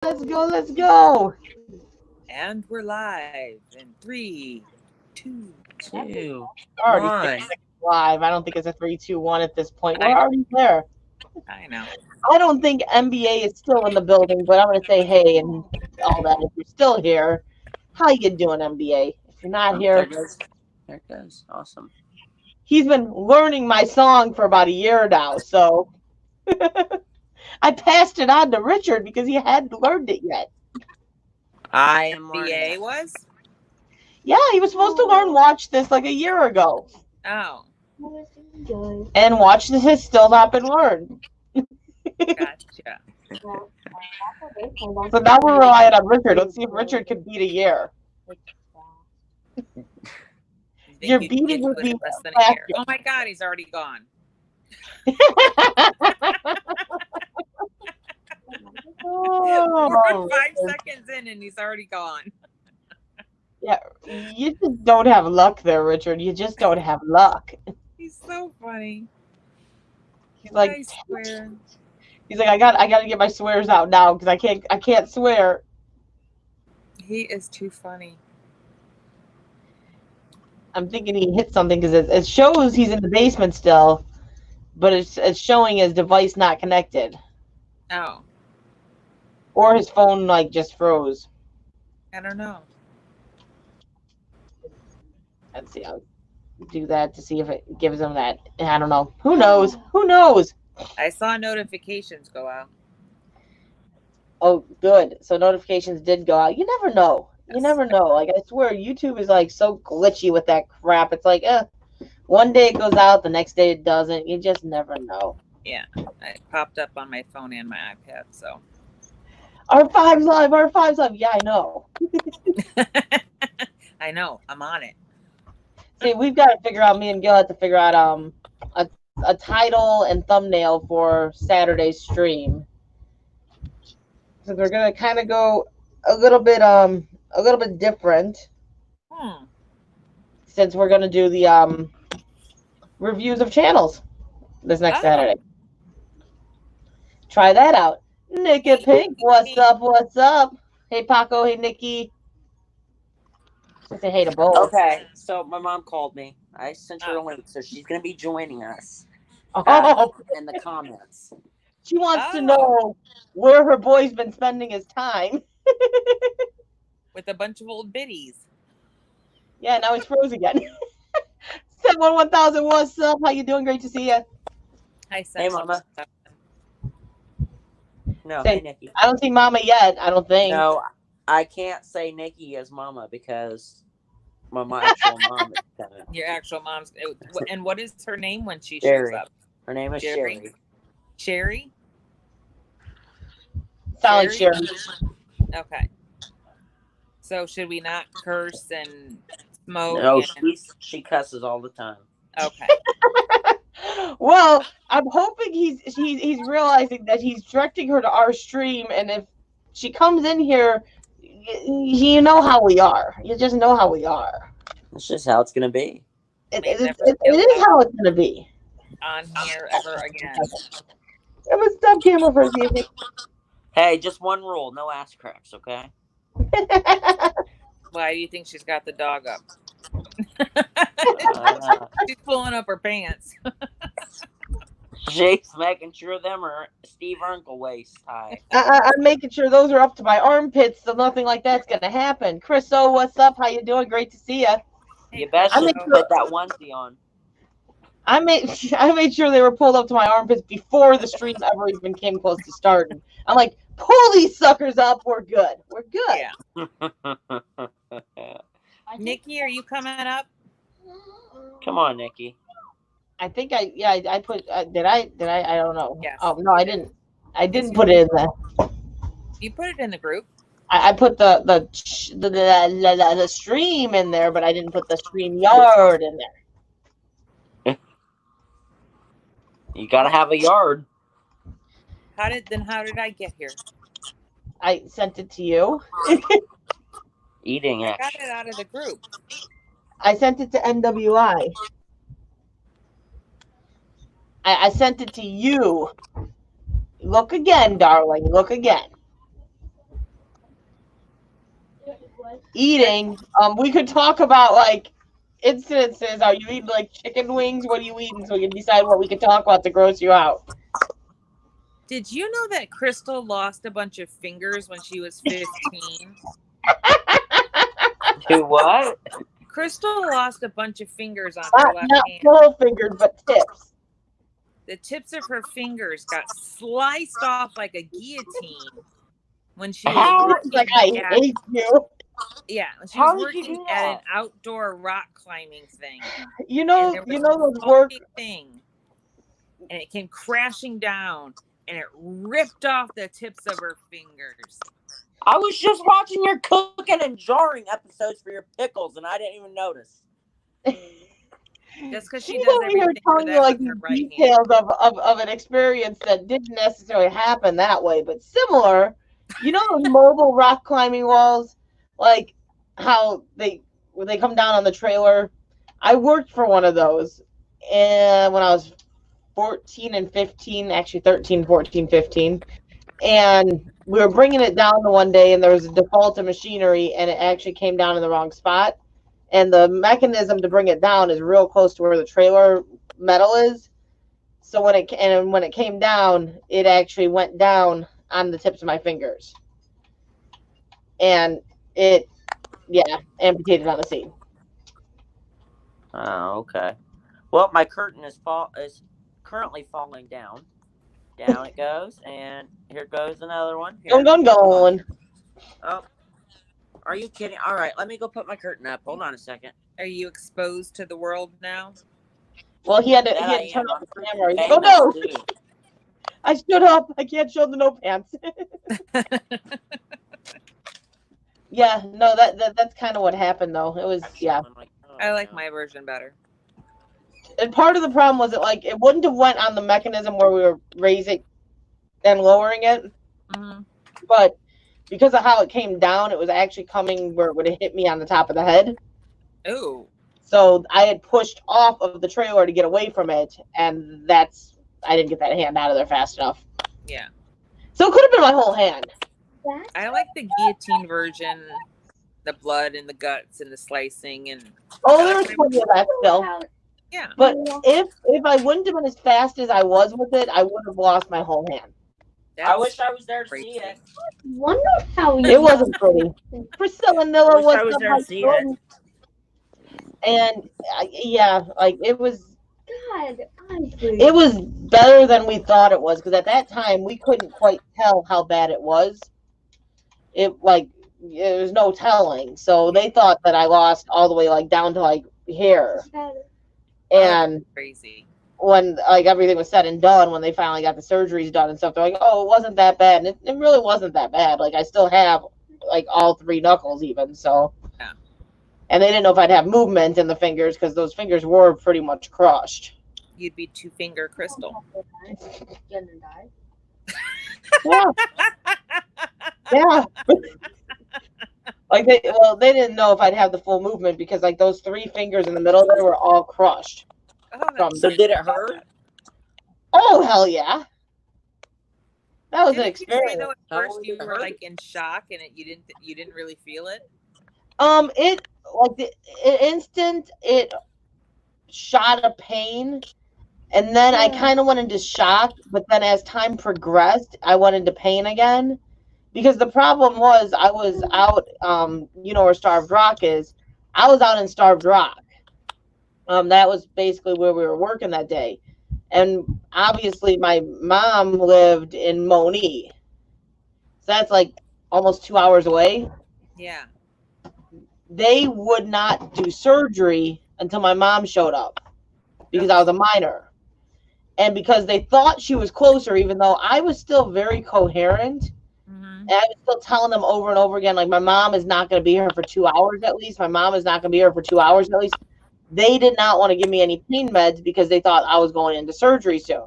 Let's go. Let's go. And we're live in 3, 2, Already 1. live. I don't think it's a 3, 2, 1 at this point. We're I- already there. I know. I don't think NBA is still in the building, but I'm going to say hey and all that. If you're still here, how you doing, NBA? If you're not here, There it goes. Awesome. he's been learning my song for about a year now, so I passed it on to Richard because he hadn't learned it yet. I am learning. NBA was? Yeah, he was supposed to learn Watch This like a year ago. Oh, And Watch This has still not been learned. gotcha. So now we're relying on Richard. Let's see if Richard can beat a year. Your You beating get would to be it less than a faster. year. Oh my God, he's already gone. We're Oh, 5 seconds in and he's already gone. yeah, you just don't have luck there, Richard. You just don't have luck. He's so funny. He's like, I swear. I got to get my swears out now because I can't swear. He is too funny. I'm thinking he hit something because it shows he's in the basement still, but it's showing his device not connected, Oh, or his phone like just froze. I don't know. Let's see. I'll do that to see if it gives him that. I don't know. Who knows? Who knows? I saw notifications go out. Oh, good. So notifications did go out. You never know. You Yes. never know. Like, I swear, YouTube is like so glitchy with that crap. It's like, one day it goes out, the next day it doesn't. You just never know. Yeah, it popped up on my phone and my iPad, so. R5's live. R5's live. Yeah, I know. I know, I'm on it. See, we've got to figure out. Me and Gil have to figure out a title and thumbnail for Saturday's stream. So we're gonna kind of go a little bit different. Since we're gonna do the reviews of channels this next Saturday. Try that out. Nikki Pink, what's up? What's up? Hey Paco, hey Nikki. I say hey to both. Okay, so my mom called me. I sent her a link, so she's going to be joining us Oh, in the comments. she wants to know where her boy's been spending his time. With a bunch of old biddies. Yeah, now he's froze again. 71000, what's up? How you doing? Great to see you. Hi, Hey, Mama. No, Say- hey, Nikki. I don't see Mama yet. I don't think. No, I can't say Nikki as Mama because my actual mom is coming. Your actual mom's. And what is her name when she Sherry. shows up? Her name is Sherry. Sherry. Sherry? Sound like Sherry. Okay. So should we not curse and smoke? No, and... she cusses all the time. Okay. Well, I'm hoping he's realizing that he's directing her to our stream, and if she comes in here, you know how we are. You just know how we are. That's just how it's going to be. It is how it's gonna be. On here ever again. I'm gonna stop camera for a second. Hey, just one rule: no ass cracks, okay? Why do you think she's got the dog up? She's pulling up her pants. Jake's making sure them are Steve Urkel waist high. I'm making sure those are up to my armpits, so nothing like that's gonna happen. Chris O, what's up? How you doing? Great to see you. You best just put that onesie on. I made sure they were pulled up to my armpits before the stream ever even came close to starting. I'm like, pull these suckers up. We're good. We're good. Yeah. Nikki, are you coming up? Come on, Nikki. I think I put did I don't know. Yes. Oh no, I didn't put it in there. You put it in the group. I put the stream in there, but I didn't put the stream yard in there. You gotta have a yard. How did I get here? I sent it to you. Eating I it. got it out of the group. I sent it to NWI. I sent it to you. Look again, darling. Look again. eating, we could talk about like incidences. Are you eating like chicken wings? What are you eating? So we can decide what we can talk about to gross you out. Did you know that Crystal lost a bunch of fingers when she was 15? Do what? Crystal lost a bunch of fingers on her left Not hand. full fingers, but tips. The tips of her fingers got sliced off like a guillotine when she was How? working Like I at, hate you. yeah, when she How was did you working do at an that? outdoor rock climbing thing. You And know, there was you know those a work. funky thing, and it came crashing down, and it ripped off the tips of her fingers. I was just watching your cooking and jarring episodes for your pickles, and I didn't even notice. That's because she She's does over here everything for telling you that like with her these right hand. details of an experience that didn't necessarily happen that way, but similar. You know those mobile rock climbing walls, like how when they come down on the trailer. I worked for one of those, and when I was 14 and 15, actually 13, 14, 15, and we were bringing it down the one day, and there was a default of machinery, and it actually came down in the wrong spot. And the mechanism to bring it down is real close to where the trailer metal is. So when it came down, it actually went down on the tips of my fingers, and it, yeah, amputated on the scene. Oh, okay. Well, my curtain is currently falling down. Down it goes, and here goes another one. Here. Going. Oh, are you kidding? All right, let me go put my curtain up. Hold on a second. Are you exposed to the world now? Well, he had to That turn I off am. the camera. He's like, Famous, oh no, too. I stood up. I can't show the no pants. Yeah, no, that's kind of what happened though. It was, yeah. I'm like, oh, I like no. my version better. And part of the problem was it wouldn't have went on the mechanism where we were raising and lowering it, Mm-hmm. but because of how it came down, it was actually coming where it would have hit me on the top of the head. Oh, So I had pushed off of the trailer to get away from it, and I didn't get that hand out of there fast enough. yeah. So it could have been my whole hand. I like the guillotine version, the blood and the guts and the slicing and Oh, there was plenty of that still. yeah. But if I wouldn't have been as fast as I was with it, I would have lost my whole hand. I wish I was there to see it. Wonder how It wasn't pretty. Priscilla I Nilla wish I was was there to see it. and yeah, like it was God, honestly. it was better than we thought it was, because at that time we couldn't quite tell how bad it was. It was no telling. So they thought that I lost all the way like down to like here. And Crazy. when like everything was said and done, when they finally got the surgeries done and stuff, they're like, oh, it wasn't that bad. And it really wasn't that bad. Like I still have like all three knuckles even. So Yeah. And they didn't know if I'd have movement in the fingers, because those fingers were pretty much crushed. You'd be two-finger Crystal. Yeah. Yeah. Like they didn't know if I'd have the full movement, because like those three fingers in the middle there were all crushed. Oh, From that's So did it hurt? Oh hell yeah. That was an Didn't you say, experience. though, at How first long you did it were hurt? like in shock and you didn't really feel it? It like the instant it shot a pain, and then I kind of went into shock, but then as time progressed, I went into pain again. Because the problem was I was out, you know where Starved Rock is. I was out in Starved Rock. That was basically where we were working that day. And obviously my mom lived in Monee. So that's like almost 2 hours away. Yeah. They would not do surgery until my mom showed up, because I was a minor. And because they thought she was closer, even though I was still very coherent. Mm-hmm. And I was still telling them over and over again, like, my mom is not going to be here for 2 hours at least. My mom is not going to be here for 2 hours at least. They did not want to give me any pain meds because they thought I was going into surgery soon.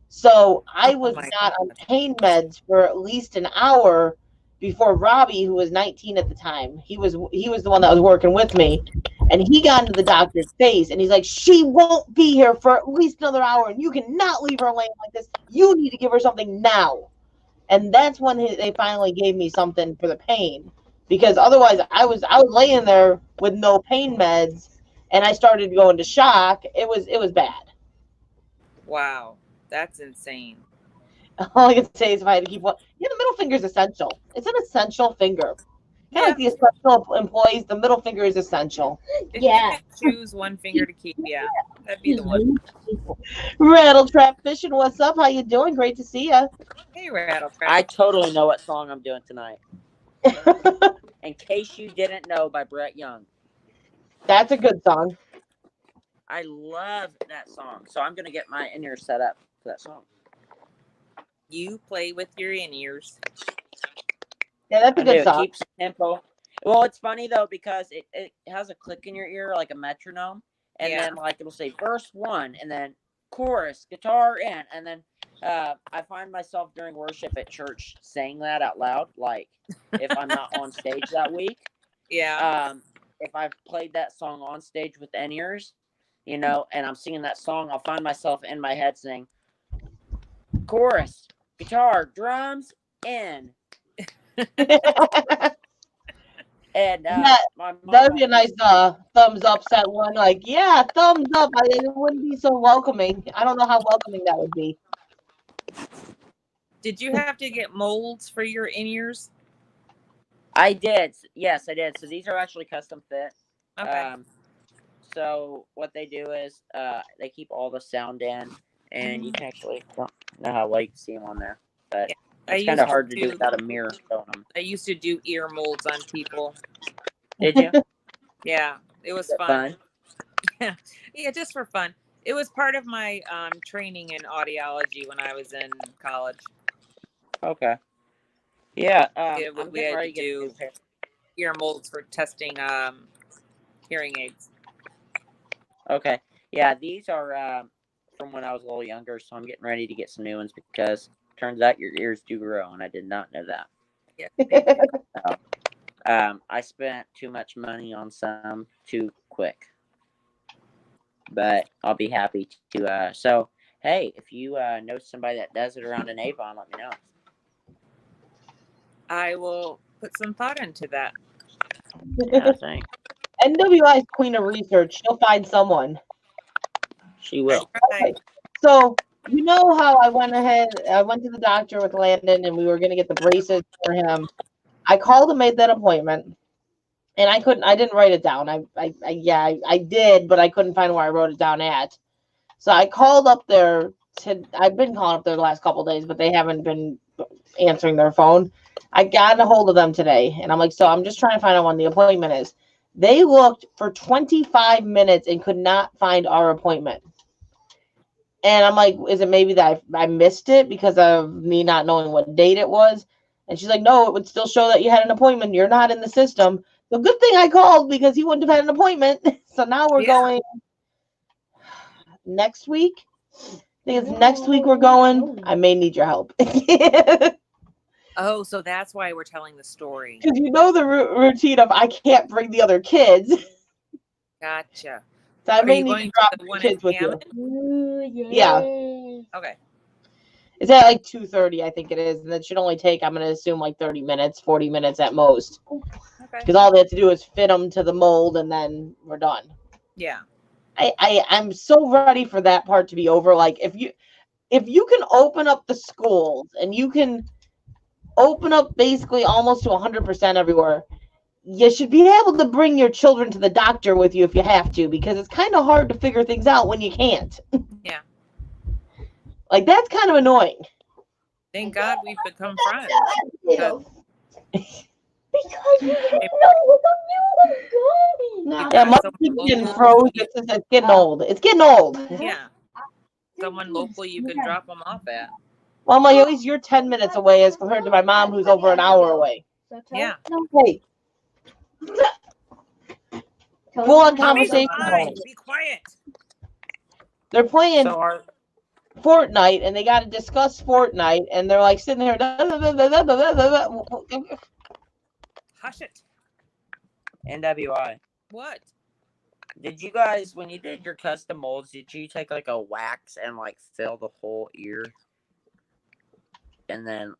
So I was my not on pain meds for at least an hour before Robbie, who was 19 at the time, he was the one that was working with me, and he got into the doctor's face, and he's like, she won't be here for at least another hour, and you cannot leave her laying like this. You need to give her something now. And that's when they finally gave me something for the pain. because otherwise I was laying there with no pain meds, and I started going to shock. It was bad. Wow, that's insane. All I can say is if I had to keep one, the middle finger is essential. It's an essential finger. Kind of Yeah, like the essential employees, the middle finger is essential. if Yeah. you could choose one finger to keep, yeah, that'd be the one. Rattle Trap Fishing, what's up? How you doing? Great to see you. Hey, Rattle Trap. I totally know what song I'm doing tonight. In case you didn't know, by Brett Young. That's a good song. I love that song. So I'm gonna get my in-ear set up for that song. You play with your in-ears. Yeah, that's a I do. good It song. keeps tempo. Well, it's funny though because it has a click in your ear like a metronome, and Yeah. then like it'll say verse 1, and then chorus, guitar in, and then I find myself during worship at church saying that out loud, like if I'm not on stage that week. Yeah. If I've played that song on stage with in-ears, and I'm singing that song, I'll find myself in my head saying chorus, guitar, drums, in. And my mom That'd be a nice thumbs up set one. Like, yeah, thumbs up. It wouldn't be so welcoming. I don't know how welcoming that would be. Did you have to get molds for your in-ears? I did. Yes, I did. So these are actually custom fit. Okay. So what they do is they keep all the sound in, and you can actually don't know how well you can see them on there, but it's kind of hard to do without a mirror showing them. I used to do ear molds on people. Did you? Yeah, it was fun. Yeah, just for fun. It was part of my training in audiology when I was in college. Okay. Yeah. We had to do ear molds for testing hearing aids. Okay. Yeah, these are from when I was a little younger, so I'm getting ready to get some new ones because turns out your ears do grow, and I did not know that. Yeah. I spent too much money on some too quick, but I'll be happy to. So, hey, if you know somebody that does it around in Avon, let me know. I will put some thought into that. Yeah, thanks. NWI's queen of research. She'll find someone. She will. Okay. So, you know how I went to the doctor with Landon and we were going to get the braces for him. I called and made that appointment, and I didn't write it down. I did, but I couldn't find where I wrote it down at. So I called up there I've been calling up there the last couple of days, but they haven't been answering their phone. I got a hold of them today, and I'm like, so I'm just trying to find out when the appointment is. They looked for 25 minutes and could not find our appointment. And I'm like, is it maybe that I missed it because of me not knowing what date it was? And she's like, no, it would still show that you had an appointment. You're not in the system. The good thing I called because he wouldn't have had an appointment. So now we're going next week. I think it's next week we're going. I may need your help. Oh, so that's why we're telling the story. Because you know the routine of I can't bring the other kids. Gotcha. So I may need to drop the kids with you. Yeah. Okay. It's at like 2:30, I think it is, and it should only take, I'm going to assume, like 30 minutes, 40 minutes at most. Okay. Because all they have to do is fit them to the mold, and then we're done. Yeah. I'm so ready for that part to be over. Like if you can open up the schools and you can open up basically almost to 100% everywhere, you should be able to bring your children to the doctor with you if you have to, because it's kind of hard to figure things out when you can't. Yeah. Like that's kind of annoying. Thank God we've become friends. Because you don't know what I'm going. Yeah, my keeps getting froze. It's getting old. It's getting old. Yeah. Someone local you can drop them off at. Well, at least you're 10 minutes away as compared to my mom who's over an hour away. Yeah. Hey. Full on conversation. Be quiet. They're playing So Fortnite and they got to discuss Fortnite and they're like sitting there. Hush it. NWI. What? Did you guys, when you did your custom molds, did you take like a wax and like fill the whole ear? And then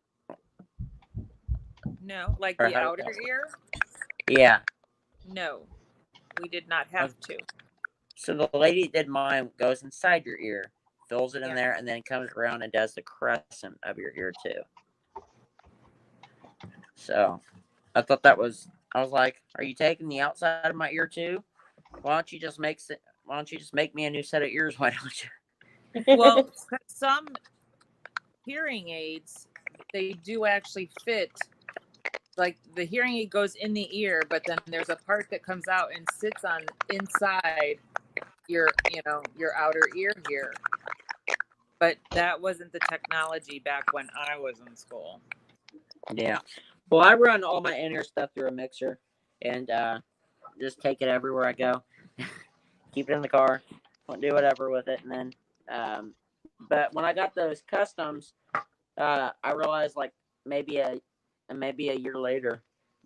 No, like Or the how- outer ear? Yeah. No, we did not have to. So the lady that did mine goes inside your ear, fills it in Yeah. there, and then comes around and does the crescent of your ear too. So I thought that was. I was like, "Are you taking the outside of my ear too? Why don't you just make me a new set of ears? Why don't you?" Well, some hearing aids, they do actually fit. Like the hearing aid goes in the ear, but then there's a part that comes out and sits on inside your outer ear here. But that wasn't the technology back when I was in school. Yeah. Well, I run all my in-ear stuff through a mixer and just take it everywhere I go. Keep it in the car. Do whatever with it, and then. But when I got those customs, I realized like maybe a year later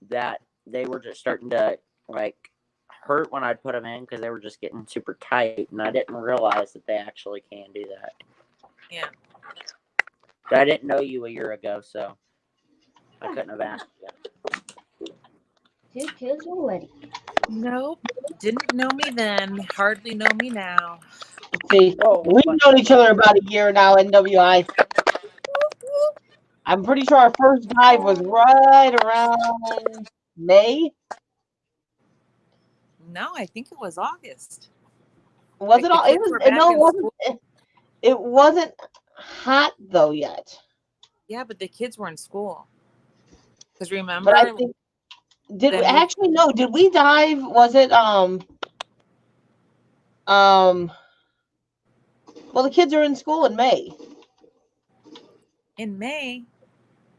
that they were just starting to like hurt when I'd put them in because they were just getting super tight, and I didn't realize that they actually can do that. Yeah. But I didn't know you a year ago, so I couldn't have asked you. 2 kids already. Nope. Didn't know me then. Hardly know me now. See, we've known each other about a year now, NWI. I'm pretty sure our first dive was right around May. No, I think it was August. Was Like it the all? It kids was were back no, it in wasn't. It wasn't hot though yet. Yeah, but the kids were in school. Because remember, But I think did we then actually no? Did we dive? Was it Well, the kids are in school in May. in May,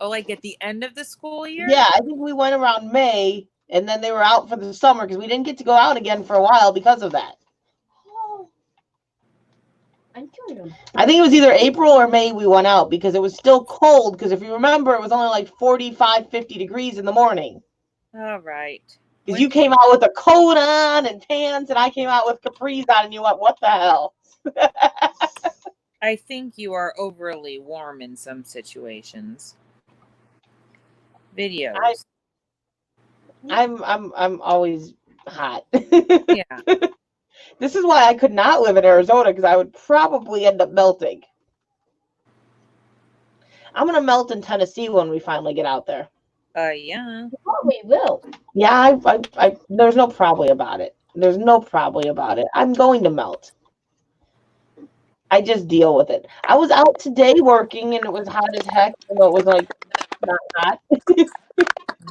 oh, like at the end of the school year? Yeah, I think we went around May, and then they were out for the summer because we didn't get to go out again for a while because of that. Oh. I'm children. I think it was either April or May we went out because it was still cold. Because if you remember, it was only like 45, 50 degrees in the morning. All right. Because you came out with a coat on and pants, and I came out with capris on, and you went, "What the hell?" I think you are overly warm in some situations. Videos. I'm always hot. Yeah. This is why I could not live in Arizona because I would probably end up melting. I'm gonna melt in Tennessee when we finally get out there. Yeah. Oh, we will. Yeah, I there's no probably about it. There's no probably about it. I'm going to melt. I just deal with it. I was out today working and it was hot as heck. It was like not hot.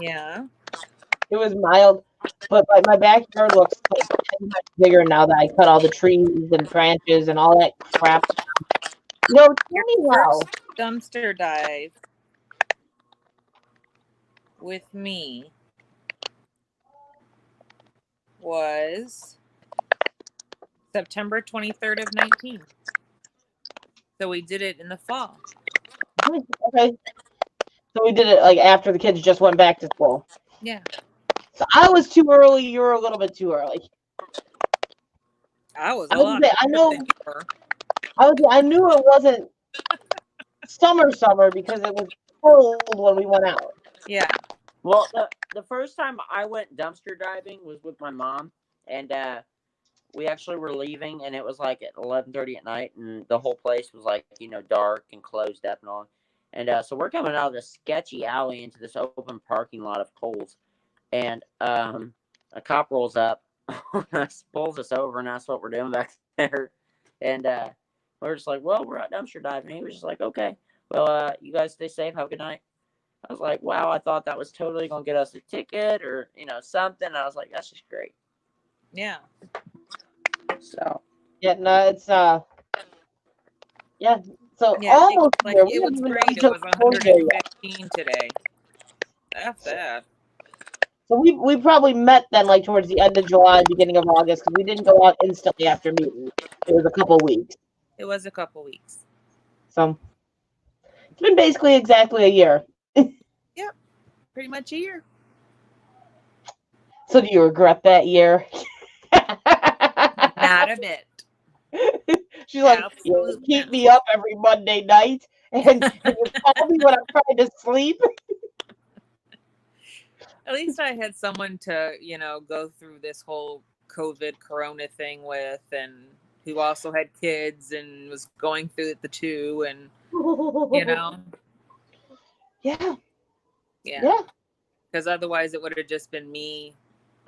Yeah. It was mild, but like my backyard looks like 10 times bigger now that I cut all the trees and branches and all that crap. No, tell me how. First dumpster dive with me was September 23rd of 19. So we did it in the fall. Okay. So we did it like after the kids just went back to school. Yeah. So I was too early. You were a little bit too early. I was I a was lot gonna say, I know. than you were. I knew it wasn't summer because it was cold when we went out. Yeah. Well, the first time I went dumpster diving was with my mom, and we actually were leaving, and it was like at 11:30 at night, and the whole place was like dark and closed up and all. And so we're coming out of this sketchy alley into this open parking lot of Kohl's, and a cop rolls up, pulls us over, and asks what we're doing back there, and we're just like, well, we're out dumpster diving. He was just like, okay, well, you guys stay safe, have a good night. I was like, wow, I thought that was totally gonna get us a ticket or something. I was like, that's just great. Yeah. So Yeah, no, it's yeah. So Yeah. almost Like there. it was haven't even great. done It was the whole year yet. 115 today. F that. So we probably met then like towards the end of July, beginning of August, because we didn't go out instantly after meeting. It was a couple weeks. It was a couple weeks. So it's been basically exactly a year. Yep. Pretty much a year. So do you regret that year? Not a bit. She's like, you Absolutely keep not. me up every Monday night and you call me when I'm trying to sleep. At least I had someone to, go through this whole COVID corona thing with, and who also had kids and was going through it the two, and Yeah. yeah. Because otherwise it would have just been me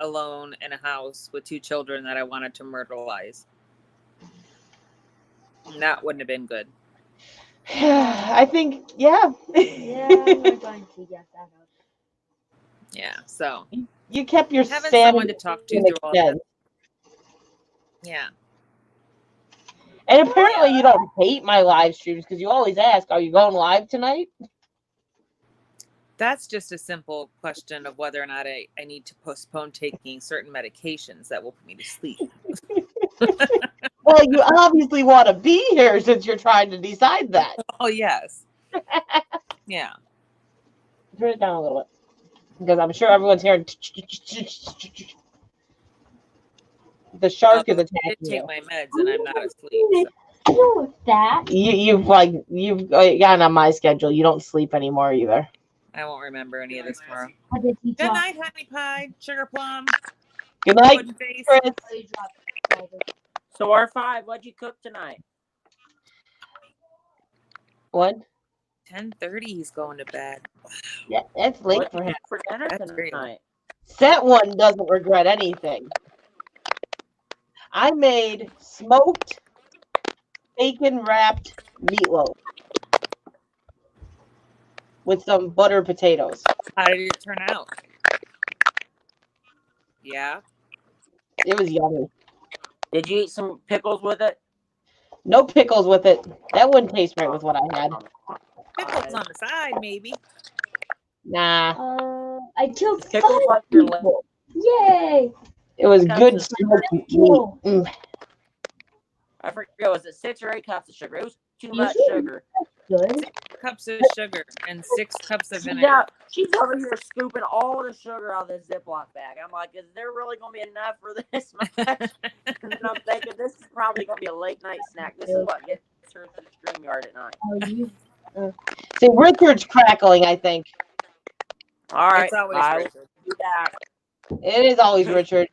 alone in a house with 2 children that I wanted to myrtleize. And that wouldn't have been good. I think, yeah. Yeah, we're going to get that up. Yeah, so You kept your having sanity someone to talk to an through all that. extent. Yeah. And apparently you don't hate my live streams because you always ask, are you going live tonight? That's just a simple question of whether or not I need to postpone taking certain medications that will put me to sleep. Well, you obviously want to be here since you're trying to decide that. Oh, yes. Yeah. Turn it down a little bit. Because I'm sure everyone's hearing the shark is I attacking did take you. my meds and I'm not asleep. I know what's that. You've gotten on my schedule. You don't sleep anymore either. I won't remember any of this tomorrow. What did he Good drop? night, honey pie, sugar plum, Good night, pudding face. Chris. Oh, he dropped it. So R5, what'd you cook tonight? What? 10:30, he's going to bed. Yeah, that's late What'd for you him. cook for dinner That's great. tonight? Set one doesn't regret anything. I made smoked bacon wrapped meatloaf with some butter potatoes. How did it turn out? Yeah. It was yummy. Did you eat some pickles with it? No pickles with it. That wouldn't taste right with what I had. Pickles on the side, maybe. Nah, I killed 5 Pickles like your leg. people. Yay! it was Cups good of smoked meat. Whoa. I forget, was it 6 or 8 cups of sugar? It was too You much should- sugar. Good. Cups of sugar and 6 cups of She's vinegar. she's over here scooping all the sugar out of this Ziploc bag. I'm like, is there really going to be enough for this much? And I'm thinking, this is probably going to be a late night snack. This is what gets her to the StreamYard at night. Oh, you. See, Richard's crackling, I think. All right, It's always I will Richard. be back. It is always Richard.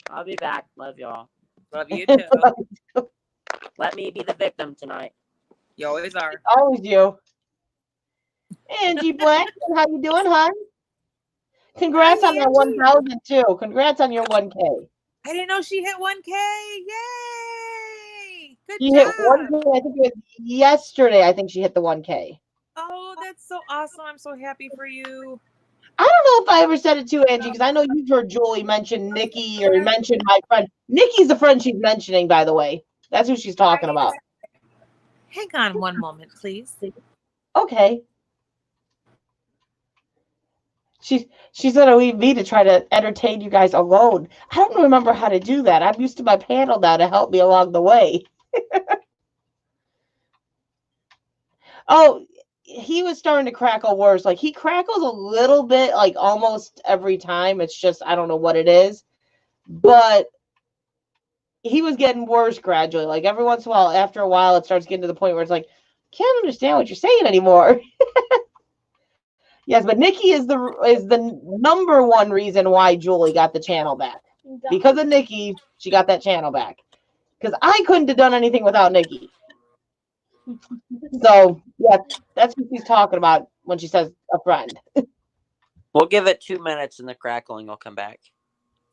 I'll be back. Love y'all. Love you too. Let me be the victim tonight. You always are. Always you. Angie Black, how you doing, hon? Congrats Hi, on that Angie. 1,000 too. Congrats on your 1K. I didn't know she hit 1K. Yay! Good She job. hit 1K. I think it was yesterday. I think she hit the 1K. Oh, that's so awesome. I'm so happy for you. I don't know if I ever said it to Angie because I know you've heard Julie mention Nikki or mention my friend. Nikki's the friend she's mentioning, by the way. That's who she's talking about. Hang on one moment, please. Okay. She's gonna leave me to try to entertain you guys alone. I don't remember how to do that. I'm used to my panel now to help me along the way. Oh, he was starting to crackle worse. Like he crackles a little bit, like almost every time. It's just I don't know what it is, but he was getting worse gradually. Like every once in a while, after a while, it starts getting to the point where it's like, can't understand what you're saying anymore. Yes, but Nikki is the number one reason why Julie got the channel back. Because of Nikki, she got that channel back. Because I couldn't have done anything without Nikki. So, yeah, that's what she's talking about when she says a friend. We'll give it 2 minutes and the crackling will come back.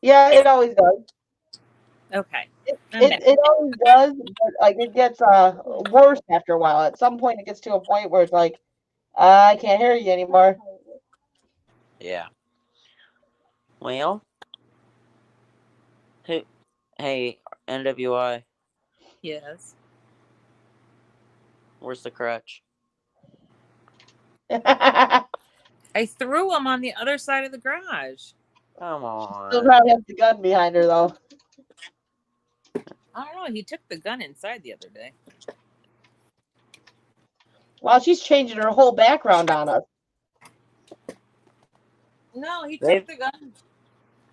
Yeah, it always does. Okay. It always does, but like it gets worse after a while. At some point, it gets to a point where it's like, I can't hear you anymore. Yeah. Well, hey, NWI, Yes. where's the crutch? I threw him on the other side of the garage. Come on. Still probably has the gun behind her though. I don't know. He took the gun inside the other day. Wow, she's changing her whole background on us. No, he They've- took the gun.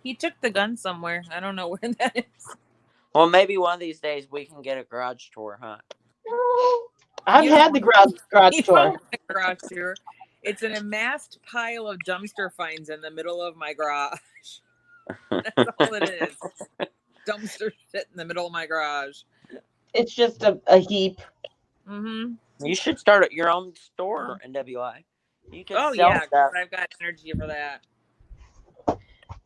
He took the gun somewhere. I don't know where that is. Well, maybe one of these days we can get a garage tour, huh? I've You had the garage You tour. went to the garage tour. It's an amassed pile of dumpster finds in the middle of my garage. That's all it is. Dumpster shit in the middle of my garage. It's just a heap. Mm-hmm. You should start your own store, NWI. You can Oh sell yeah, 'cause stuff. I've got energy for that.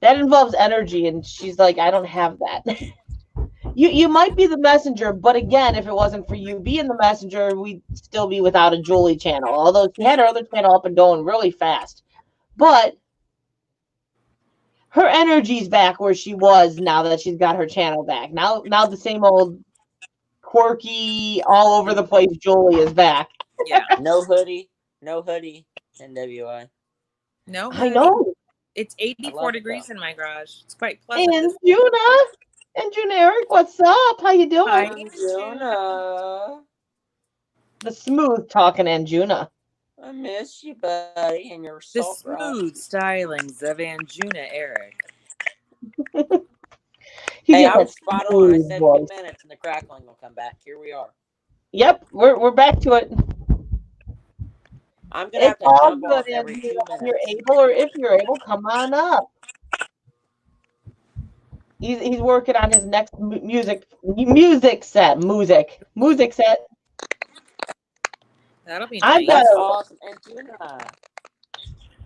That involves energy, and she's like, I don't have that. You might be the messenger, but again, if it wasn't for you being the messenger, we'd still be without a Julie channel. Although she had her other channel up and going really fast. But her energy's back where she was now that she's got her channel back. Now the same old quirky, all over the place Julie is back. Yeah. No hoodie, NWI. No, I know. It's I 84 love it, degrees though. in my garage. It's quite pleasant. And Juneric, what's up? How you doing? Hi. Anjuna, The smooth talking Anjuna. I miss you, buddy, and your The salt rock. smooth stylings of Anjuna Eric. He Hey, gets I that was spot on. I smooth said voice. 2 minutes, and the crackling will come back. Here we are. Yep, we're back to it. I'm gonna have It's to all jump good, off every Anjuna. 2 When you're minutes. able, or if you're able, come on up. He's working on his next music set. That'll be I've nice. got That's a- awesome, Anjuna.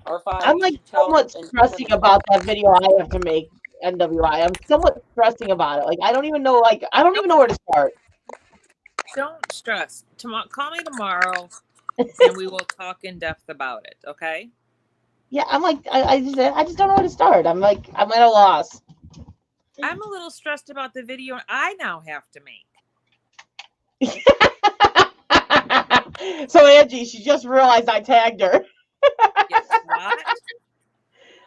Or if I'm like somewhat stressing about that video I have to make, NWI. I'm somewhat stressing about it. Like I don't even know where to start. Don't stress. Call me tomorrow, and we will talk in depth about it. Okay? Yeah, I'm like I just don't know where to start. I'm at a loss. I'm a little stressed about the video I now have to make. So Angie, she just realized I tagged her. Guess what?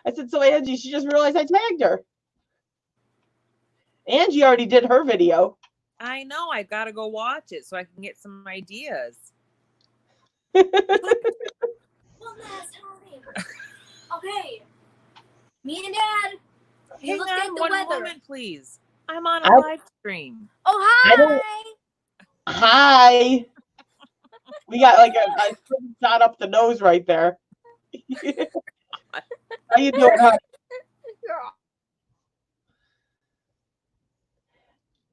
I said, so Angie, she just realized I tagged her. Angie already did her video. I know. I gotta go watch it so I can get some ideas. One last time. Okay. Me and Dad. We Hang looked at on the one weather. moment, please. I'm on a I- live stream. Oh I don't- hi. Hi. We got like a shot up the nose right there. How you doing, huh?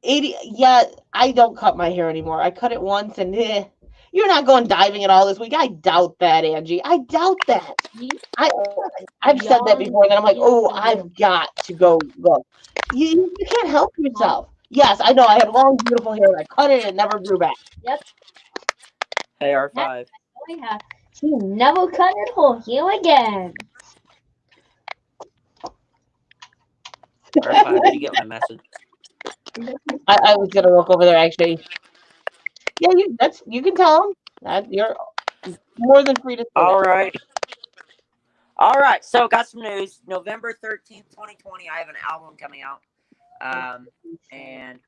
80. Yeah, I don't cut my hair anymore. I cut it once, and you're not going diving at all this week. I doubt that, Angie. I doubt that. I've said that before. Then I'm like, oh, I've got to go look. You can't help yourself. Yes, I know. I had long, beautiful hair. I cut it, and it never grew back. Hey, R5. He never cut it whole here again. R5, did you get my message? I was gonna look over there actually. Yeah, you can tell him that you're more than free to say All that. right. All right. So, got some news. November 13th, 2020, I have an album coming out. And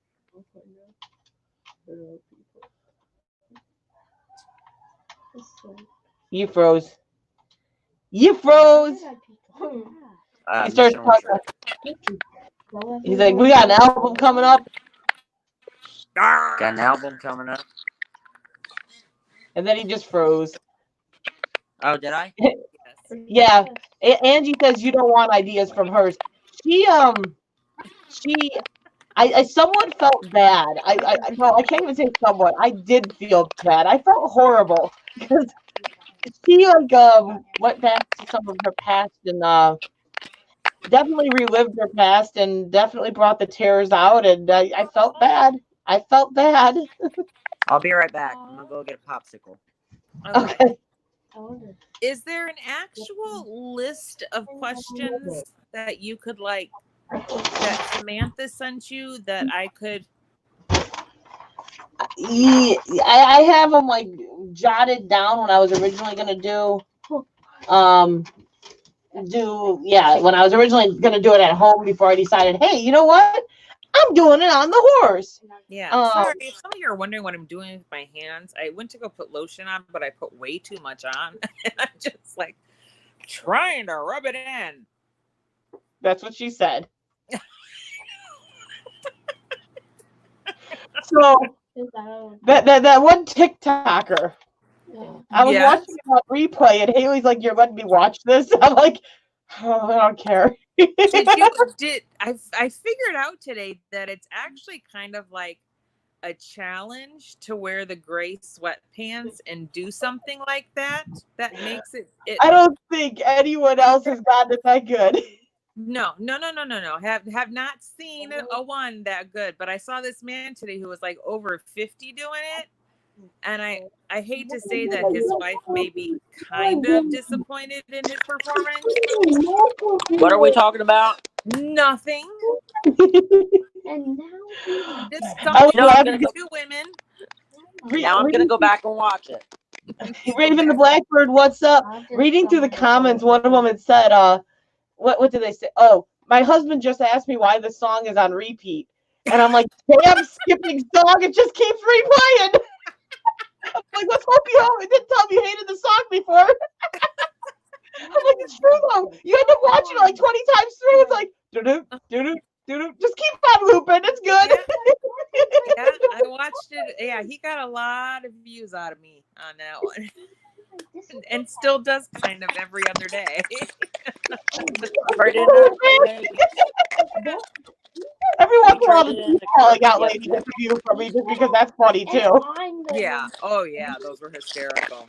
You froze. You froze. He starts Mission Worship. talking. He's like, we got an album coming up, Got an album coming up. and then he just froze. Oh, did I? Yes. Yeah, Angie says you don't want ideas from hers. I somewhat felt bad. No, I can't even say somewhat. I did feel bad. I felt horrible because she went back to some of her past and definitely relived her past and definitely brought the tears out, and I felt bad. I felt bad. I'll be right back. I'm gonna go get a popsicle. Okay. Okay. Is there an actual list of questions that you could that Samantha sent you that I could? Yeah, I have them like jotted down when I was originally gonna when I was originally gonna do it at home before I decided, hey, you know what? I'm doing it on the horse. Yeah. Um, Sorry, if some of you are wondering what I'm doing with my hands, I went to go put lotion on, but I put way too much on. And I'm just like trying to rub it in. That's what she said. So that one TikToker I was Yes. watching it on replay, and Haley's like, "You're letting me watch this?" I'm like, "Oh, I don't care." I figured out today that it's actually kind of like a challenge to wear the gray sweatpants and do something like that makes it I don't think anyone else has gotten it that good. no have not seen a one that good, but I saw this man today who was like over 50 doing it, and I hate to say that his wife may be kind of disappointed in his performance. What are we talking about? Nothing. And now Just I was something No, I'm like gonna go. two women. Now I'm gonna go back and watch it. Raven the Blackbird, what's up? Reading through the comments, one of them had said, what did they say? Oh, my husband just asked me why the song is on repeat. And I'm like, damn, skipping song, it just keeps replaying. I'm like, let's hope it didn't tell me you hated the song before. I'm like, it's true though. You end up watching it like 20 times through. It's like, doo-doo, doo-doo, doo-doo. Just keep on looping. It's good. Yeah, I watched it. Yeah, he got a lot of views out of me on that one. And still does kind of every other day. Right in there. Hey, Every once in a while, traded in the calling out curfew lady yesterday. gets a view from me just because that's funny too. Yeah. Oh, yeah. Those were hysterical.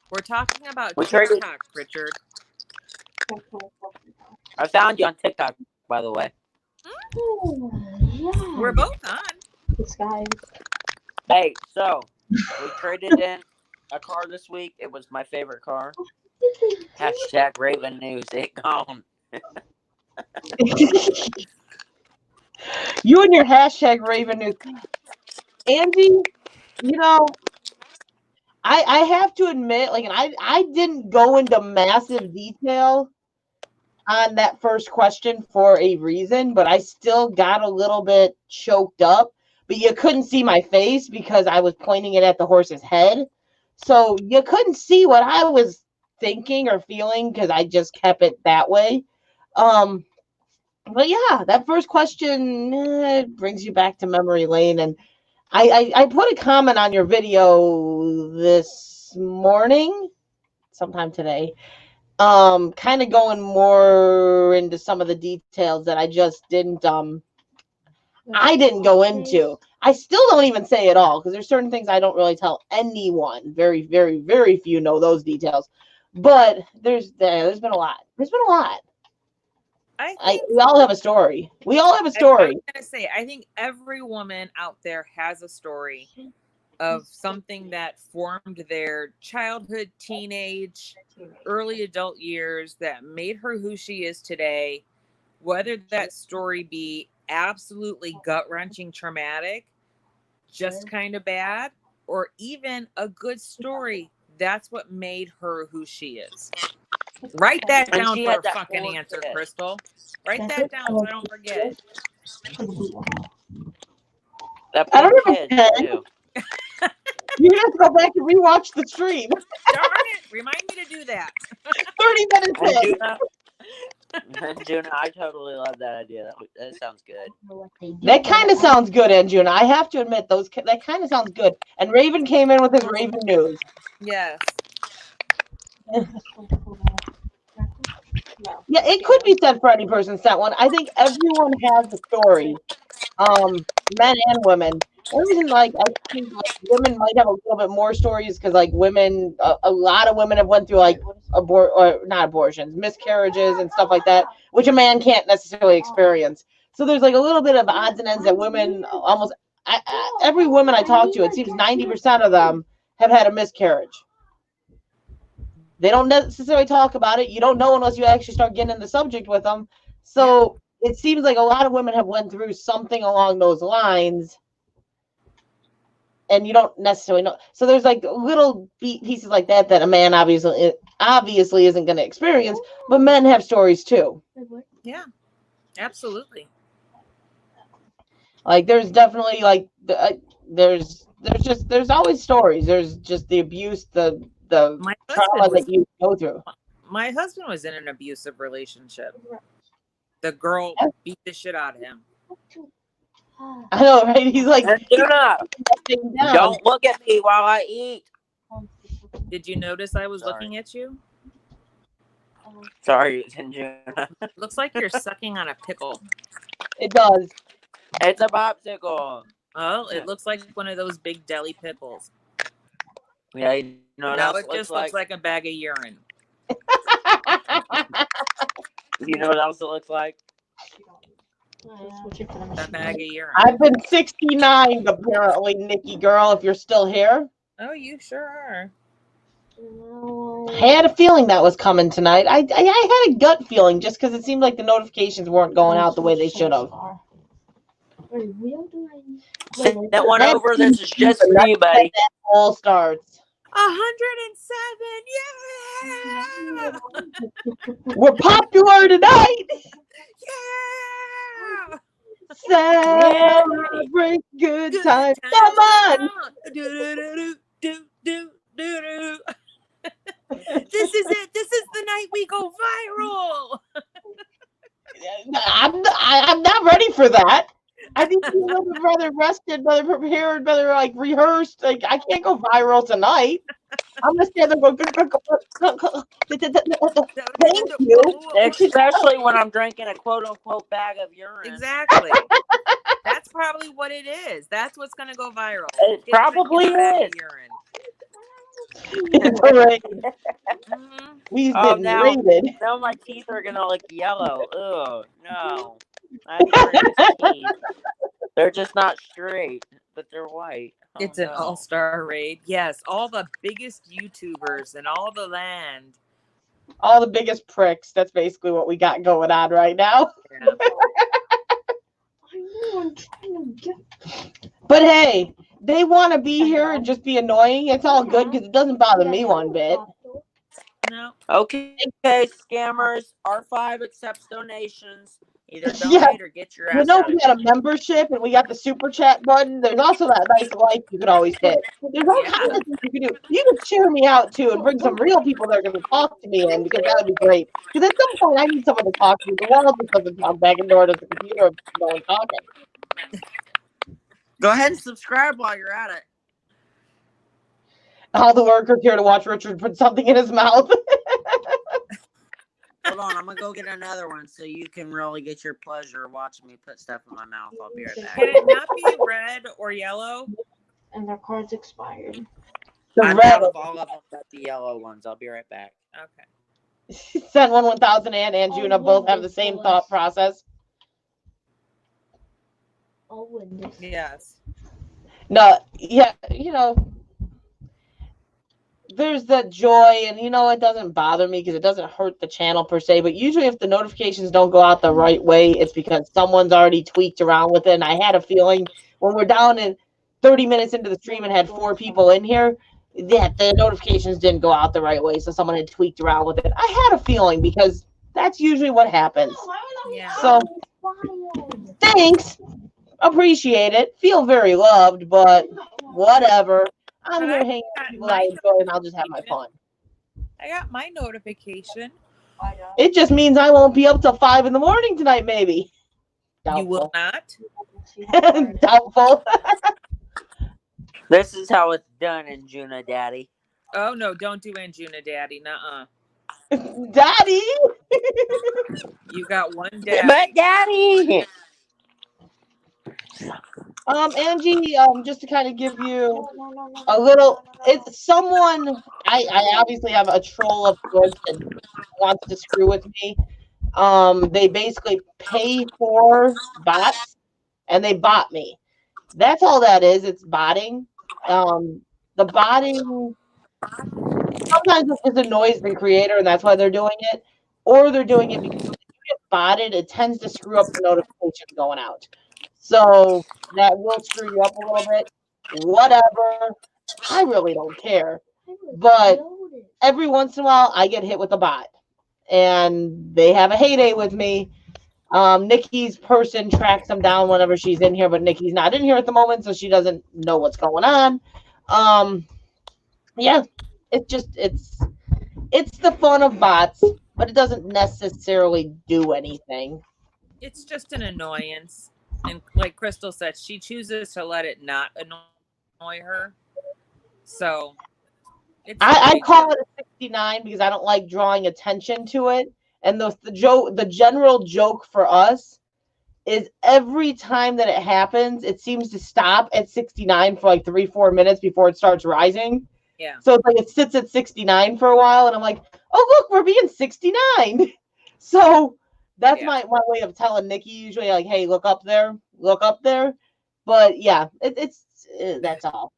We're talking about We traded- TikTok, Richard. I found you on TikTok, by the way. We're both on. This guy. Hey, so we traded in a car this week. It was my favorite car. Hashtag Raven News. It gone. You and your hashtag Raven News. Angie, you know, I have to admit, like, and I didn't go into massive detail on that first question for a reason, but I still got a little bit choked up. But you couldn't see my face because I was pointing it at the horse's head. So you couldn't see what I was thinking or feeling because I just kept it that way. But yeah, that first question brings you back to memory lane. And I put a comment on your video this morning, sometime today, kind of going more into some of the details that I just didn't I didn't go into. I still don't even say it all because there's certain things I don't really tell anyone. Very, very, very few know those details. But there's been a lot. There's been a lot. We all have a story. We all have a story. I was gonna say, I think every woman out there has a story of something that formed their childhood, teenage, early adult years that made her who she is today. Whether that story be absolutely gut-wrenching traumatic, just kind of bad, or even a good story, that's what made her who she is. Write that And down she for had a that fucking full answer, kid. Crystal. Write that down so I don't forget it. That I don't poor know. kid, too. You're gonna have to go back and rewatch the stream. Darn it! Remind me to do that. 30 minutes And in. Juna, I totally love that idea. That sounds good. That kind of sounds good, Anjuna. I have to admit, that kind of sounds good. And Raven came in with his Raven News. Yes. Yeah, it could be said for any person sent one. I think everyone has a story, men and women. The reason, like, I think women might have a little bit more stories because, like, women, a lot of women have went through like not abortions, miscarriages and stuff like that, which a man can't necessarily experience. So there's like a little bit of odds and ends that women almost every woman I talk to, it seems 90% of them have had a miscarriage. They don't necessarily talk about it. You don't know unless you actually start getting in the subject with them. So it seems like a lot of women have went through something along those lines, and you don't necessarily know. So there's like little pieces like that a man obviously isn't going to experience, but men have stories too. Yeah, absolutely. Like there's definitely like there's always stories. There's just the abuse, the trauma that you go through. My husband was in an abusive relationship. The girl beat the shit out of him. I know, right? He's like, And Juna, sitting down. don't look at me while I eat. Did you notice I was Sorry. looking at you? Sorry, Juna. Looks like you're sucking on a pickle. It does. It's a popsicle. Oh, it looks like one of those big deli pickles. Yeah, you know what No, else it just looks like a bag of urine. You know what else it looks like? A bag of urine. I've been 69 apparently, Nikki girl, if you're still here. Oh, you sure are. I had a feeling that was coming tonight. I had a gut feeling just because it seemed like the notifications weren't going out the way they should have. Send that one over. This is just for you, buddy. All starts. 107. Yeah. We're popular tonight. Yeah. Celebrate good times. Come on. Do. This is it. This is the night we go viral. I'm not ready for that. I need to be a little bit rather rested, rather prepared, rather like rehearsed. Like I can't go viral tonight. I'm gonna stand there and go. Thank you. Especially when I'm drinking a quote unquote bag of urine. Exactly. That's probably what it is. That's what's gonna go viral. It probably is. Urine. It's all right. Mhm. We've Oh, been now- raided. Now my teeth are gonna look yellow. Ugh, no. I have orange teeth. They're just not straight, but they're white. Oh, It's an no. all-star raid. Yes, all the biggest YouTubers in all the land. All the biggest pricks. That's basically what we got going on right now. Yeah. But hey, they want to be here and just be annoying. It's all good because it doesn't bother me one bit. No. Okay, scammers. R5 accepts donations. Either Yeah. donate or get your You ass know, out we of got a here. membership and we got the super chat button. There's also that nice like you could always hit. There's all kinds of things you can do. You can cheer me out too and bring some real people that are going to talk to me in because that would be great. Because at some point I need someone to talk to. The world just doesn't talk back and nor does the computer if no one talking. Go ahead and subscribe while you're at it. All the workers here to watch Richard put something in his mouth. Hold on, I'm gonna go get another one so you can really get your pleasure watching me put stuff in my mouth. I'll be right back. Can it not be red or yellow? And their cards expired. The I'm red out of all of them but the yellow ones. I'll be right back. Okay. Sent 1000 and Juna both have the same thought process. I'll win this. Yes. No, yeah, you know, there's that joy, and you know, it doesn't bother me because it doesn't hurt the channel per se. But usually, if the notifications don't go out the right way, it's because someone's already tweaked around with it. And I had a feeling when we're down in 30 minutes into the stream and had 4 people in here, that the notifications didn't go out the right way. So someone had tweaked around with it. I had a feeling because that's usually what happens. Yeah. So thanks. Appreciate it. Feel very loved, but whatever. I'm But here I hanging got with people my I enjoy and I'll just have my fun. I got my notification. It just means I won't be up till 5 in the morning tonight, maybe. You will not? Doubtful. Doubtful. This is how it's done in Juna, Daddy. Oh no, don't do Anjuna Daddy. Nuh-uh. Daddy. You got one daddy. But Daddy! Angie, just to kind of give you a little, it's someone, I obviously have a troll of sorts that wants to screw with me. They basically pay for bots and they bot me. That's all that is. It's botting. The botting, sometimes it just annoys the creator and that's why they're doing it. Or they're doing it because if you get botted, it tends to screw up the notifications going out. So that will screw you up a little bit. Whatever. I really don't care. But every once in a while, I get hit with a bot. And they have a heyday with me. Nikki's person tracks them down whenever she's in here, but Nikki's not in here at the moment, so she doesn't know what's going on. Yeah, it's the fun of bots, but it doesn't necessarily do anything. It's just an annoyance. And like Crystal said, she chooses to let it not annoy her. So it's no I big call deal. it a 69 because I don't like drawing attention to it. And the general joke for us is every time that it happens, it seems to stop at 69 for like 3-4 minutes before it starts rising. Yeah. So it's like it sits at 69 for a while, and I'm like, oh look, we're being 69. So that's Yeah. my way of telling Nikki usually, like, hey, look up there. But yeah, it's that's all.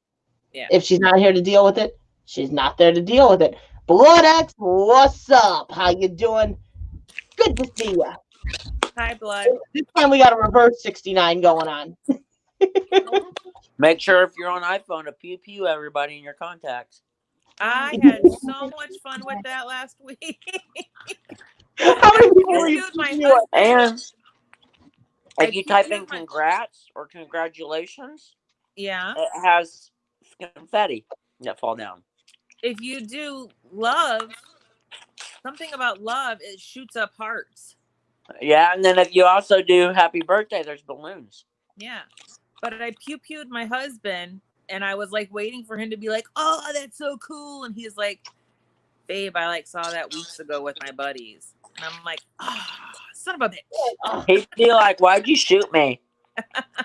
Yeah. If she's not here to deal with it, she's not there to deal with it. Blood X, what's up? How you doing? Good to see you. Hi, Blood. This time we got a reverse 69 going on. Make sure if you're on iPhone to pew pew everybody in your contacts. I had so much fun with that last week. How many people were you Dude, my doing? husband- And I if you type in pew-pewed my- congrats or congratulations, Yeah. it has confetti that fall down. If you do love, something about love, it shoots up hearts. Yeah, and then if you also do happy birthday, there's balloons. Yeah. But I pew-pewed my husband, and I was like waiting for him to be like, oh, that's so cool. And he's like, babe, I like saw that weeks ago with my buddies. And I'm like, oh, son of a bitch. Oh, He'd be like, why'd you shoot me?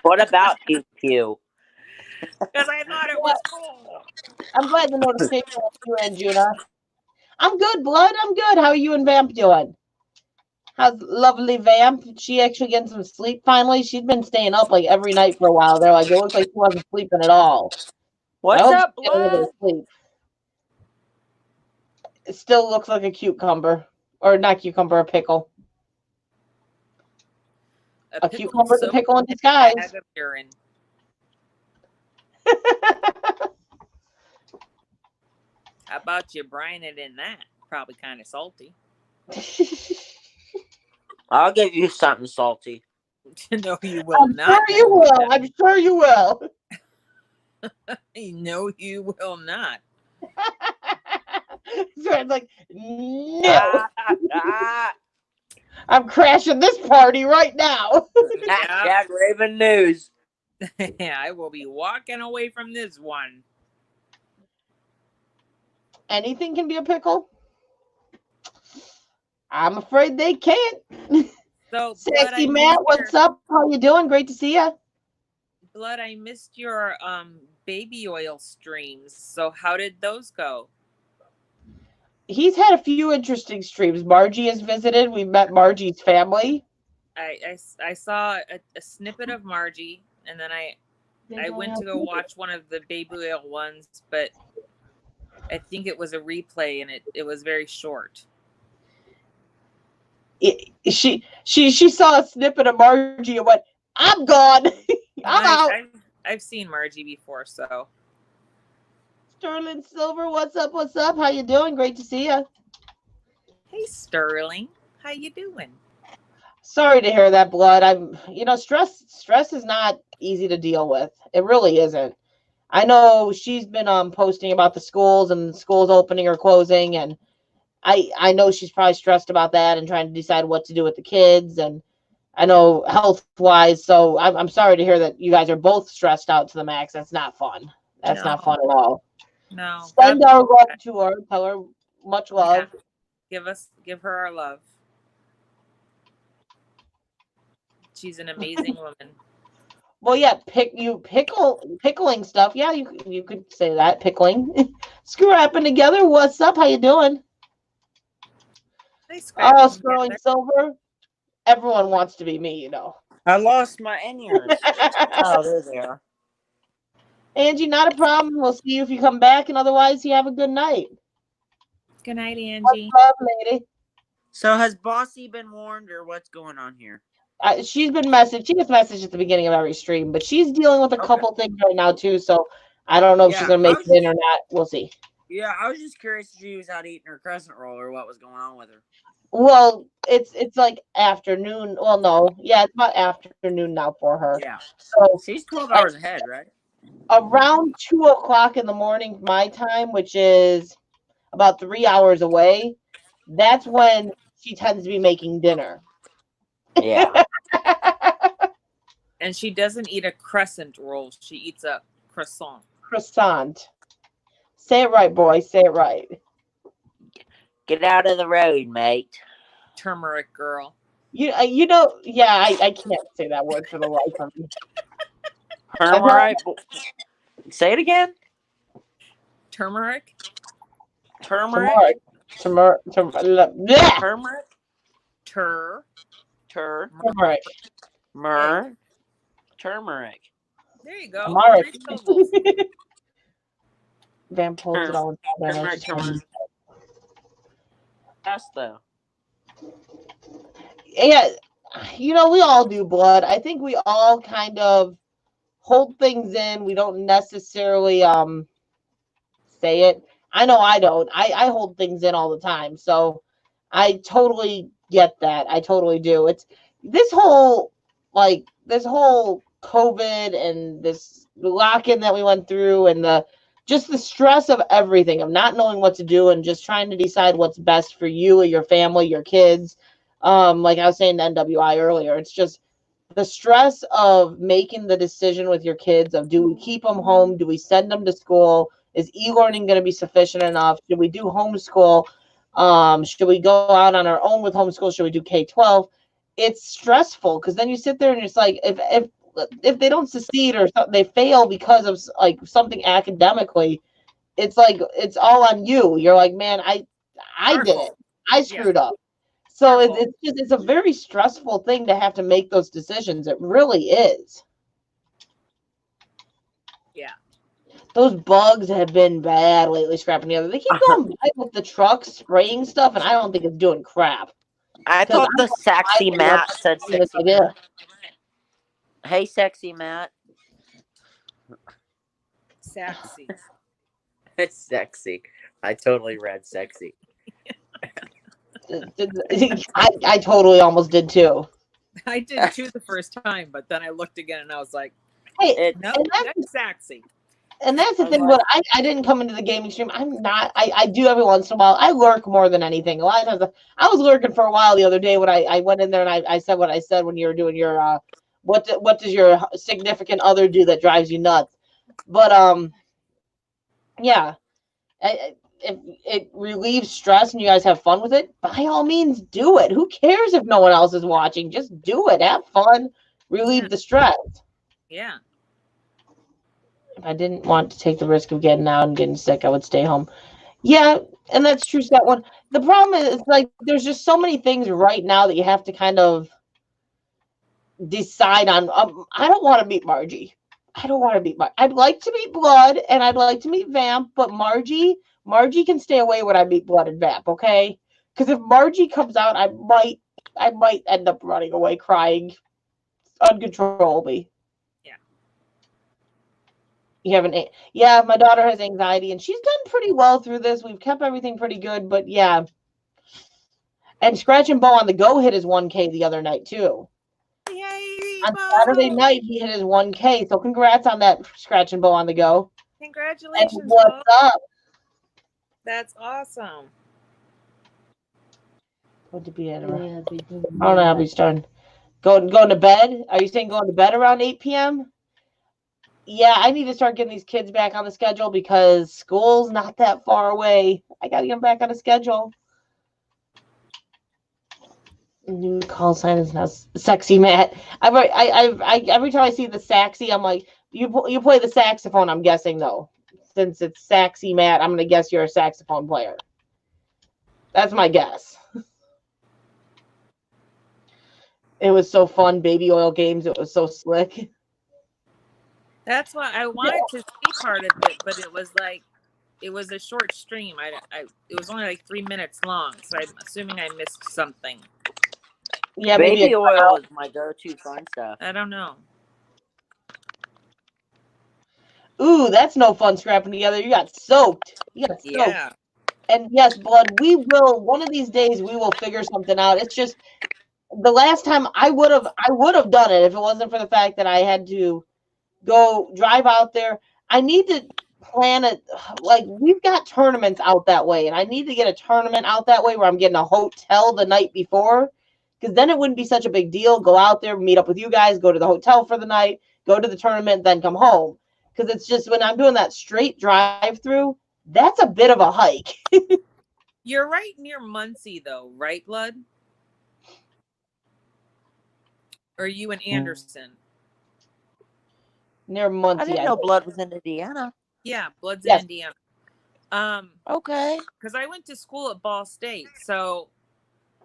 What about pew pew? Because I thought it was cool. I'm glad the notification was you and Juna. I'm good, Blood. I'm good. How are you and Vamp doing? How's lovely Vamp? She actually getting some sleep finally? She's been staying up like every night for a while. They're like, it looks like she wasn't sleeping at all. What's I hope up, she get a little bit blood? of sleep. It still looks like a cucumber. Or not cucumber, a pickle. A cucumber is a soaked pickle in in a disguise. bag of urine. How about you brine it in that? Probably kind of salty. I'll give you something salty. No, you will I'm not. sure you will. I'm sure you will. No, you will not. So it's like, no. Ah, I'm crashing this party right now. Hashtag Raven News. I will be walking away from this one. Anything can be a pickle. I'm afraid they can't. So, Blood, Sexy I Matt, missed what's your, up? How you doing? Great to see you. Blood, I missed your baby oil streams. So how did those go? He's had a few interesting streams. Margie has visited. We met Margie's family. I saw a snippet of Margie, and then I went to go watch one of the baby oil ones, but I think it was a replay, and it was very short. She saw a snippet of Margie and went, I'm gone. I'm out. I've seen Margie before, so. Sterling Silver, what's up? What's up? How you doing? Great to see you. Hey, Sterling, how you doing? Sorry to hear that, Blood. Stress is not easy to deal with. It really isn't. I know she's been posting about the schools and schools opening or closing, and I know she's probably stressed about that and trying to decide what to do with the kids, and I know health wise. So I'm sorry to hear that you guys are both stressed out to the max. That's not fun. That's not fun at all. No. Send our love to her. Tell her much love. Yeah. Give her our love. She's an amazing woman. Well, yeah, pickling stuff. Yeah, you could say that, pickling. Scrapping together. What's up? How you doing? Oh, Sterling Silver. Everyone wants to be me, you know. I lost my in-ears. Oh, there they are. Angie, not a problem. We'll see you if you come back, and otherwise, you have a good night. Good night, Much Angie. love, lady. So has Bossy been warned, or what's going on here? She's been messaged. She gets messaged at the beginning of every stream, but she's dealing with a couple things right now too. So I don't know if she's gonna make it in or not. We'll see. Yeah, I was just curious if she was out eating her crescent roll or what was going on with her. Well, it's like afternoon. Well, no, yeah, it's about afternoon now for her. Yeah. So She's 12 hours ahead, right? around 2:00 in the morning, my time, which is about 3 hours away, that's when she tends to be making dinner. Yeah. And she doesn't eat a crescent roll. She eats a croissant. Croissant. Say it right, boy. Say it right. Get out of the road, mate. Turmeric girl. You know, yeah, I can't say that word for the life of me. Turmeric. Say it again. Turmeric. Turmeric. Turmeric. Turmeric. Turmeric. Turmeric. There you go. Turmeric. 3 syllables. Vamp holds it all. Turmeric. Yes, though. Yeah, you know, we all do blood. I think we all kind of hold things in. We don't necessarily say it. I know I don't. I hold things in all the time. So I totally get that. I totally do. It's this whole COVID and this lock-in that we went through and just the stress of everything, of not knowing what to do and just trying to decide what's best for you or your family, your kids. Like I was saying to NWI earlier, it's just the stress of making the decision with your kids of, do we keep them home? Do we send them to school? Is e-learning going to be sufficient enough? Should we do homeschool? Should we go out on our own with homeschool? Should we do K-12? It's stressful because then you sit there and it's like, if they don't succeed or they fail because of like something academically, it's like it's all on you. You're like, man, I did it. I screwed up. So it's a very stressful thing to have to make those decisions. It really is. Yeah. Those bugs have been bad lately, scrapping together. They keep going by with the trucks spraying stuff, and I don't think it's doing crap. I thought the sexy Matt said sexy. Idea. Hey, sexy Matt. Sexy. It's sexy. I totally read sexy. I totally almost did too. I did too the first time, but then I looked again and I was like, Hey, no, that's sexy. And that's the thing. What I didn't come into the gaming stream. I'm not. I do every once in a while. I lurk more than anything. A lot of times, I was lurking for a while the other day when I went in there and I said what I said when you were doing your what does your significant other do that drives you nuts? But yeah, if it relieves stress and you guys have fun with it, by all means do it. Who cares if no one else is watching? Just do it. Have fun. Relieve the stress. Yeah. If I didn't want to take the risk of getting out and getting sick, I would stay home. Yeah, and that's true, Scott. One. The problem is, like, there's just so many things right now that you have to kind of decide on. I don't want to meet Margie. I don't want to meet Margie. I'd like to meet Blood, and I'd like to meet Vamp, but Margie can stay away when I meet Blood and Vamp, okay? Because if Margie comes out, I might end up running away, crying uncontrollably. Yeah, my daughter has anxiety, and she's done pretty well through this. We've kept everything pretty good, but yeah. And Scratch and Bow on the Go hit his 1K the other night, too. Yay, On Bo! Saturday night, he hit his 1K, so congrats on that, Scratch and Bow on the Go. Congratulations, And what's Bo. up? That's awesome. What to be at? I don't know how we starting. Going to bed? Are you saying going to bed around 8 p.m.? Yeah, I need to start getting these kids back on the schedule because school's not that far away. I got to get them back on the schedule. New call sign is now Sexy Matt. Every time I see the Saxy, I'm like, you play the saxophone, I'm guessing, though. Since it's Sexy Matt, I'm going to guess you're a saxophone player. That's my guess. It was so fun, baby oil games. It was so slick. That's why I wanted to see part of it, but it was a short stream. It was only like 3 minutes long, so I'm assuming I missed something. Yeah, baby oil is my go-to fun stuff. I don't know. Ooh, that's no fun scrapping together. You got soaked. Yeah. And yes, Blood, we will one of these days we will figure something out. It's just the last time I would have done it if it wasn't for the fact that I had to go drive out there. I need to plan it. Like, we've got tournaments out that way, and I need to get a tournament out that way where I'm getting a hotel the night before because then it wouldn't be such a big deal. Go out there, meet up with you guys, go to the hotel for the night, go to the tournament, then come home. Because it's just when I'm doing that straight drive through, that's a bit of a hike. You're right near Muncie, though, right, Blood? Or are you in Anderson? Near I Muncie. didn't know Blood was in Indiana. Yeah, Blood's Yes. in Indiana. Okay. Because I went to school at Ball State, so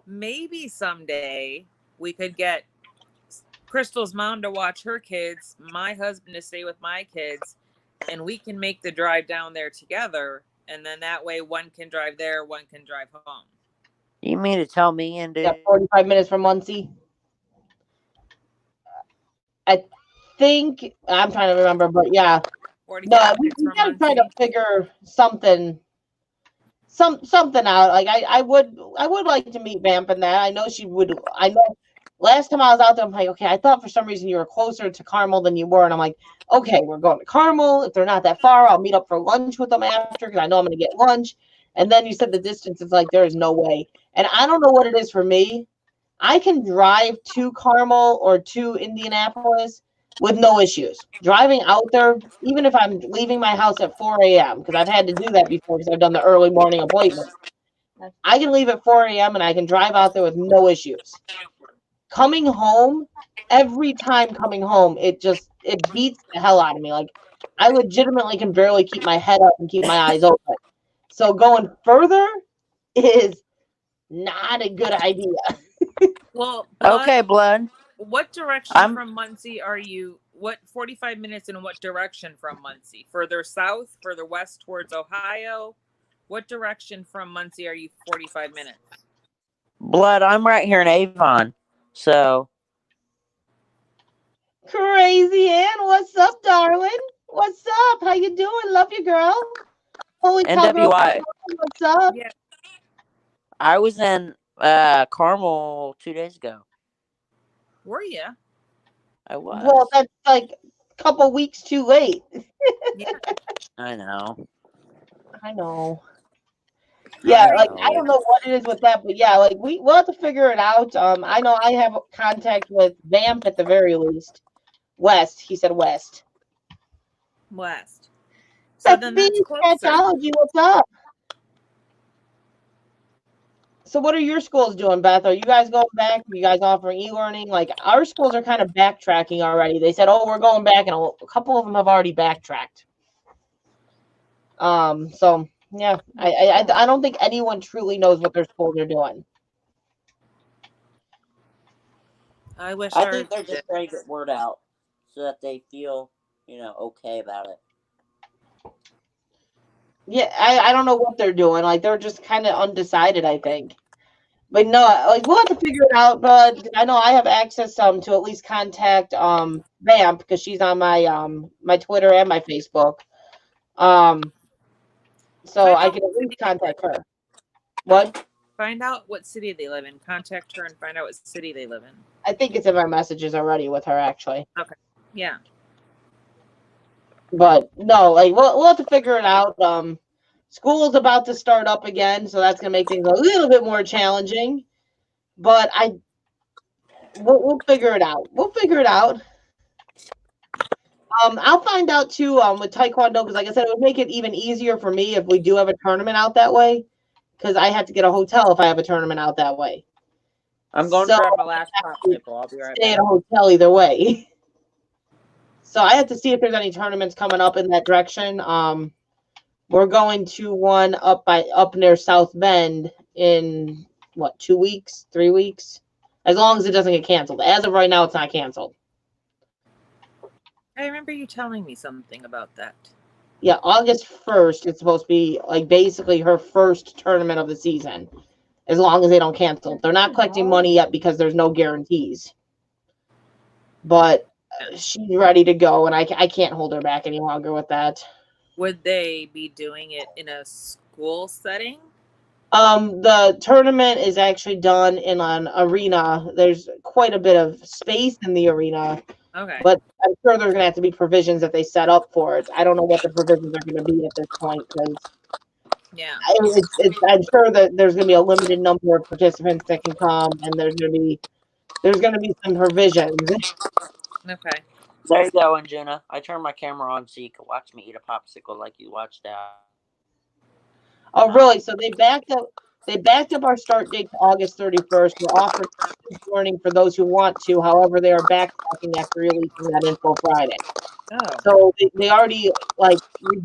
maybe someday we could get Crystal's mom to watch her kids, my husband to stay with my kids, and we can make the drive down there together. And then that way, one can drive there, one can drive home. You mean to tell me and Yeah, 45 minutes from Muncie. I think I'm trying to remember, but yeah. 45 No, we minutes from gotta try to Muncie. figure something out. Like I would like to meet Vamp in that. I know she would. I know last time I was out there, I'm like, okay, I thought for some reason you were closer to Carmel than you were, and I'm like, okay, we're going to Carmel. If they're not that far, I'll meet up for lunch with them after because I know I'm gonna get lunch. And then you said the distance is like there is no way, and I don't know what it is for me. I can drive to Carmel or to Indianapolis with no issues. Driving out there, even if I'm leaving my house at 4 a.m., because I've had to do that before because I've done the early morning appointment. I can leave at 4 a.m. and I can drive out there with no issues. Coming home, every time coming home, it beats the hell out of me. Like, I legitimately can barely keep my head up and keep my eyes open. So going further is not a good idea. Well, Blood, okay, Blood. what direction from Muncie are you? What 45 minutes in what direction from Muncie? Further south, further west towards Ohio? What direction from Muncie are you 45 minutes? Blood, I'm right here in Avon. So Crazy Ann, what's up, darling? What's up? How you doing? Love you, girl. Holy cow, girl. NWI. What's up? Yeah. I was in Carmel 2 days ago. Were you? I was. Well, that's like a couple weeks too late. Yeah. I know. I know. Yeah, like I don't know what it is with that, but yeah, like we'll have to figure it out. I know I have contact with Vamp at the very least. West, he said West. West. So then that's closer. Scatology, what's up? So what are your schools doing, Beth? Are you guys going back? Are you guys offering e-learning? Like our schools are kind of backtracking already. They said, "Oh, we're going back," and a couple of them have already backtracked. So yeah, I don't think anyone truly knows what their schools are doing. I wish I think they're just trying to get word out so that they feel, okay about it. Yeah, I don't know what they're doing. Like they're just kind of undecided, I think. But no, like we'll have to figure it out. But I know I have access to at least contact Vamp because she's on my my Twitter and my Facebook. So I can at least contact her. What? Find out what city they live in. Contact her and find out what city they live in. I think it's in my messages already with her, actually. Okay. Yeah. But no, like we'll have to figure it out. School's about to start up again, so that's gonna make things a little bit more challenging. But we'll figure it out. We'll figure it out. I'll find out too with Taekwondo because, like I said, it would make it even easier for me if we do have a tournament out that way. Because I have to get a hotel if I have a tournament out that way. I'm going to grab my last popsicle. I'll be right stay back. at a hotel either way. So I have to see if there's any tournaments coming up in that direction. We're going to one up near South Bend in what, 2 weeks, 3 weeks? As long as it doesn't get canceled. As of right now, it's not canceled. I remember you telling me something about that. Yeah, August 1st, it's supposed to be like basically her first tournament of the season. As long as they don't cancel. They're not collecting money yet because there's no guarantees. But she's ready to go, and I can't hold her back any longer with that. Would they be doing it in a school setting? The tournament is actually done in an arena. There's quite a bit of space in the arena. Okay. But I'm sure there's going to have to be provisions that they set up for it. I don't know what the provisions are going to be at this point because Yeah. I'm sure that there's going to be a limited number of participants that can come, and there's going to be some provisions. Okay. There you go, Anjuna. I turned my camera on so you could watch me eat a popsicle like you watched that. Oh, really? So they backed up. They backed up our start date to August 31st. We're offering warning for those who want to. However, they are backtracking after releasing that info Friday. Oh. So they already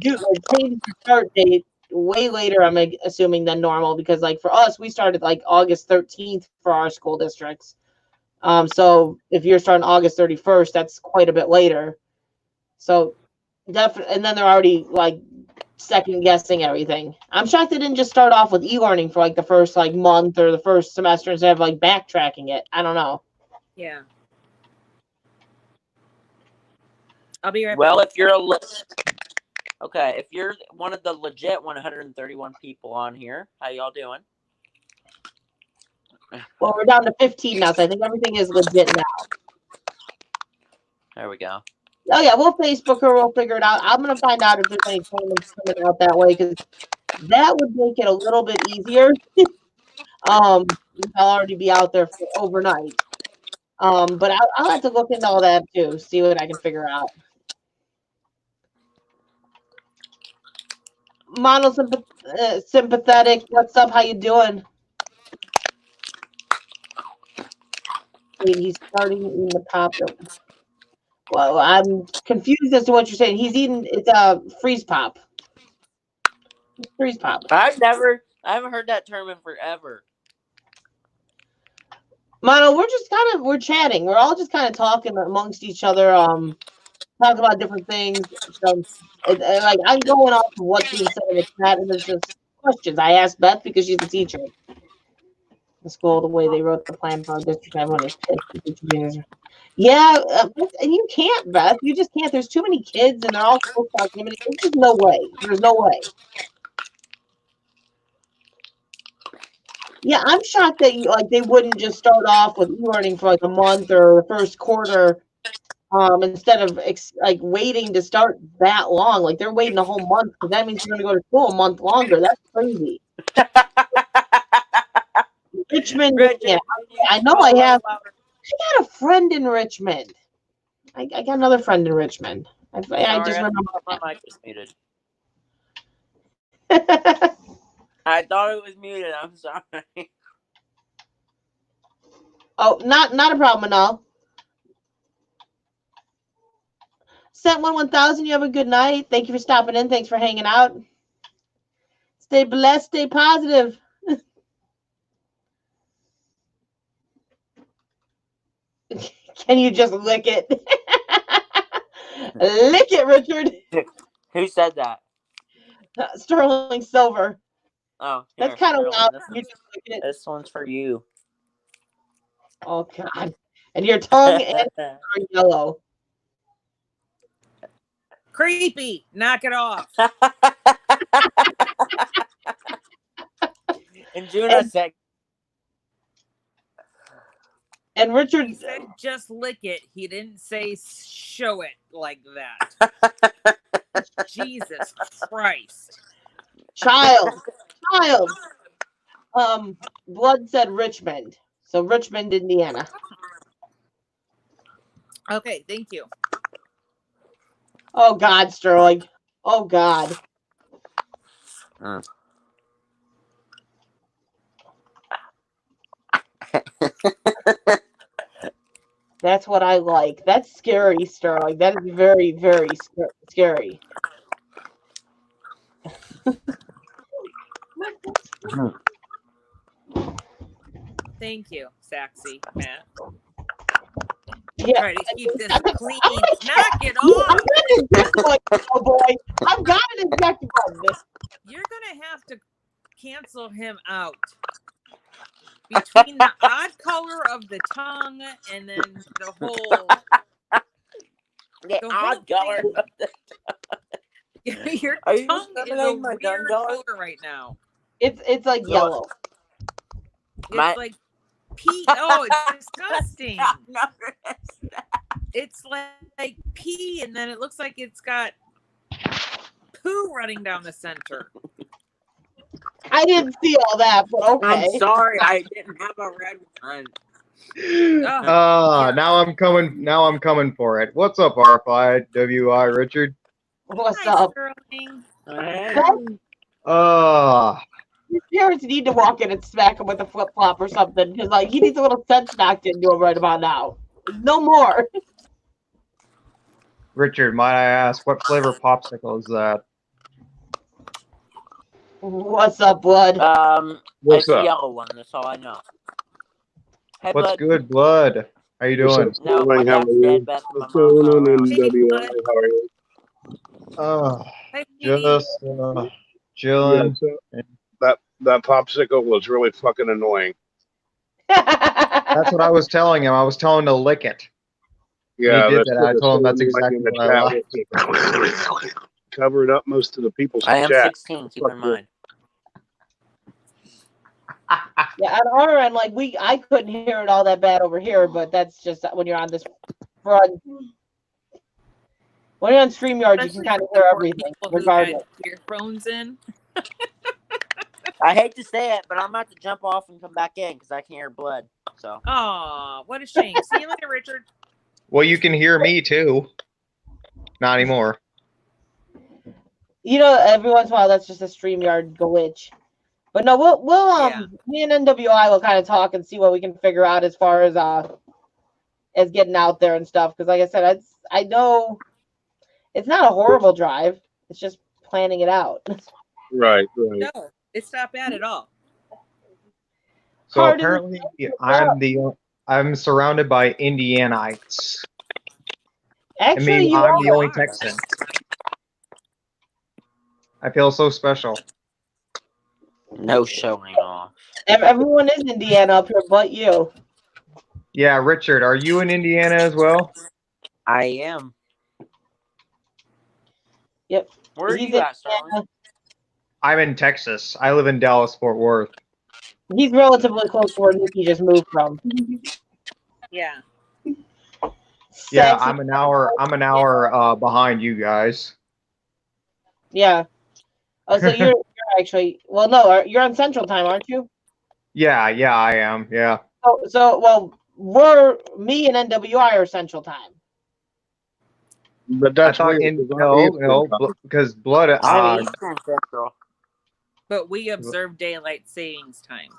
changed the start date way later. I'm assuming than normal because for us, we started August 13th for our school districts. So if you're starting August 31st, that's quite a bit later. So definitely, and then they're already second guessing everything. I'm shocked they didn't just start off with e-learning for the first month or the first semester instead of backtracking it. I don't know. Yeah. I'll be right Well, back. if you're one of the legit 131 people on here, how y'all doing? Well, we're down to 15 now, so I think everything is legit now. There we go. Oh yeah, we'll Facebook her. We'll figure it out. I'm gonna find out if there's any tournaments coming out that way because that would make it a little bit easier. I'll already be out there for overnight. But I'll have to look into all that too, see what I can figure out. Mono sympathetic. What's up? How you doing? Wait, he's starting in the pop. Well, I'm confused as to what you're saying. He's eating. It's a freeze pop. Freeze pop. I haven't heard that term in forever. Mono, we're chatting. We're all just kind of talking amongst each other. Talking about different things. So, I'm going off of what's being said in the chat, and there's just questions. I asked Beth because she's a teacher. The school, the way they wrote the plan for our district, everyone is pissed. Yeah, and you can't, Beth. You just can't. There's too many kids, and they're all close proximity. There's just no way. There's no way. Yeah, I'm shocked that they wouldn't just start off with e-learning for a month or the first quarter, instead of waiting to start that long. They're waiting a whole month because that means you're going to go to school a month longer. That's crazy. Richmond, yeah, I know I have. I got a friend in Richmond. I got another friend in Richmond. I just remember. My mic was muted. I thought it was muted. I'm sorry. Oh, not a problem at all. Sent 1000. You have a good night. Thank you for stopping in. Thanks for hanging out. Stay blessed. Stay positive. Can you just lick it? Lick it, Richard. Who said that? Sterling Silver. Oh, that's kind of loud. This one's for you. Oh God! And your tongue and are yellow. Creepy. Knock it off. And Juna said. And Richard he said, "Just lick it." He didn't say show it like that. Jesus Christ. Child. Blood said Richmond. So Richmond, Indiana. Okay, thank you. Oh God, Sterling. Oh God. That's what I like. That's scary, Sterling. That is very, very scary. Thank you, Saxy Matt. Yeah. Try to keep this clean. Knock it off. Oh boy, I've got an eject button. You're gonna have to cancel him out. Between the odd color of the tongue and then the whole odd color of the tongue. Your tongue is a weird color right now. It's like yellow. It's like pee. Oh, it's disgusting. It's like pee, and then it looks like it's got poo running down the center. I didn't see all that, but okay. I'm sorry, I didn't have a red one. Yeah. Now I'm coming for it. What's up, R5WI Richard? What's Hi, up? Sterling. His parents need to walk in and smack him with a flip flop or something, because like he needs a little sense knocked into him right about now. No more. Richard, might I ask, what flavor popsicle is that? What's up, Blood? It's the yellow one. That's all I know. Hey, What's bud. good, Blood? How you doing? No, my How dad's are you? dead. Beth and my What's going mom's on not in around. Hey, WI? bud. How are you? Hi, Just Yeah, chilling. so that popsicle was really fucking annoying. That's what I was telling him. I was telling him to lick it. Yeah, He did that's that. I what told him that's was annoying exactly in the what I chat like. with it. Covered up most of the people's I am chat. 16. Keep in mind. Yeah, on our end, like I couldn't hear it all that bad over here, but that's just when you're on this front. When you're on StreamYard, you can Especially kind of for hear the everything, people who had regardless. earphones in. I hate to say it, but I'm about to jump off and come back in because I can hear blood. So. Aw, what a shame. See you later, Richard. Well, you can hear me too. Not anymore. You know, every once in a while, that's just a StreamYard glitch. But no, we'll Yeah. me and NWI will kind of talk and see what we can figure out as far as getting out there and stuff. Because like I said, I know it's not a horrible drive. It's just planning it out. Right. No, it's not bad at all. So Hard in the apparently, I'm surrounded by Indianites. I Actually, mean, you I'm are. the only Texan. I feel so special. No showing off. Everyone is Indiana up here, but you. Yeah, Richard, are you in Indiana as well? I am. Yep. Where are He's you in at, Sterling? I'm in Texas. I live in Dallas, Fort Worth. He's relatively close to where Nikki just moved from. Yeah. Yeah, Sexy. I'm an hour behind you guys. Yeah. Oh, so you're actually no, you're on Central Time, aren't you? Yeah, I am. Yeah. So me and NWI are Central Time. But I that's thought weird. no, because blood. I'm Eastern Central. But we observe daylight savings time.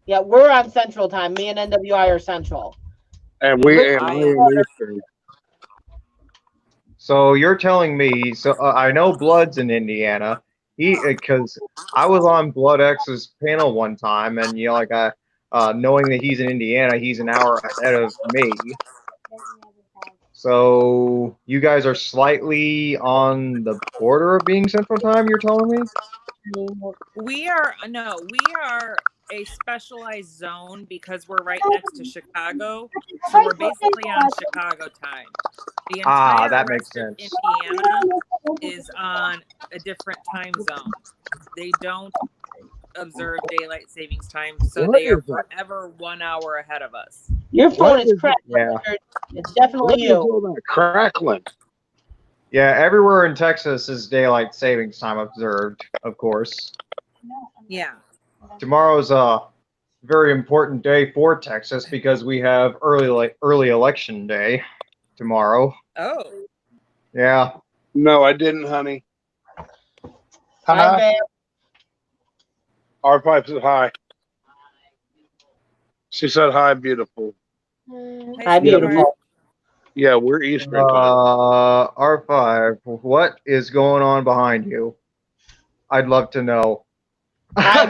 Yeah, we're on Central Time. Me and NWI are Central. And we Rick- and I I am. am Eastern. So you're telling me? So I know Blood's in Indiana. Because I was on Blood X's panel one time, and knowing that he's in Indiana, he's an hour ahead of me. So you guys are slightly on the border of being Central Time. You're telling me? We are a specialized zone because we're right next to Chicago. So we're basically on Chicago time. The entire that rest makes of sense. Indiana is on a different time zone. They don't observe daylight savings time, so What they are is that? forever 1 hour ahead of us. Your phone What is is cracked. Yeah. It's definitely What is you. all that crackling? Yeah, everywhere in Texas is daylight savings time observed, of course. Yeah. Tomorrow's a very important day for Texas because we have early election day tomorrow. Oh. Yeah. No, I didn't, honey. Hi, Bam. Our pipe is high. She said hi, beautiful. Hi, beautiful. Yeah, we're Eastern time. R5, what is going on behind you? I'd love to know. I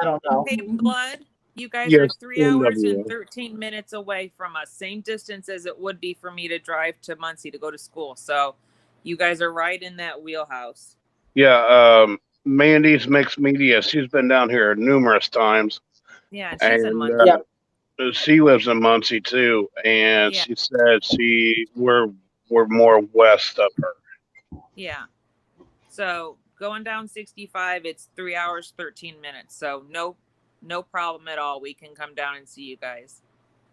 don't know. Hey, Blood, you guys Yes, are 3 hours NWA. and 13 minutes away from us. Same distance as it would be for me to drive to Muncie to go to school. So you guys are right in that wheelhouse. Yeah, Mandy's Mixed Media. She's been down here numerous times. Yeah, and she's in And Muncie. she lives in Muncie too. And Yeah. she said we're more west of her. Yeah. So going down 65, it's 3 hours, 13 minutes. So no problem at all. We can come down and see you guys.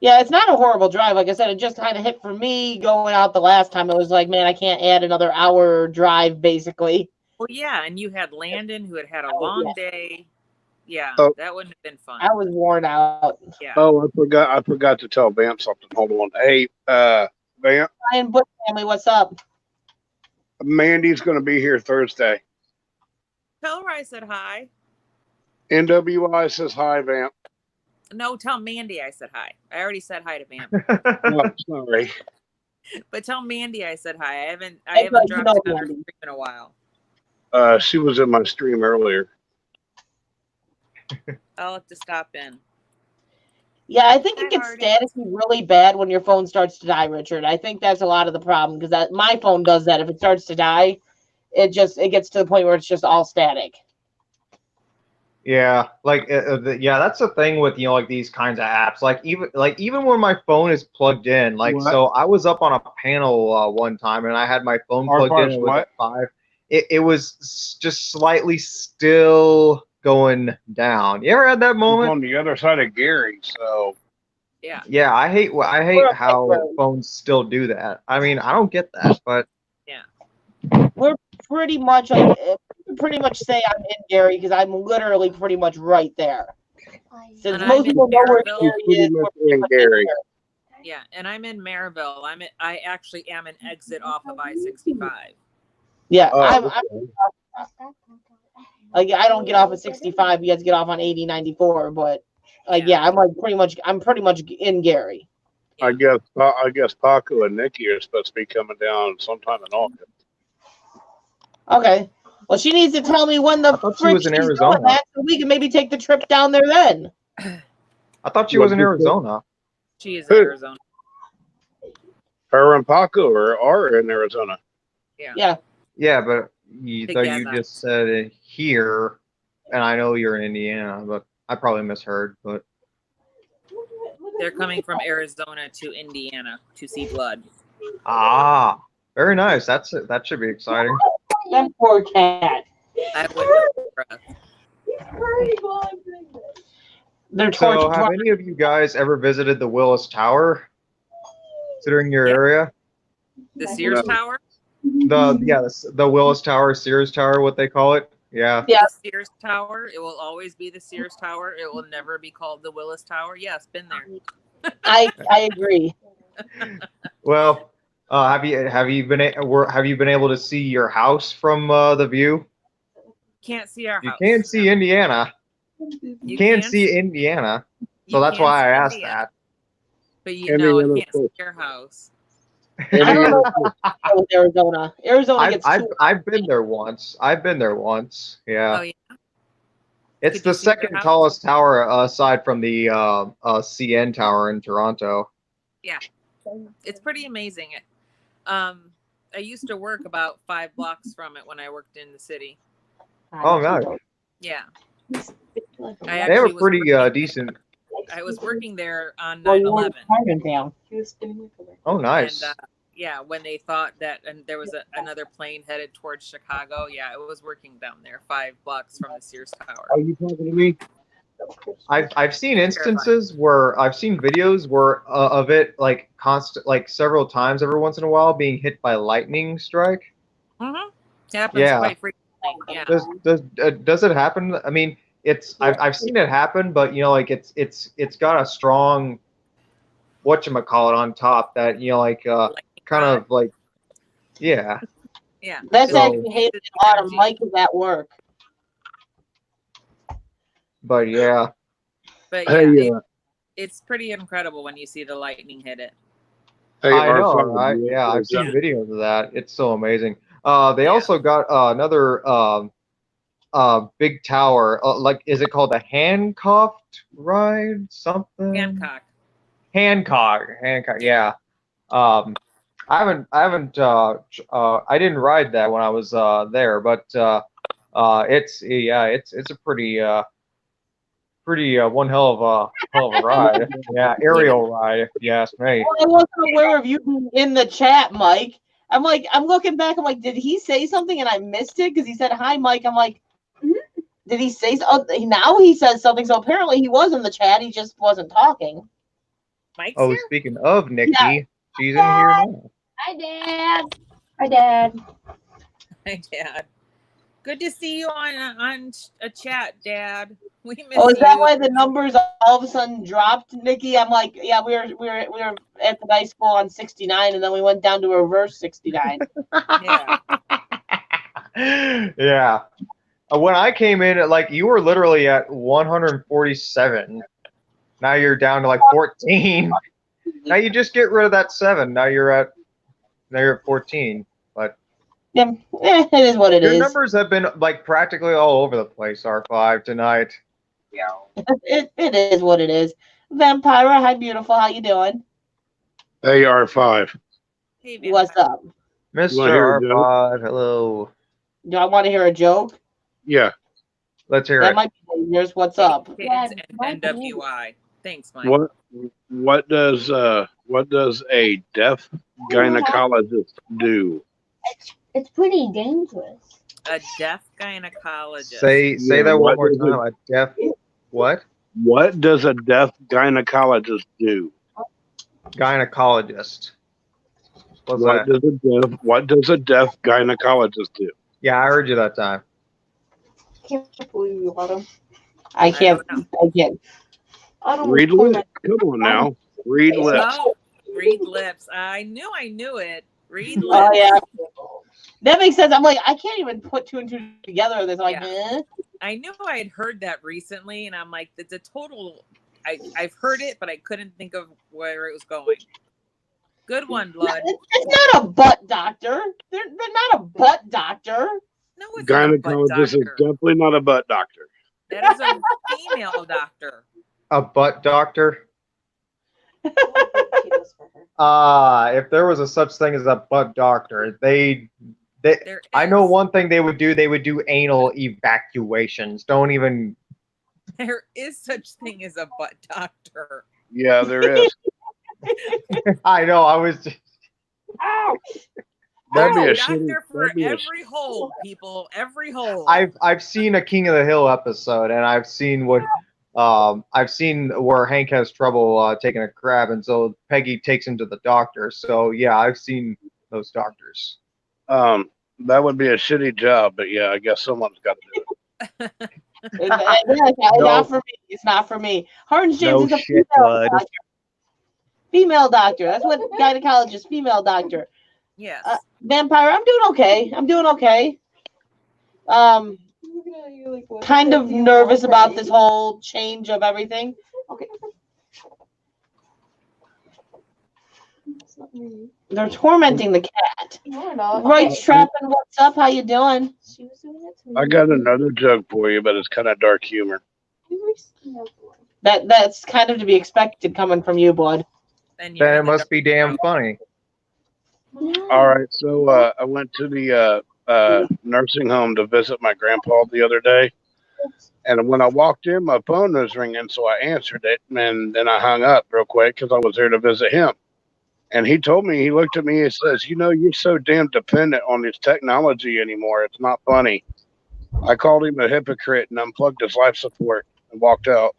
Yeah, it's not a horrible drive. Like I said, it just kind of hit for me going out the last time. It was like, man, I can't add another hour drive, basically. Well, yeah, and you had Landon who had had a Oh, long day. Yeah, Oh. that wouldn't have been fun. I was worn out. Yeah. Oh, I forgot to tell Vamp something. Hold on. Hey, Vamp, Ryan Bush family, what's up? Mandy's going to be here Thursday. Tell her I said hi. NWI says hi, Vamp. No, tell Mandy I said hi. I already said hi to Vamp. Oh, sorry. But tell Mandy I said hi. I haven't Like, dropped you know, another Mandy. stream in a while. She was in my stream earlier. I'll have to stop in. Yeah, I think Hi, it gets Hardy. staticky really bad when your phone starts to die, Richard. I think that's a lot of the problem because my phone does that. If it starts to die, it gets to the point where it's just all static. Yeah, like yeah, that's the thing with like these kinds of apps. Like even when my phone is plugged in, like What? so I was up on a panel one time and I had my phone plugged in. It was at 5. It was just slightly still going down. You ever had that It's moment? on the other side of Gary, so Yeah. Yeah, I hate We're a how micro. phones still do that. I mean, I don't get that, but We're pretty much like pretty much say I'm in Gary because I'm literally pretty much right there. Since And most I'm in people know where Maryville. Gary is, we're pretty much in Gary. there. Yeah, and I'm in Maryville. I actually am an exit off of I-65. Yeah, Oh, I'm okay. like I don't get off at 65. You guys get off on 80, 94, but like yeah, I'm pretty much in Gary. I guess Paco and Nikki are supposed to be coming down sometime in August. Okay. Well, she needs to tell me when the I thought she frick was in she's Arizona. doing that, so we can maybe take the trip down there then. I thought she was in Arizona. She is in Who? Arizona. Her and Paco are in Arizona. Yeah. Yeah, but you Together. just said it here, and I know you're in Indiana, but I probably misheard. But They're coming from Arizona to Indiana to see blood. very nice. That should be exciting. That poor cat. I wouldn't have They're So, tortured. have any of you guys ever visited the Willis Tower? Considering your Yeah. area, the Sears No. Tower. the Willis Tower, Sears Tower, what they call it. Yeah. Yeah. The Sears Tower. It will always be the Sears Tower. It will never be called the Willis Tower. Yes, been there. I agree. Well, have you been able to see your house from the view? Can't see our You house. can't see Indiana. You Can see Indiana. So that's can why I see asked Indiana, that. But you Any know, other I can't see place? your house. I don't know if I with Arizona. Arizona gets I've been there once. Yeah. Oh yeah. It's Could you the see their second house? tallest tower aside from the CN Tower in Toronto. It's pretty amazing. I used to work about 5 blocks from it when I worked in the city. Oh, nice. Yeah. They have actually a was pretty working- decent. I was working there on Well, you were 9/11. in town. Oh, nice. And yeah, when they thought that, and there was another plane headed towards Chicago. Yeah, I was working down there 5 blocks from the Sears Tower. Are you talking to me? I've seen instances where I've seen videos where of it like several times every once in a while being hit by lightning strike. Mm-hmm. Happens Yeah. quite frequently. Yeah. Does it happen? I mean, I've seen it happen, but like it's got a strong whatchamacallit on top that kind of like yeah. Yeah. That's So- actually hated a lot of Mike is at work. But yeah. But Hey, yeah, it's pretty incredible when you see the lightning hit it. hey, I know, Arthur, right? Yeah, I've seen Yeah. videos of that. It's so amazing. They Yeah. also got another big tower. Is it called the Hancock ride? Something. Hancock. Yeah. I didn't ride that when I was there, but it's a pretty one hell of a ride. Yeah, aerial ride, if you ask me. Well, I wasn't aware of you being in the chat, Mike. I'm looking back. I'm like, did he say something and I missed it? Because he said hi, Mike. I'm like, did he say something? Now he says something. So apparently he was in the chat. He just wasn't talking. Mike's Oh, here? speaking of Nikki, Yeah. she's in here now. Hi, Dad. Hi, Dad. My dad. Good to see you on a chat, Dad. We miss Oh, is that you. why the numbers all of a sudden dropped, Nikki? I'm like, yeah, we were at the night school on 69, and then we went down to reverse 69. Yeah. Yeah. When I came in, like you were literally at 147. Now you're down to like 14. Now you just get rid of that 7. Now you're at 14. But Yeah, it is what it your is. numbers have been like practically all over the place, R5 tonight. It is what it is. Vampira, hi beautiful, how you doing? Hey, R5. Hey, Vampire. What's up? wanna Mr. hear a joke? R5, hello. Do I want to hear a joke? Yeah. Let's hear That it. might be dangerous. What's up? Yeah, It's Mike, NWI. Thanks, Mike. What does a deaf gynecologist do? it's pretty dangerous. A deaf gynecologist. Say Yeah, that one what more does time. A deaf what? What does a deaf gynecologist do? Gynecologist. What's What that? does a deaf gynecologist do? Yeah, I heard you that time. Can't believe you let him. I can't. don't I can't. I don't Read record lips. Come on now. Read lips. Oh, read lips. I knew it. Read lips. Oh yeah, that makes sense. I'm like, I can't even put 2 and 2 together. It's like, Yeah. I knew I had heard that recently, and I'm like, it's a total. I've heard it, but I couldn't think of where it was going. Good one, Blood. It's not a butt doctor. They're not a butt doctor. No, it's not a butt Gynecologist is doctor. definitely not a butt doctor. That is a female doctor. A butt doctor? Cheetos If there was a such thing as a butt doctor, There I know is. one thing they would do anal evacuations. Don't even There is such thing as a butt doctor. Yeah, there is. I know, I was just, That'd be There's a a shitty. doctor for That'd be a, every hole, people. Every hole. I've seen a King of the Hill episode, and I've seen where Hank has trouble taking a crab, and so Peggy takes him to the doctor. So yeah, I've seen those doctors. that would be a shitty job, but yeah, I guess someone's got to do it. It's not for me. It's not for me. Harden James No is a shit, female bud. doctor. Female doctor. That's what gynecologist. Female doctor. yes. Vampire. I'm doing okay. Kind of nervous about this whole change of everything. Okay. It's not me. They're tormenting the cat. No, no. Right, Okay. Strappin, what's up? How you doing? She was doing it to me. I got another joke for you, but it's kind of dark humor. That's kind of to be expected coming from you, bud. Then Then it must be damn funny. All right, so I went to the nursing home to visit my grandpa the other day, and when I walked in, my phone was ringing, so I answered it, and then I hung up real quick because I was there to visit him. And he told me, he looked at me and says, "You know, you're so damn dependent on this technology anymore. It's not funny." I called him a hypocrite and unplugged his life support and walked out.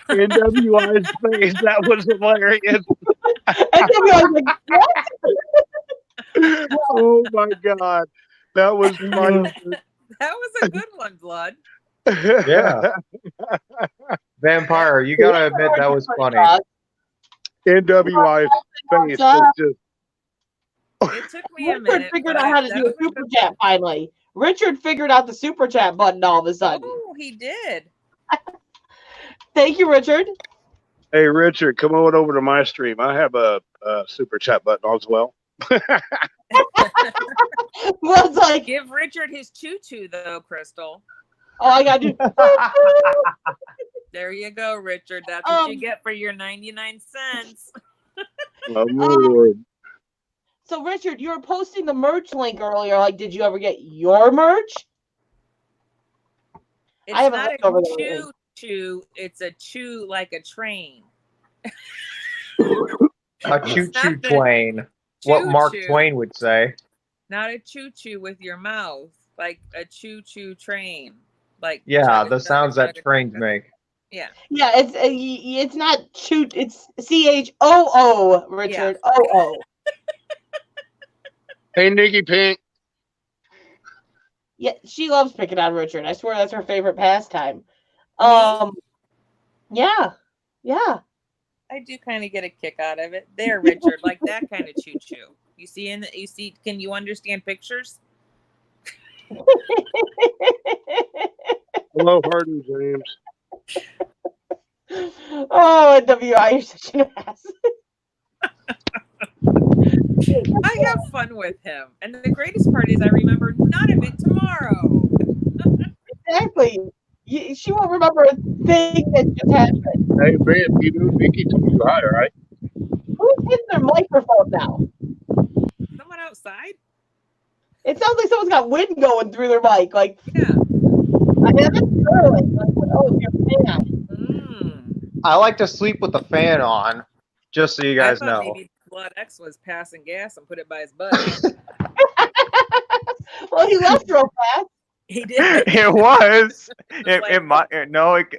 NWI's face, that was hilarious. And then I was like, what? Oh my god, that was funny. That was a good one, Blood. Yeah. Vampire, you gotta admit that was funny. NWI's face was just. It took me a Richard minute. figured but out how to that do a was super good chat finally. Richard figured out the super chat button all of a sudden. Oh, he did. Thank you, Richard. Hey Richard, come on over to my stream. I have a super chat button as well. Well, it's like, Give Richard his choo-choo, though, Crystal. oh, I got to do. There you go, Richard. That's what you Um, get for your 99 cents. Oh my lord. So, Richard, you were posting the merch link earlier. Like, did you ever get your merch? It's haven't not looked over a there lately. choo-choo. It's a chew like a train. A choo-choo Nothing. twain. What Mark Choo-choo. Twain would say. Not a choo-choo with your mouth. Like a choo-choo train. Like Yeah, chugga, the chugga, sounds that chugga, trains chugga. make. Yeah. Yeah, it's not shoot. It's CHOO, Richard. OO. Hey, Nikki Pink. Yeah, she loves picking on Richard. I swear that's her favorite pastime. Me? Yeah, yeah. I do kind of get a kick out of it. There, Richard, like that kind of choo choo. You see, can you understand pictures? Hello, Harden James. Oh, NWI, you're such an ass. I have fun with him. And the greatest part is I remember none of it tomorrow. Exactly. She won't remember a thing that just happened. Hey, man, you know Nikki told you hi, right? Who's hitting their microphone now? Someone outside? It sounds like someone's got wind going through their mic. Like, Yeah. I mean, that's Sterling. Like, oh, you're a fan. I like to sleep with the fan on, just so you guys I thought know. maybe Blood X was passing gas and put it by his butt. Well, he left real fast. He did. It was. like- It might. No, it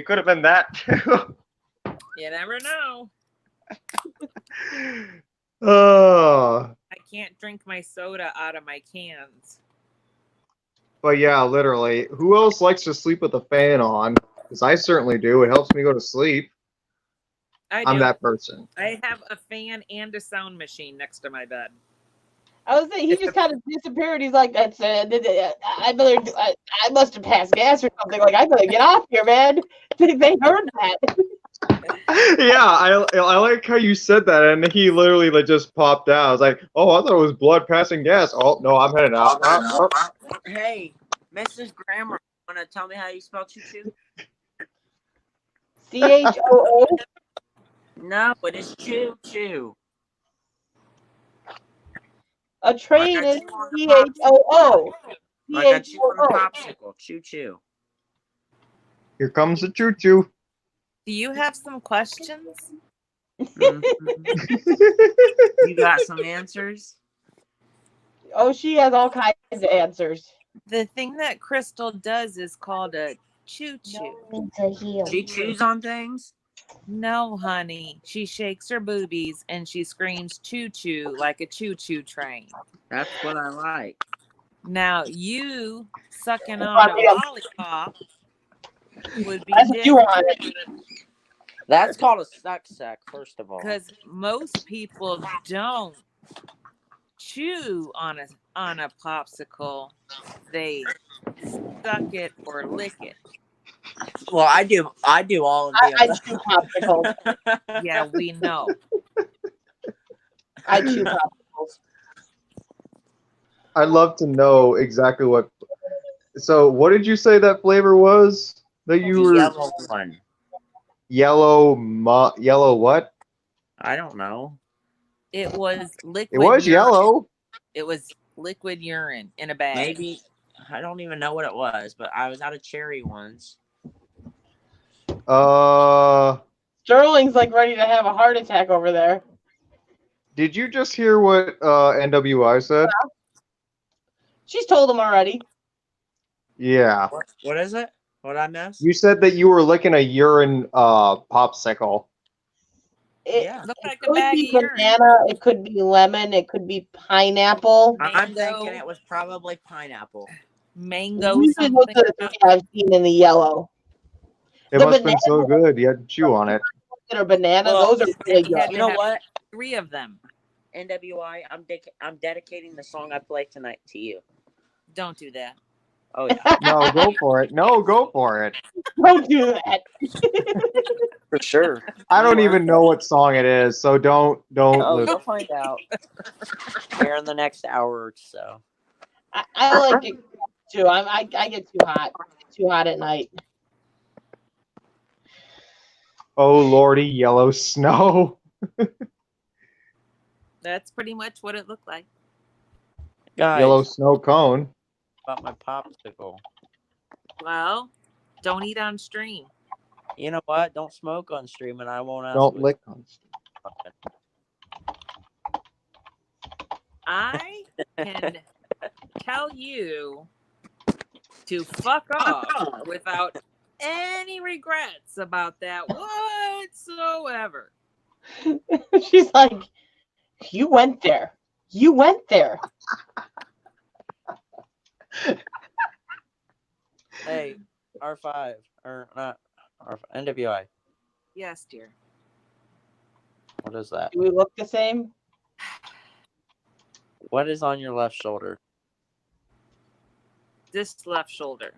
could have been that too. You never know. Oh. I can't drink my soda out of my cans. But yeah, literally. Who else likes to sleep with the fan on? Because I certainly do. It helps me go to sleep. I'm do. that person. I have a fan and a sound machine next to my bed. I was saying he just kind of disappeared. He's like, "That's I must have passed gas or something. Like I better get off here, man." They heard that. Yeah, I like how you said that, and he literally just popped out. I was like, "Oh, I thought it was blood passing gas." Oh no, I'm heading out. Hey, Mrs. Grammar, want to tell me how you spell choo choo? CHOO. No, it is choo choo. A train Like I is chew on the CHOO. Like I chew on a CHOO. popsicle. Choo choo. Here comes the choo choo. Do you have some questions? Mhm. You got some answers? Oh, she has all kinds of answers. The thing that Crystal does is called a choo choo. Need to heal. She chews on things? No, honey. She shakes her boobies and she screams choo choo like a choo choo train. That's what I like. Now, you sucking on a lollipop would be That's what you want. That's called a suck sack, first of all. because most people don't chew on a popsicle. They suck it or lick it. Well, I do all of I the chew popsicles. Yeah, we know. I chew popsicles. I'd love to know exactly what. So, what did you say that flavor was that you were? yellow one. Yellow what? I don't know. It was liquid. It was urine. yellow. It was liquid urine in a bag. Maybe I don't even know what it was, but I was out of cherry ones. Sterling's like ready to have a heart attack over there. Did you just hear what NWI said? She's told him already. Yeah. What is it? What I missed? You said that you were licking a urine popsicle. It, Yeah. Looked like it a could bag be of urine. banana. It could be lemon. It could be pineapple. I'm Mango. thinking it was probably pineapple. Mango. Usually those are the three I've seen in the yellow. It The must have been so good. You had to chew on it. That are banana. Well, Those are really you had good. You know have- what? 3 of them. NWI, I'm dedicating the song I play tonight to you. Don't do that. Oh yeah, No, go for it. No, go for it. Don't do that. for sure. I don't even know what song it is, so don't. Oh, listen. you'll find out here in the next hour or so. I like it too. I get too hot. Too hot at night. Oh lordy, yellow snow. That's pretty much what it looked like. Guys, Yellow snow cone. about my popsicle. Well, don't eat on stream. You know what? Don't smoke on stream, and I won't ask. Don't what- lick on. I can tell you to fuck off without any regrets about that whatsoever. She's like, you went there. You went there. Hey, R5 or not NWI. Yes, dear. What is that? Do we look the same? What is on your left shoulder? This left shoulder.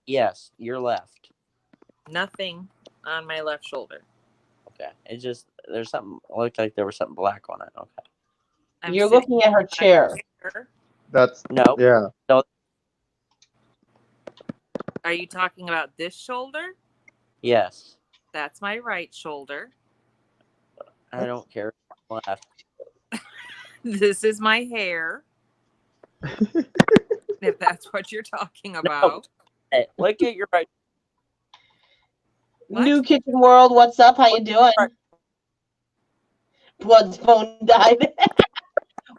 Yes, your left. Nothing on my left shoulder. Okay. It just there's something. It looked like there was something black on it. Okay. I'm You're sitting looking at her on my chair. chair. That's No. yeah. Are you talking about this shoulder? Yes. That's my right shoulder. I don't care. Left. This is my hair. If that's what you're talking about. Hey, look at your right. What? New Kitchen World, what's up? How you doing? Blood's phone died.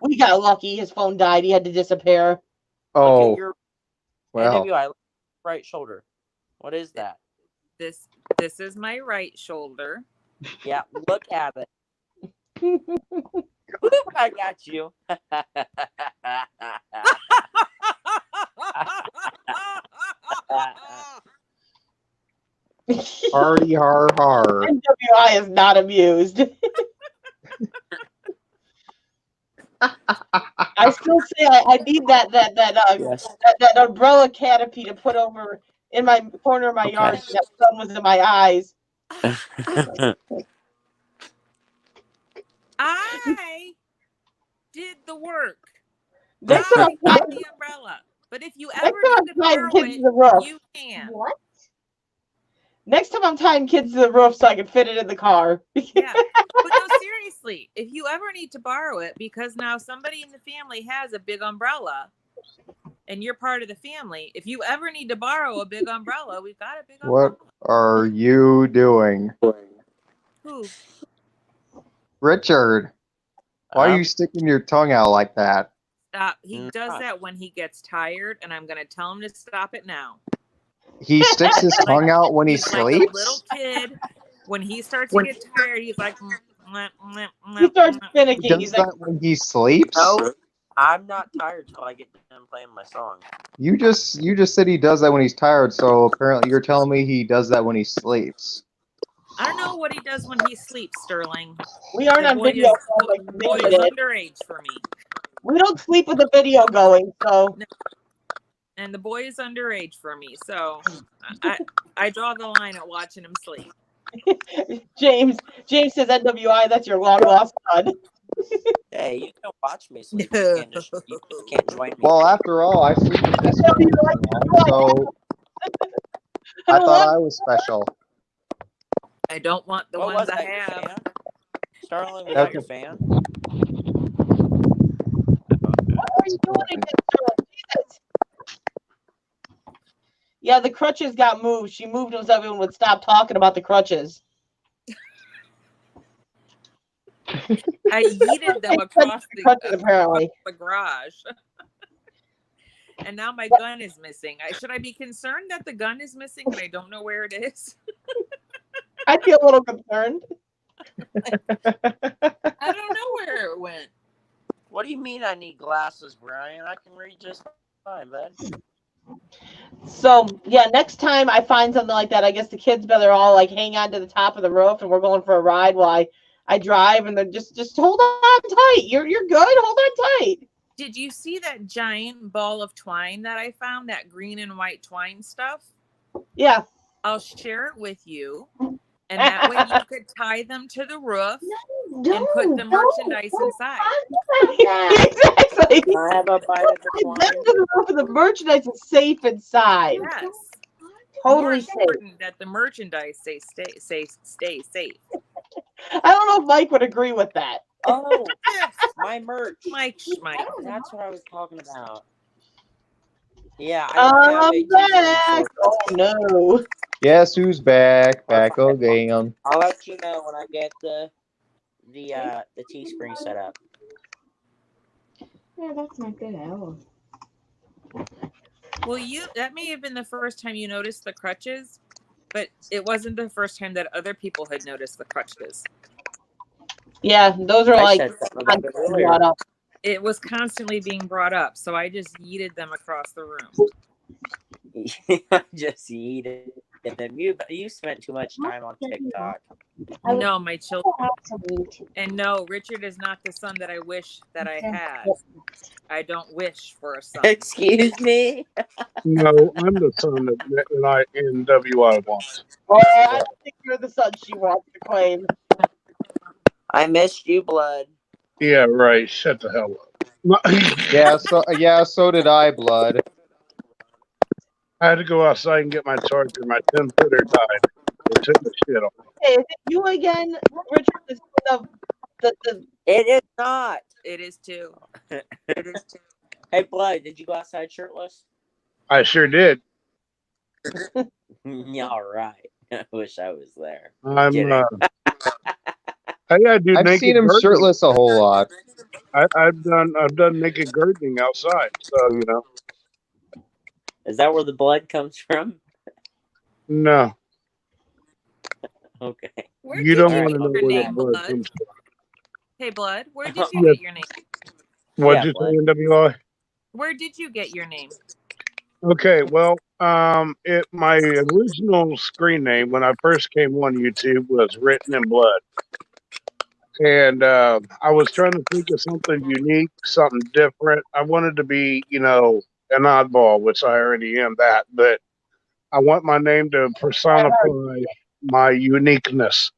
We got lucky. His phone died. He had to disappear. Look Oh, at your well. NWI right shoulder. What is that? This is my right shoulder. Yeah, look at it. I got you. Hardy har har. NWI is not amused. I still say I need that Yes. that umbrella canopy to put over in my corner of my yard so that sun was in my eyes. I did the work. Next I time I'm got tying, the umbrella. But if you next ever time need I'm to tying borrow kids to it, the roof. you can. What? Next time I'm tying kids to the roof so I can fit it in the car. Yeah. But no, seriously, if you ever need to borrow it, because now somebody in the family has a big umbrella and you're part of the family, if you ever need to borrow a big umbrella, we've got a big umbrella. What are you doing? Who? Richard, why are you sticking your tongue out like that? Stop. He Mm, does fine. that when he gets tired, and I'm going to tell him to stop it now. He sticks his tongue out when he He's like a little sleeps? kid. When he starts to get tired, he's like, He starts He finicking. does He's like, that when he sleeps? No, I'm not tired till I get done playing my song. You just said he does that when he's tired, so apparently you're telling me he does that when he sleeps. I don't know what he does when he sleeps, Sterling. we aren't The on boy video. is, Like boy Vicky is did. underage for me. We don't sleep with the video going, so And the boy is underage for me. So I draw the line at watching him sleep. James says NWI, that's your long lost son. Hey, you can watch me sleep. You just can't join me. Well, after all, I sleep with this phone on, so I thought I was special. I don't want the What ones was I that, your have. fan? Starling, was that your fan? What are you doing again, Sterling? Jesus. Yeah, the crutches got moved. She moved them so everyone would stop talking about the crutches. I yeeted them across Crutches, apparently. the garage. And now my gun is missing. Should I be concerned that the gun is missing and I don't know where it is? I feel a little concerned. I don't know where it went. What do you mean I need glasses, Brian? I can read just fine, bud. So yeah, next time I find something like that, I guess the kids better all like hang on to the top of the roof and we're going for a ride while I drive, and they're just hold on tight. You're good. Hold on tight. Did you see that giant ball of twine that I found? That green and white twine stuff? Yeah. I'll share it with you. And that way you could tie them to the roof and put the merchandise inside. Exactly. Can I have a bite of the Them twine? to the roof and the merchandise is safe inside. Yes. Totally More safe. important that the merchandise stay safe. I don't know if Mike would agree with that. Oh, my merch. Mike. That's what I was talking about. Yeah, I have a back. t-shirt. Oh no. Guess who's back? Back again. I'll let you know when I get the Teespring set up. Yeah, that's not good at all. Well, that may have been the first time you noticed the crutches, but it wasn't the first time that other people had noticed the crutches. Yeah, those are I like said something about it earlier. brought up. It was constantly being brought up, so I just yeeted them across the room. Just eat it. And then you spent too much time on TikTok. I would- No, my children. have some YouTube. And no, Richard is not the son that I wish that I had. I don't wish for a son. Excuse me. No, I'm the son that NWI wants. Oh, I don't think you're the son she wants to claim. I missed you, blood. Yeah, right. Shut the hell up. Yeah, so did I, Blood. I had to go outside and get my charger. My 10-footer died. It took the shit off. Hey, is it you again, Richard? The It is not. It is too. It is too. Hey, blood. Did you go outside shirtless? I sure did. Yeah, all right. I wish I was there. I'm. Kidding. I do. I've naked seen him gardening. shirtless a whole lot. I've done naked gardening outside. So you know. Is that where the blood comes from? No, Okay. Where you did don't you want to get know your where the name, blood Blood? comes from. Hey, Blood, where did you Yeah. get your name? What'd Yeah, you blood. say, NWI? Where did you get your name? Okay, well, my original screen name when I first came on YouTube was Written in Blood, and I was trying to think of something unique, something different. I wanted to be, an oddball, which I already am that, but I want my name to personify my uniqueness.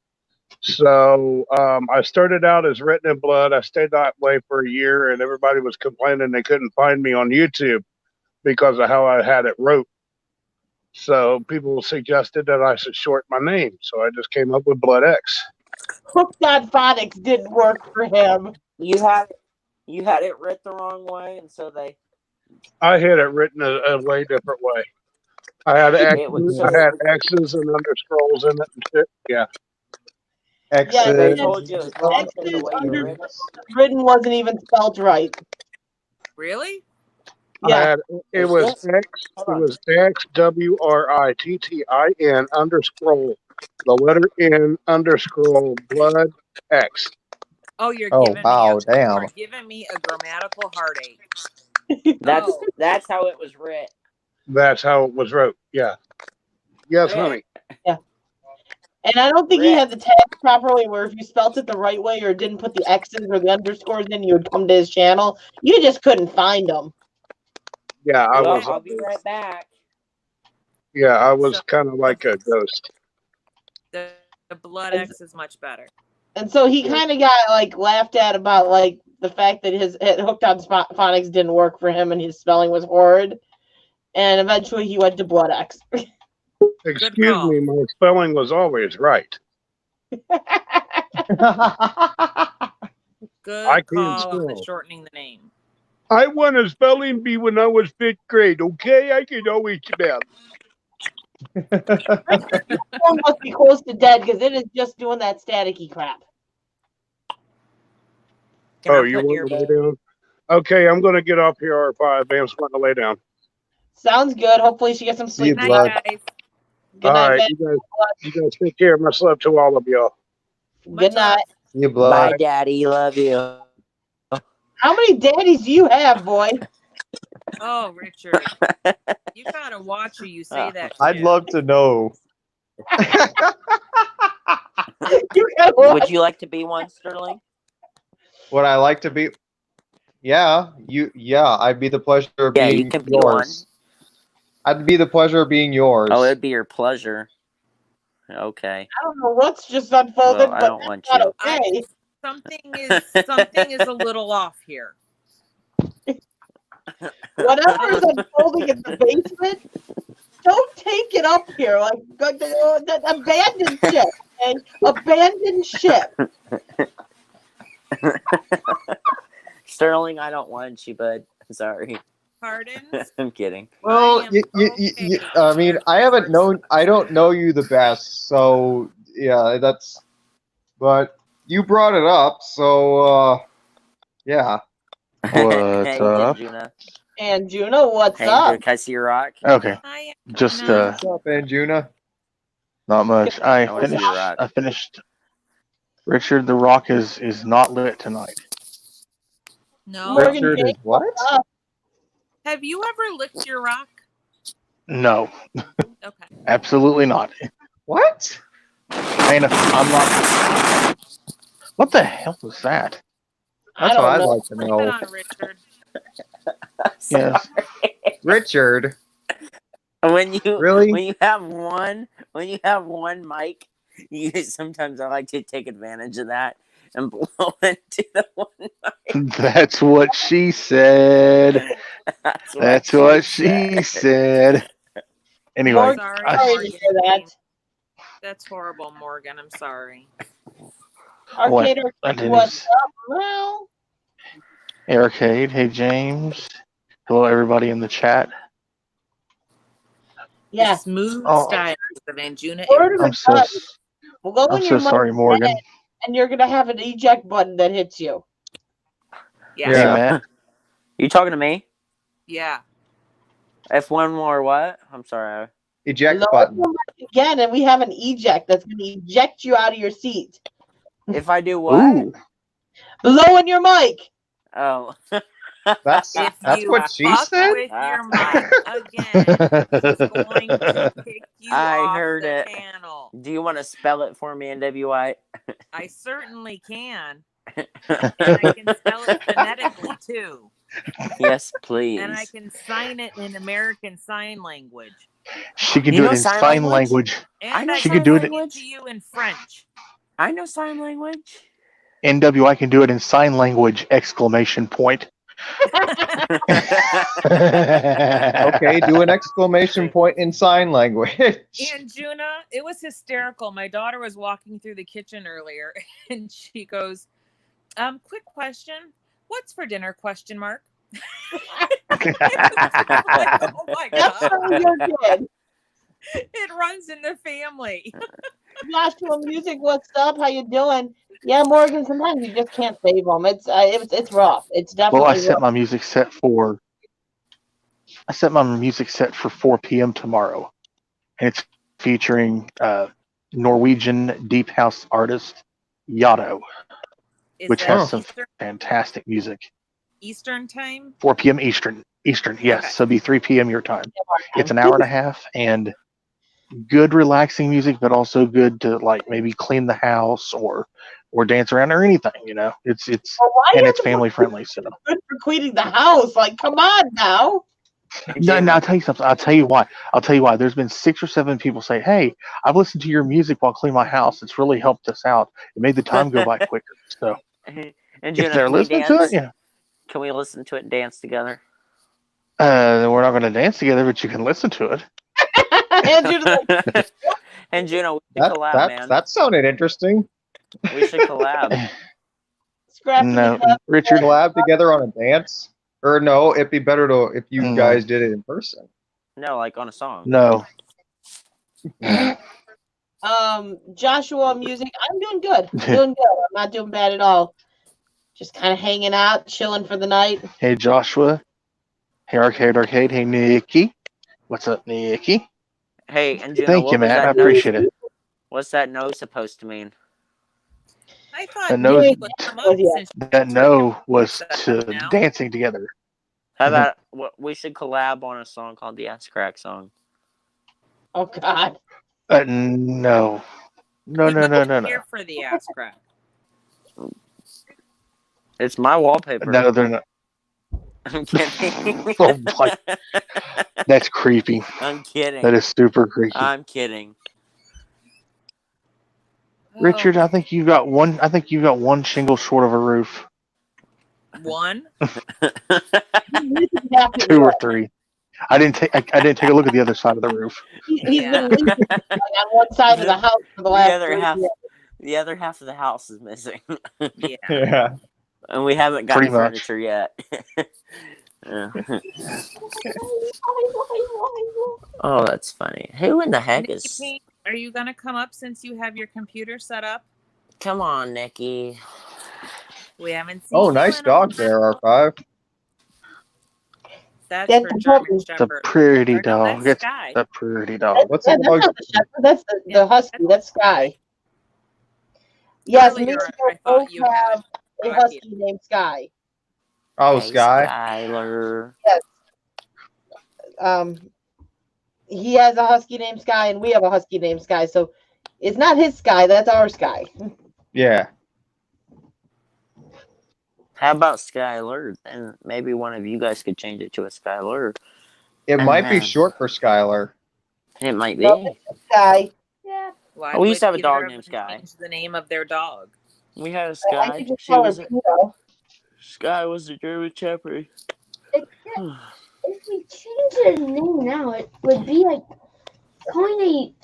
So I started out as Written in Blood. I stayed that way for a year, and everybody was complaining they couldn't find me on YouTube because of how I had it wrote. So people suggested that I should shorten my name. So I just came up with Blood X. Hooked on Phonics didn't work for him. You had it writ the wrong way, and so they. I had it written a way different way. I had It was X's, I had X's and underscrolls in it and shit. Yeah. Exit. They told you it was wrong from the X's way you under- writ it. Written wasn't even spelled right. Really? Yeah. It was X. It was XWRITTIN underscroll the letter N underscroll blood X. Oh, you're Oh, giving wow, me damn. you're giving me a grammatical heartache. That's how it was writ. That's how it was wrote. Yeah. Yes, Yeah. honey. And I don't think he Rick. had the tag properly where if you spelt it the right way or didn't put the X's or the underscores in, you would come to his channel. You just couldn't find them. Yeah, I Well, was. I'll be right back. Yeah, I was So- kind of like a ghost. The Blood X is much better. And so he kind of got like laughed at about like the fact that his Hooked on Phonics didn't work for him and his spelling was horrid. And eventually he went to Blood X. Excuse call. me, my spelling was always right. Good I can't call on the spell. shortening the name. I won a spelling bee when I was 5th grade. Okay, I can always spell. Phone must be close to dead because it is just doing that staticky crap. Can Oh, I you put want your to lay down? Okay, I'm going to get off here, R5. Bam's wanting to lay down. Sounds good. Hopefully she gets some See you, sleep. Night, Blood. guys. Good All night, right, Ben. you guys take care. Much love to all of y'all. Good night. You Bye, Blood. Daddy. Love you. How many daddies do you have, boy? Oh, Richard. You gotta watch who you say that to. I'd love to know. You got Would you like to be one, Sterling? Would I like to be? Yeah, I'd be the pleasure of Yeah, you being can be yours. I'd be the pleasure of being yours. Oh, it'd be your pleasure. Okay. I don't know what's just unfolded, Well, I but don't want that's you. not okay. Something is a little off here. Whatever is unfolding in the basement, don't take it up here. Like abandoned ship. Okay? Abandoned ship. Sterling, I don't want you, bud. Sorry. Pardons? I'm kidding. Well, I am I mean, I don't know you the best, so yeah, but you brought it up, so yeah. Hey, Juna. And Juno, what's Hey, up? can I see your rock? Okay, Hi, just Anna. What's up, Anjuna? not much. I wanna see your rock. I finished. Richard, the rock is not lit tonight. No. Morgan Richard is James, what? Have you ever licked your rock? No, Okay. absolutely not. What? I'm not. What the hell was that? That's I what I'd don't know. like to Flip it know. on, Richard. Yes. Richard, When you really? have one mic, sometimes I like to take advantage of that and blow into the one mic. That's what she said. That's what she said. Anyway, Morgan, Sorry, sorry to Morgan. hear that. That's horrible, Morgan. I'm sorry. Arcade, I didn't what's up? Well, Arcade, hey James. Hello everybody in the chat. yeah. The smooth Oh. style of Anjuna. Word of I'm so advice. We'll go I'm in so your sorry, mic Morgan. and you're gonna have an eject button that hits you. Yeah. Hey Yeah. Matt. You talking to me? Yeah. If one more what? I'm sorry. Eject Lower button. your mic again, and we have an eject that's gonna eject you out of your seat. If I do what? Ooh. Low in your mic. Oh. That's If that's you what she fuck said. with your mic again, he's going to kick you I off heard the it. panel. Do you want to spell it for me, NWI? I certainly can. And I can spell it phonetically too. Yes, please. And I can sign it in American Sign Language. She can You do know it in sign sign language? language. And know I She can could do it sing in- it to you in French. I know sign language. NWI can do it in sign language! Exclamation point. Okay, do an exclamation point in sign language. And Juna, it was hysterical. My daughter was walking through the kitchen earlier and she goes, quick question. What's for dinner? Question mark. Like, oh my That's God. how you're good. It runs in the family. Joshua Music, what's up? How you doing? Yeah, Morgan. Sometimes you just can't save them. It's rough. It's definitely Well, I rough. set my music set for 4 p.m. tomorrow, and it's featuring Norwegian deep house artist Yotto, Is which that has some Eastern, fantastic music. Eastern time? 4 p.m. Eastern, yes. Okay. So it'd be 3 p.m. your time. It's an hour and a half, and good relaxing music, but also good to like maybe clean the house or dance around or anything. You know, it's Well, why do and you it's have to family friendly. So good for cleaning the house? Like, come on now. no, I'll tell you something. I'll tell you why. There's been 6 or 7 people say, "Hey, I've listened to your music while cleaning my house. It's really helped us out. It made the time go by quicker." So And if Juna, they're can we listening to dance? it, yeah. Can we listen to it and dance together? We're not going to dance together, but you can listen to it. Andrew's like, And Juna, we should collab, man. That sounded interesting. We should collab. scrappy No, and left. Richard. Collab together on a dance? Or no, it'd be better to if you No. guys did it in person. No, like on a song. No. Joshua Music, I'm doing good. I'm not doing bad at all. Just kind of hanging out, chilling for the night. Hey, Joshua. Hey, Arcade. Hey, Nikki. What's up, Nikki? Hey, and Juna, Thank what you, was Matt. I that no? appreciate it. What's that no supposed to mean? I thought The no- Nick would come up Yeah. since That no was What's to that now? dancing together. How about we should collab on a song called the Ass Crack Song? Oh God. No. No. here for the ass crack. It's my wallpaper. No, they're not. I'm kidding. Oh, my. That's creepy. I'm kidding. That is super creepy. I'm kidding. Richard, I think you've got one shingle short of a roof. One. 2 or 3. I didn't take a look at the other side of the roof. He's Yeah. been leaving on one side of the house for the last other 3 half- years. The other half of the house is missing, Yeah. Yeah. and we haven't got Pretty any much. furniture yet. Yeah. Oh, that's funny. Who in the heck Nikki is? P, are you gonna come up since you have your computer set up? Come on, Nikki. We haven't seen. Oh, you nice in a dog while. there, R5. That's That's her the German puppy. It's a Shepherd. pretty Or no, dog. that's It's Sky. a pretty dog. What's Yeah, the that's dog's not the shepherd. That's the husky. That's Sky. Yes, me Earlier, and I you thought both you had have a Rocky. husky named Sky. Oh, Hey, Sky. Skylar. He has a husky named Sky, and we have a husky named Sky. So it's not his Sky, that's our Sky. Yeah. How about Skylar? And maybe one of you guys could change it to a Skylar. It might be Uh-huh. short for Skylar. It might be. No, Sky. Yeah. Why We used to have a would dog either of named them Sky. change the name of their dog. We had a I Sky. could just She call her was a, Pluto. Sky was a German Shepherd. If we change the name now, it would be like calling a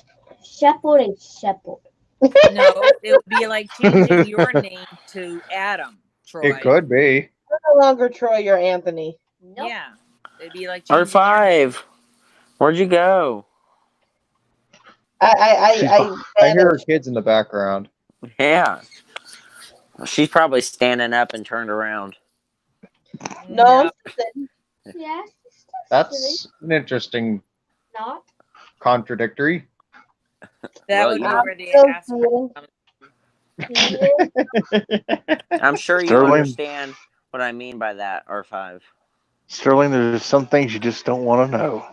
shepherd. No, it would be like changing your name to Adam, Troy. It could be. You're no longer Troy, you're Anthony. Nope. Yeah. It'd be like changing your R5. Where'd you go? I hear her kids in the background. Yeah. She's probably standing up and turned around. No, Yeah. That's an interesting Not. contradictory. That Well, would you- already so ask. kidding. I'm sure you Sterling. understand what I mean by that, R5. Sterling, there's some things you just don't want to know.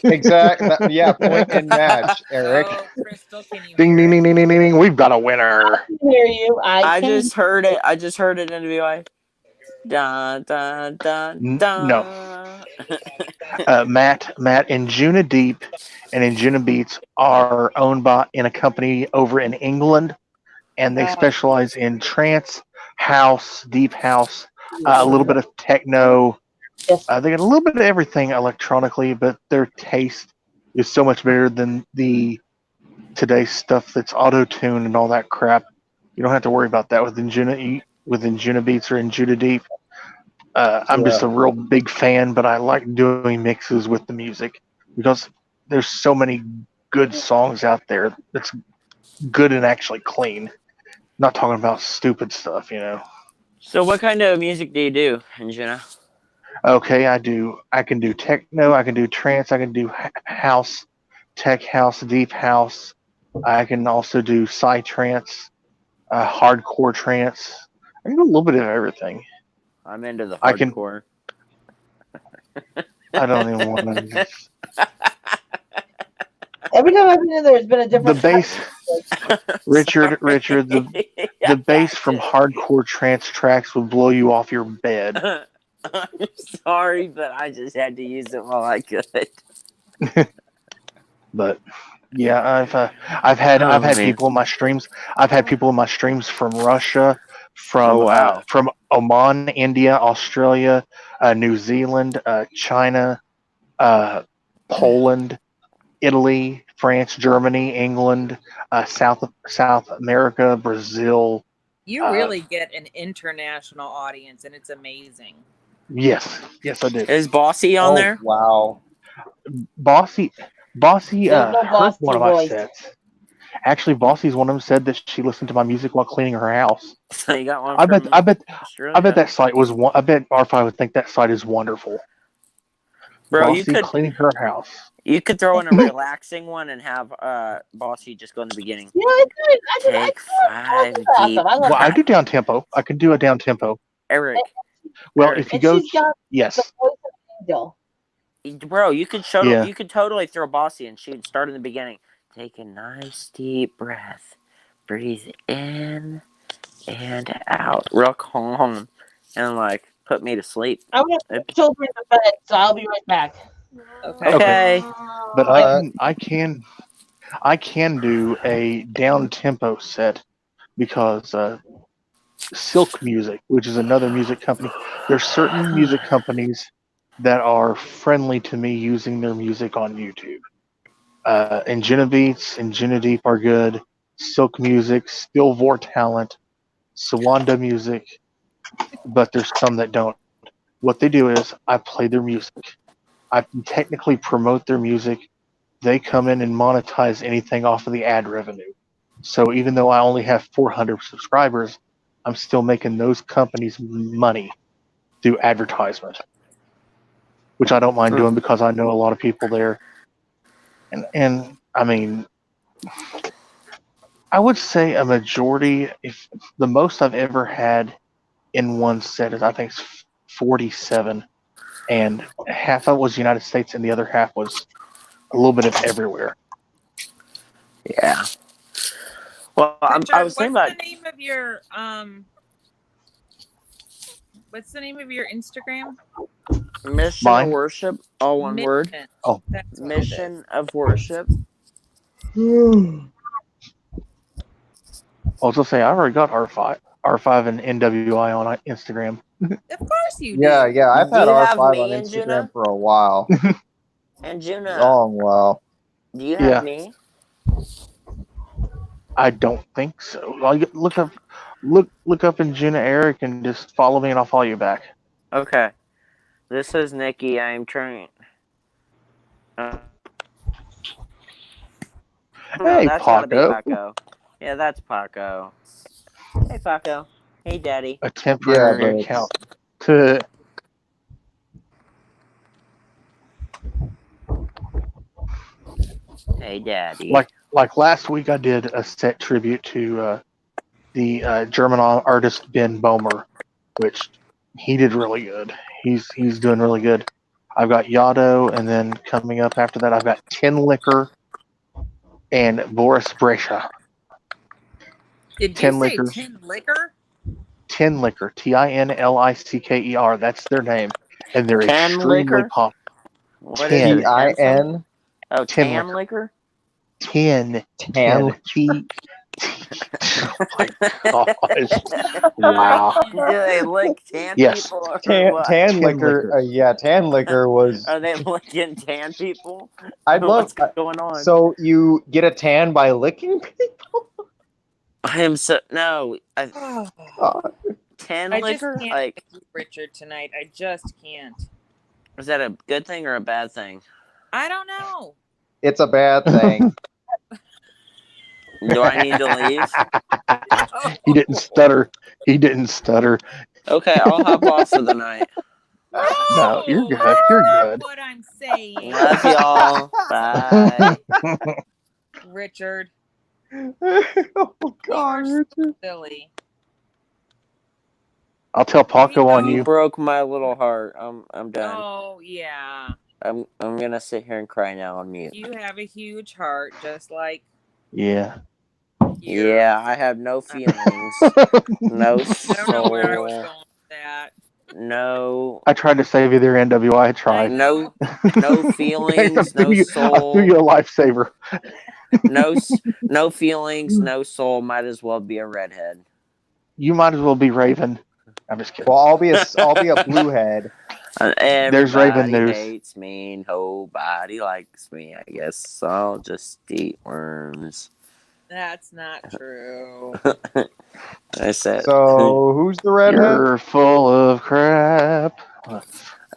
Exactly. Yeah, point and match, Eric. Oh, Crystal, can you Ding, hear ding, it? ding, ding, ding, ding. We've got a winner. I can hear you. I can just heard it. I just heard it in the VOI. Dun, dun, dun, dun. No. Matt and Juna Deep and Injuna Beats are owned by in a company over in England, and they specialize in trance, house, deep house, a little bit of techno. Yes. They got a little bit of everything electronically, but their taste is so much better than the today's stuff that's auto-tuned and all that crap. You don't have to worry about that with Injuna Beats or Injuna Deep. I'm just a real big fan, but I like doing mixes with the music because there's so many good songs out there that's good and actually clean. Not talking about stupid stuff, you know. So what kind of music do you do, Injuna? Okay, I can do techno, I can do trance, I can do house, tech house, deep house. I can also do psytrance, hardcore trance. I can do a little bit of everything. I'm into the I can- hardcore. I don't even want to. Every time I've been in there, it's been a The different. bass, Richard, the Yeah, bass from gotcha. hardcore trance tracks would blow you off your bed. I'm sorry, but I just had to use it while I could. But yeah, I've had man. people in my streams. I've had people in my streams from Russia, from Oh, wow. from Oman, India, Australia, New Zealand, China, Poland, Italy, France, Germany, England, South America, Brazil. You really get an international audience, and it's amazing. Yes, I did. Is Bossy on Oh, there? wow. Bossy, There's no heard Bossy one of my voice. sets. Actually, Bossy's one of them said that she listened to my music while cleaning her house. So you got one I from bet Australia? that site was one. I bet R5 would think that site is wonderful. Bro, Bossy cleaning her house. you could throw in a relaxing one and have Bossy just go in the beginning. Yeah, I Take five deep. I love Well, I that. do down tempo. I can do a down tempo. Eric, Well, Eric. if you And go, she's got yes, the voice of an angel. bro, you could Yeah. you could totally throw Bossy and she'd start in the beginning. Take a nice deep breath. Breathe in and out. Real calm. And like put me to sleep. I'm gonna It- put children to bed, so I'll be right back. Okay. Okay. but Uh, I can do a down tempo set because Silk Music, which is another music company, there's certain music companies that are friendly to me using their music on YouTube. Injuna Beats and Injuna Deep are good. Silk Music, Stillvor Talent, Sawanda Music, but there's some that don't. What they do is I play their music. I technically promote their music. They come in and monetize anything off of the ad revenue. So even though I only have 400 subscribers, I'm still making those companies money through advertisement, which I don't mind doing because I know a lot of people there. And I mean, I would say a majority, if the most I've ever had in one set is, I think, 47, and half of it was United States, and the other half was a little bit of everywhere. Yeah. Well, I Richard, was thinking what's about the name of your what's the name of your Instagram? mission Mine? of worship, all one word. Mission. Oh. That's what it is. Mission of worship. I was gonna say I already got R5 and NWI on Instagram. Of course you do. Yeah, yeah. I've Do had you have R5 me on and Instagram Juna? for a while. And Juna, Long well. do you Yeah. have me? I don't think so. Well, look up in Juna Eric and just follow me, and I'll follow you back. Okay. This is Nikki. I am trying. Hey, that's gotta be Paco. Paco. Yeah, that's Paco. Hey, Paco. Hey, Daddy. A temporary account. To Hey, Daddy. like last week, I did a set tribute to the German artist Ben Bomer, which he did really good. He's doing really good. I've got Yado, and then coming up after that, I've got Tin Liquor and Boris Brescia. Did Tin you Liquors. say Tin Liquor? Tin Liquor, TINLICKER. That's their name, and they're Tan extremely Liquor? popular. What Tin. is it? Tan TIN. Oh, Tin tan liquor. liquor? Tan. Oh my gosh! Wow. Do they lick tan Yes. people or Tan what? tan Tin liquor. liquor. Yeah, tan liquor was. Are they licking tan people? I'd love. What's going on? So you get a tan by licking people? I am so no. Tan I just liquor? can't Like, with you, Richard, tonight. I just can't. is that a good thing or a bad thing? I don't know. It's a bad thing. Do I need to leave? He didn't stutter. He didn't stutter. Okay, I'll hop off for the night. No, you're good. That's You're not good. what I'm saying, Love y'all. Bye. Richard. Oh God, You're Richard. silly. I'll tell Paco on You you. broke my little heart. I'm done. Oh yeah. I'm gonna sit here and cry now on mute. You have a huge heart, just like Yeah. Yeah, I have no feelings, no I don't know where I was soul, going with that. no I tried to save you there, NWI. I tried. no feelings, I no threw you soul, a lifesaver. no feelings, no soul. Might as well be a redhead. You might as well be Raven. I'm just kidding. Well, I'll be a blue head. There's Raven Everybody news. hates me. Nobody likes me. I guess I'll just eat worms. That's not true. I said. So who's the redhead? You're full of crap.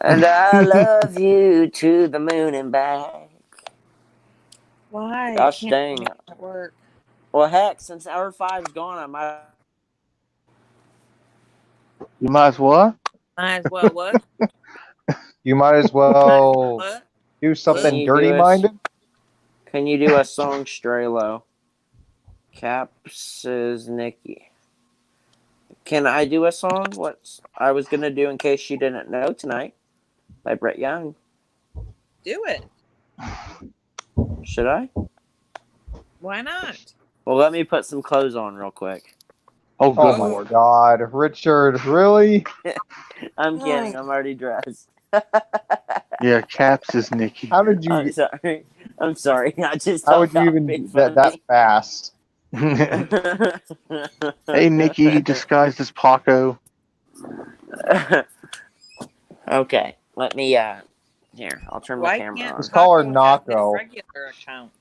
And I love you to the moon and back. Why? Gosh I can't dang. make that work. Well, heck, since hour 5's gone, I might. You might as well. Might as well what? You might as well What? do Can something you dirty do a- minded. Can you do a song, Strelo? Caps is Nikki. Can I do a song? What I was gonna do in case you didn't know tonight, by Brett Young. Do it. Should I? Why not? Well, let me put some clothes on real quick. Oh, good Oh my lord. God, Richard, really? I'm kidding. I'm already dressed. Yeah, Caps is Nikki. How did you? I'm sorry. I'm sorry. I just How thought would you that even would be do that fast? Hey, Nikki, disguised as Paco. Okay, let me. Here, I'll turn my Why camera can't on. Just call her Paco have his Nako. regular account?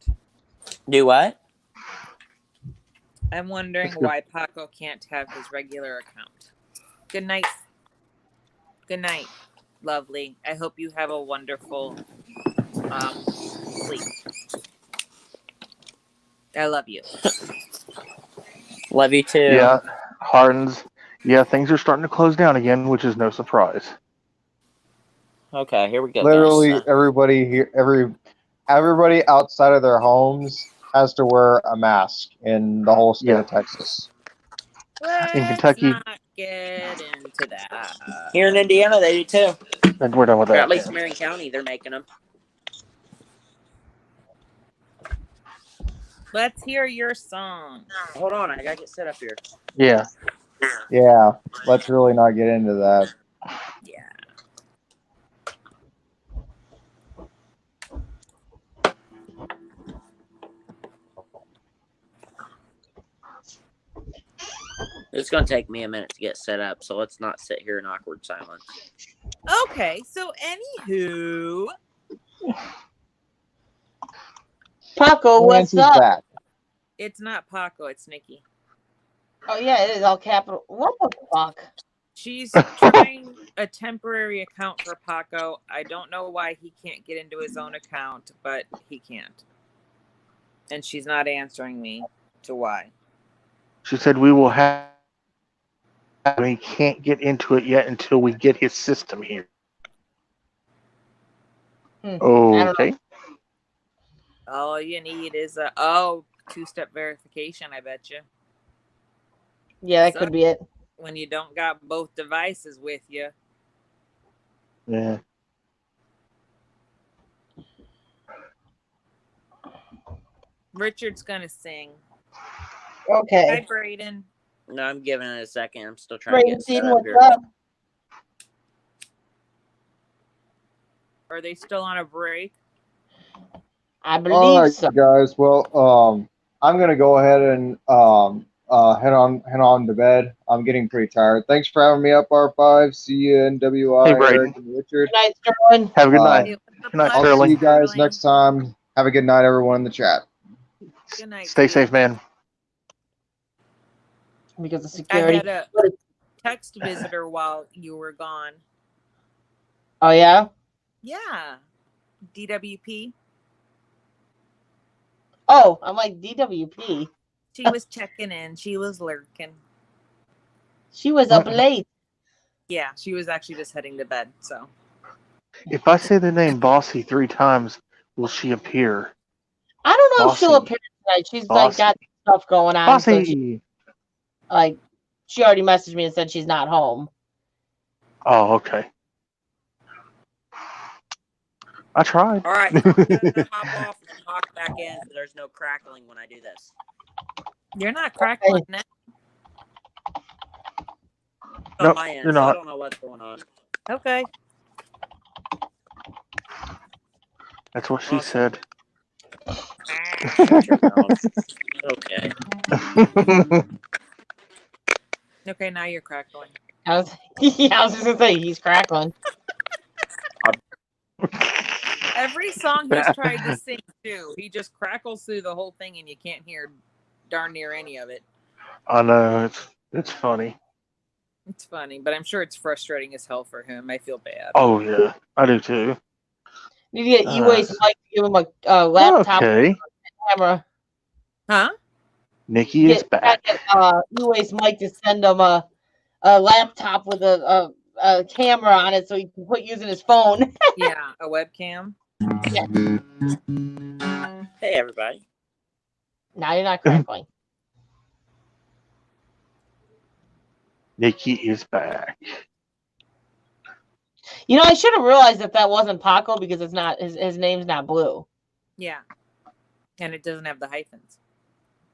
Do what? I'm wondering why Paco can't have his regular account. Good night. Good night, lovely. I hope you have a wonderful sleep. I love you. Love you too. Yeah, Hardens. Yeah, things are starting to close down again, which is no surprise. Okay, here we go. Literally, guys. everybody here, everybody outside of their homes has to wear a mask in the whole state Yeah. of Texas. Let's In Kentucky, not get into that. Here in Indiana, they do too. And we're done with Or that. at least yeah. Marion County, they're making them. Let's hear your song. Hold on, I gotta get set up here. Yeah. Yeah, let's really not get into that. Yeah. It's gonna take me a minute to get set up, so let's not sit here in awkward silence. Okay, so anywho, Paco, what's Nancy's up? back. it's not Paco, it's Nikki. Oh yeah, it is all capital. What the fuck? She's trying a temporary account for Paco. I don't know why he can't get into his own account, but he can't. And she's not answering me to why. She said we will have. We can't get into it yet until we get his system here. I don't Okay. All you need is a two-step verification, I bet you. Yeah, that could be it. When you don't got both devices with you. Yeah. Richard's gonna sing. Okay. Hi, Braden. No, I'm giving it a second. I'm still trying to get set Brayden, up what's here. up? Are they still on a break? I All believe right, so. guys. Well, I'm gonna go ahead and head on to bed. I'm getting pretty tired. Thanks for having me up, R5. See you, NWI, Hey, Braden. Eric, and Richard. Good night, Sterling. Have a good night. It was a Good night, I'll pleasure, Sterling. see you guys Sterling. next time. Have a good night, everyone in the chat. Good night. Stay sweetie. safe, man. Because of I security. had a text visitor while you were gone. Oh yeah. Yeah. DWP. Oh, I'm like DWP. She was checking in. She was lurking. She was up late. Yeah, she was actually just heading to bed. So If I say the name Bossy 3 times, will she appear? I don't know if she'll Bossy. appear tonight. She's Bossy. like got stuff going on. So Bossy! she already messaged me and said she's not home. Oh, okay. I tried. All right, I'm gonna hop off and hop back in so there's no crackling when I do this. you're not crackling now. On Nope, my end, you're so I not. don't know what's going on. Okay. That's what she said. Shut your mouth. Okay. Okay, now you're crackling. I was, yeah, I was just gonna say he's crackling. Every song he's tried to sing too, he just crackles through the whole thing and you can't hear darn near any of it. I know, it's funny. It's funny, but I'm sure it's frustrating as hell for him. I feel bad. Oh, yeah. I do too. Need to get E-Waste Mike to give him a laptop Okay. camera. Huh? Nikki is back. Get E-Waste Mike to send him a laptop with a camera on it so he can quit using his phone. Yeah, a webcam. Hey, everybody. Now you're not crackling. Nikki is back. You know, I should have realized that wasn't Paco because it's not his name's not Blue. Yeah. And it doesn't have the hyphens.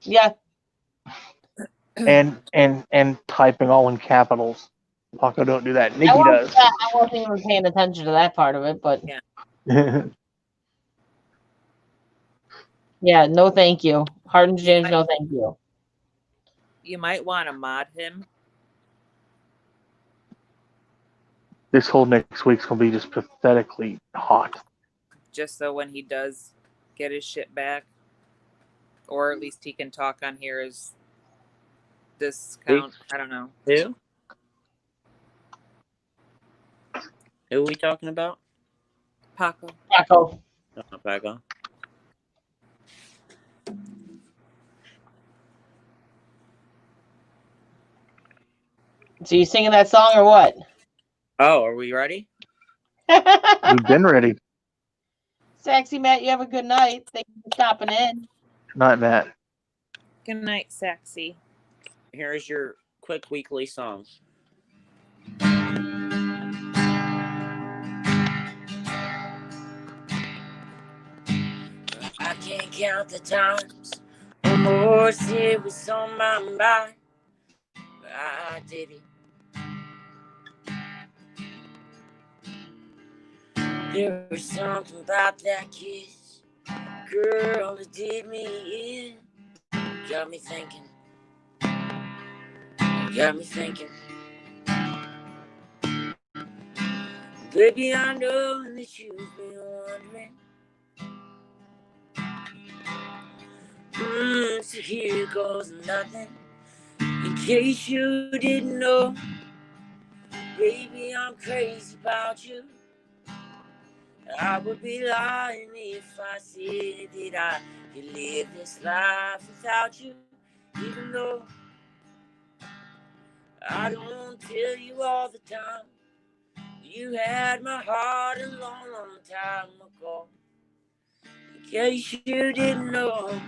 Yeah. And typing all in capitals. Paco don't do that. Nikki I does. wasn't even paying attention to that part of it, but yeah, no thank you. Harden James, no thank you. You might want to mod him. This whole next week's gonna be just pathetically hot. Just so when he does get his shit back, or at least he can talk on here as this count. I don't know. Who? Who are we talking about? Paco. Paco. No, not Paco. So you singing that song or what? Oh, are we ready? We've been ready. Sexy Matt, you have a good night. Thank you for stopping in. Not Matt. Good night, sexy. Here's your quick weekly song. count the times. Almost it was on my mind. But I did it. There was something about that kiss, girl, that did me in. Got me thinking. Got me thinking. Baby, I know that you've been wondering. So here goes nothing. In case you didn't know, baby, I'm crazy about you. I would be lying if I said that I could live this life without you. Even though I don't tell you all the time, you had my heart a long, long time ago. In case you didn't know.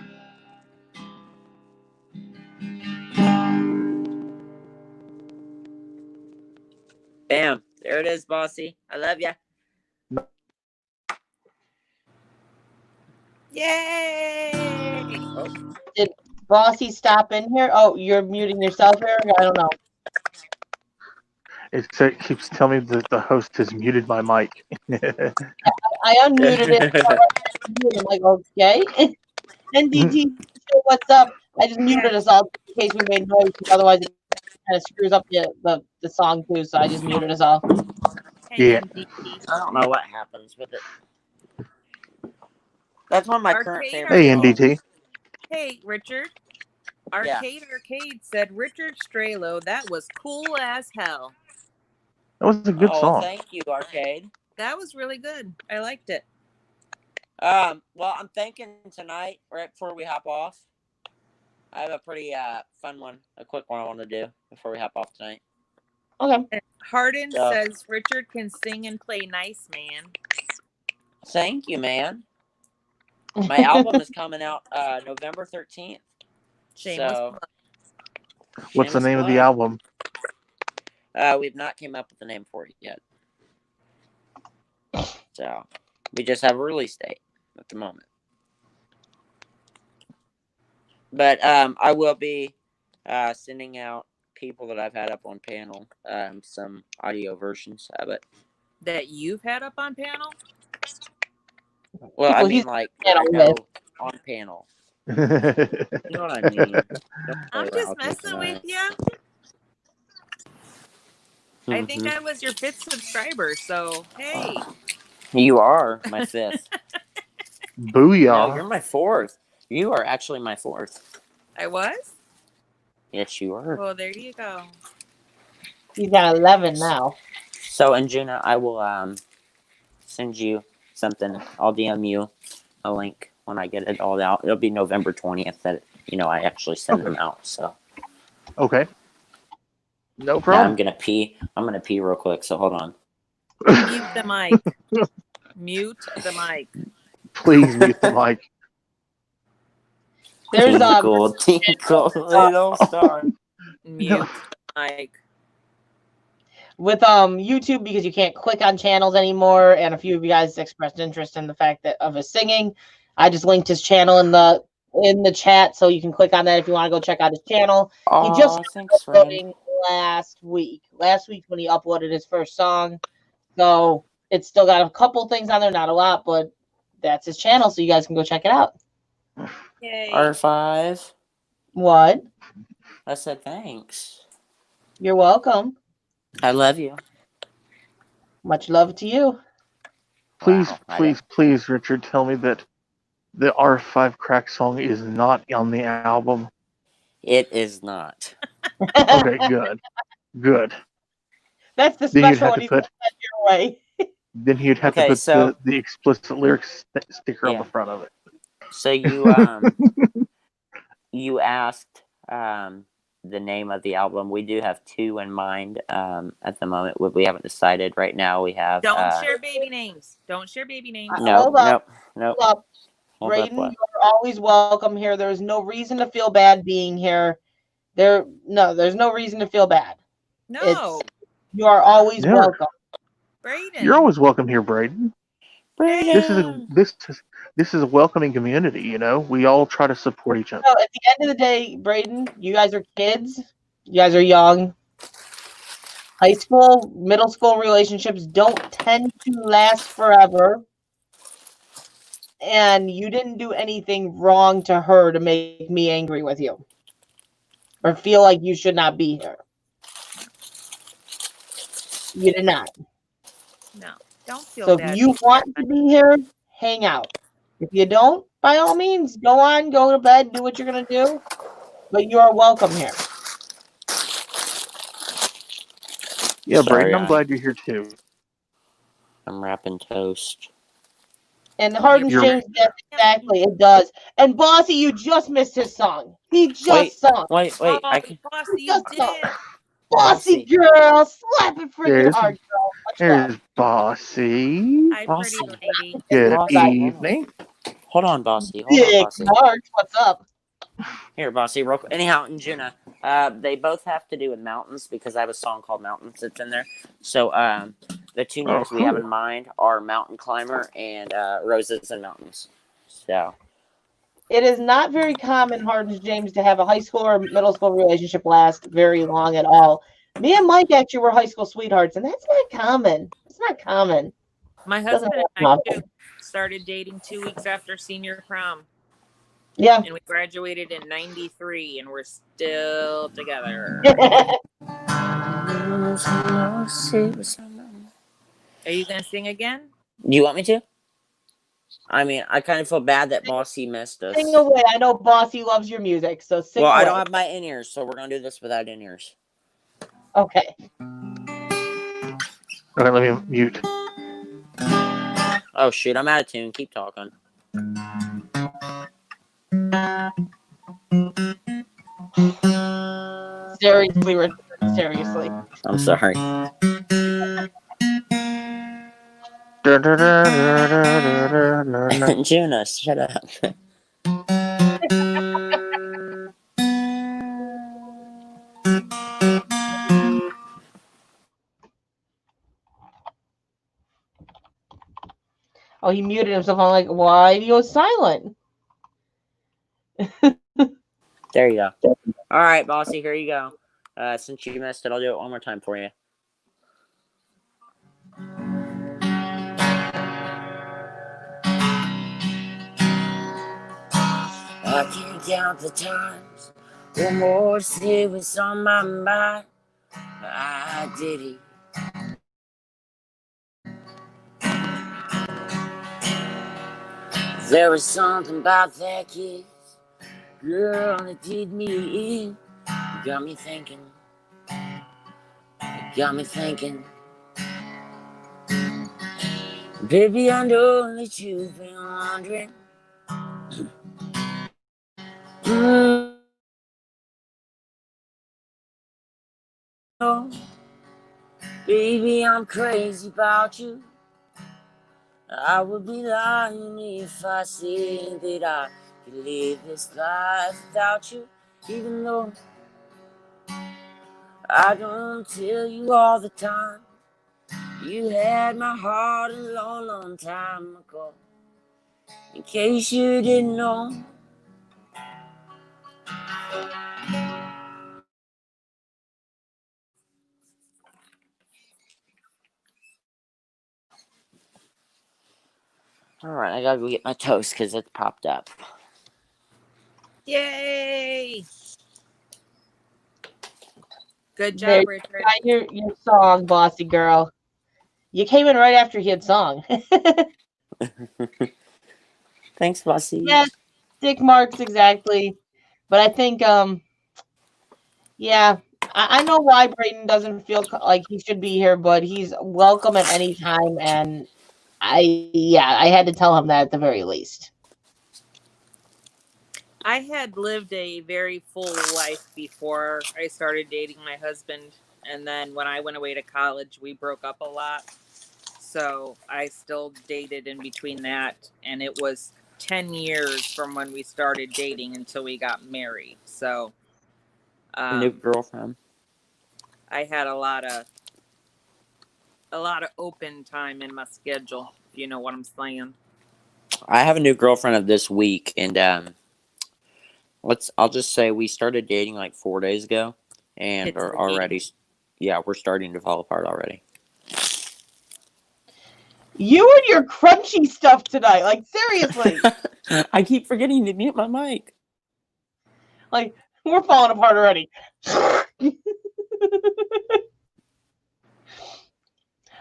Bam. There it is, bossy. I love ya. Yay! Did Bossy stop in here? Oh, you're muting yourself here? I don't know. It keeps telling me that the host has muted my mic. I unmuted it. I'm like, okay. NDT, what's up? I just muted us all in case we made noise, because otherwise it kind of screws up the song too. So I just muted us all. Hey, Yeah. NDT. I don't know what happens with it. That's one of my current Arcade favorite Hey, songs. NDT. Hey, Richard. Yeah. Arcade said Richard Strelo. That was cool as hell. That was a good Oh, song. thank you, Arcade. That was really good. I liked it. Well, I'm thinking tonight, right before we hop off, I have a pretty fun one, a quick one I want to do before we hop off tonight. Okay. Hardin Yeah. says Richard can sing and play nice, man. Thank you, man. My album is coming out November 13th. Shameless So, plug. What's the shameless name of the plug. album? We've not came up with a name for it yet. So, we just have a release date at the moment. But I will be sending out people that I've had up on panel some audio versions of it. That you've had up on panel? Well, I People mean, he's like, that I panel know on panel. You know what I mean? Don't I'm play just around messing me with tonight. you. I think I was your 5th subscriber, so hey. You are my 5th. No, Booyah. you're my 4th. You are actually my 4th. I was? Yes, you are. Well, there you go. He's got 11 now. So, Anjuna, I will send you something. I'll DM you a link when I get it all out. It'll be November 20th that, I actually send them out. So, Okay. No now problem. I'm gonna pee. I'm gonna pee real quick. So hold on. Mute the mic. Mute the mic. Please mute the mic. There's Tinkle, little star. Mute the mic. with YouTube, because you can't click on channels anymore, and a few of you guys expressed interest in the fact that of his singing. I just linked his channel in the chat, so you can click on that if you want to go check out his channel. He just Thanks, started uploading last week when he uploaded his first song. So it's still got a couple things on there, not a lot, but that's his channel, so you guys can go check it out. Yay. R5. What? I said thanks. You're welcome. I love you. Much love to you. Please, Wow, I please, please, Richard, tell me that the R5 Crack song is not on the album. It is not. Okay, good. Good. That's the Then you'd special have one. to He's put, sent your way. then you'd have Okay, to put so- the explicit lyrics sticker on Yeah. the front of it. So you you asked the name of the album. We do have 2 in mind at the moment. We haven't decided right now. We have Don't share baby names. Don't share baby names. no, Hold up. no. Hold up. Hold up, Brayden, what? you're always welcome here. There's no reason to feel bad being here. There's no reason to feel bad. No. You are always Never. welcome. Brayden. You're always welcome here, Braden. Brayden. this is a welcoming community. You know, we all try to support each other. So at the end of the day, Braden, you guys are kids. You guys are young. High school, middle school relationships don't tend to last forever. And you didn't do anything wrong to her to make me angry with you or feel like you should not be here. You did not. No, don't feel So bad. if you want to be here, hang out. If you don't, by all means, go on, go to bed, do what you're going to do. But you are welcome here. Yeah, Sorry, Braden, I'm glad you're here too. I'm wrapping toast. And Hardin You're- James, yes, exactly, it does. And Bossy, you just missed his song. He just sung. Wait, Oh, I can. Bossy, you Just did. sung. Bossy girl, slap it freaking There's- hard, girl. Much There's love. Bossy. Hi, pretty Bossy. lady. Good Bossy. evening. Hold on, Bossy. Hold on, Dick Bossy. Marks, what's up? Here, Bossy. Real quick. Anyhow, and Juna, they both have to do with mountains because I have a song called Mountains that's in there. So, the two names we have in mind are Mountain Climber and Roses and Mountains. So, It is not very common, Hardin James, to have a high school or middle school relationship last very long at all. Me and Mike actually were high school sweethearts, and that's not common. It's not common. My Doesn't husband and I happen. too started dating 2 weeks after senior prom, Yeah. and we graduated in '93, and we're still together. are Are you gonna sing again? you want me to? I mean, I kind of feel bad that Bossy missed us. Sing away. I know Bossy loves your music, so sing Well, away. I don't have my in-ears, so we're going to do this without in-ears. Okay. Okay, let me mute. Oh, shoot, I'm out of tune. Keep talking. Seriously, Richard. Seriously. I'm sorry. Juna, shut up. Oh, he muted himself. I'm like, why do you go silent? There you go. All right, Bossy, here you go. Since you missed it, I'll do it one more time for you. I can't count the times one more to say what's on my mind. I did it. There was something about that kiss, girl, that did me in. You got me thinking. You got me thinking. Baby, I know that you've been wondering. Oh, baby, I'm crazy about you. I would be lying if I said that I could live this life without you, even though I don't tell you all the time. You had my heart a long, long time ago. In case you didn't know. Alright, I gotta go get my toast because it's popped up. Yay! Good There job, you Richard. got your song, Bossy girl. You came in right after he had song. Thanks, Bossy. Yes, Dick Marks, exactly. But I think, yeah, I know why Braden doesn't feel like he should be here, but he's welcome at any time. And I had to tell him that at the very least. I had lived a very full life before I started dating my husband. And then when I went away to college, we broke up a lot. So I still dated in between that. And it was 10 years from when we started dating until we got married. So New girlfriend. I had a lot of open time in my schedule, if you know what I'm saying. I have a new girlfriend of this week, and I'll just say we started dating like 4 days ago, and It's are the already, yeah, we're starting to fall apart already. You and your crunchy stuff tonight. Like, seriously. I keep forgetting to mute my mic. Like, we're falling apart already.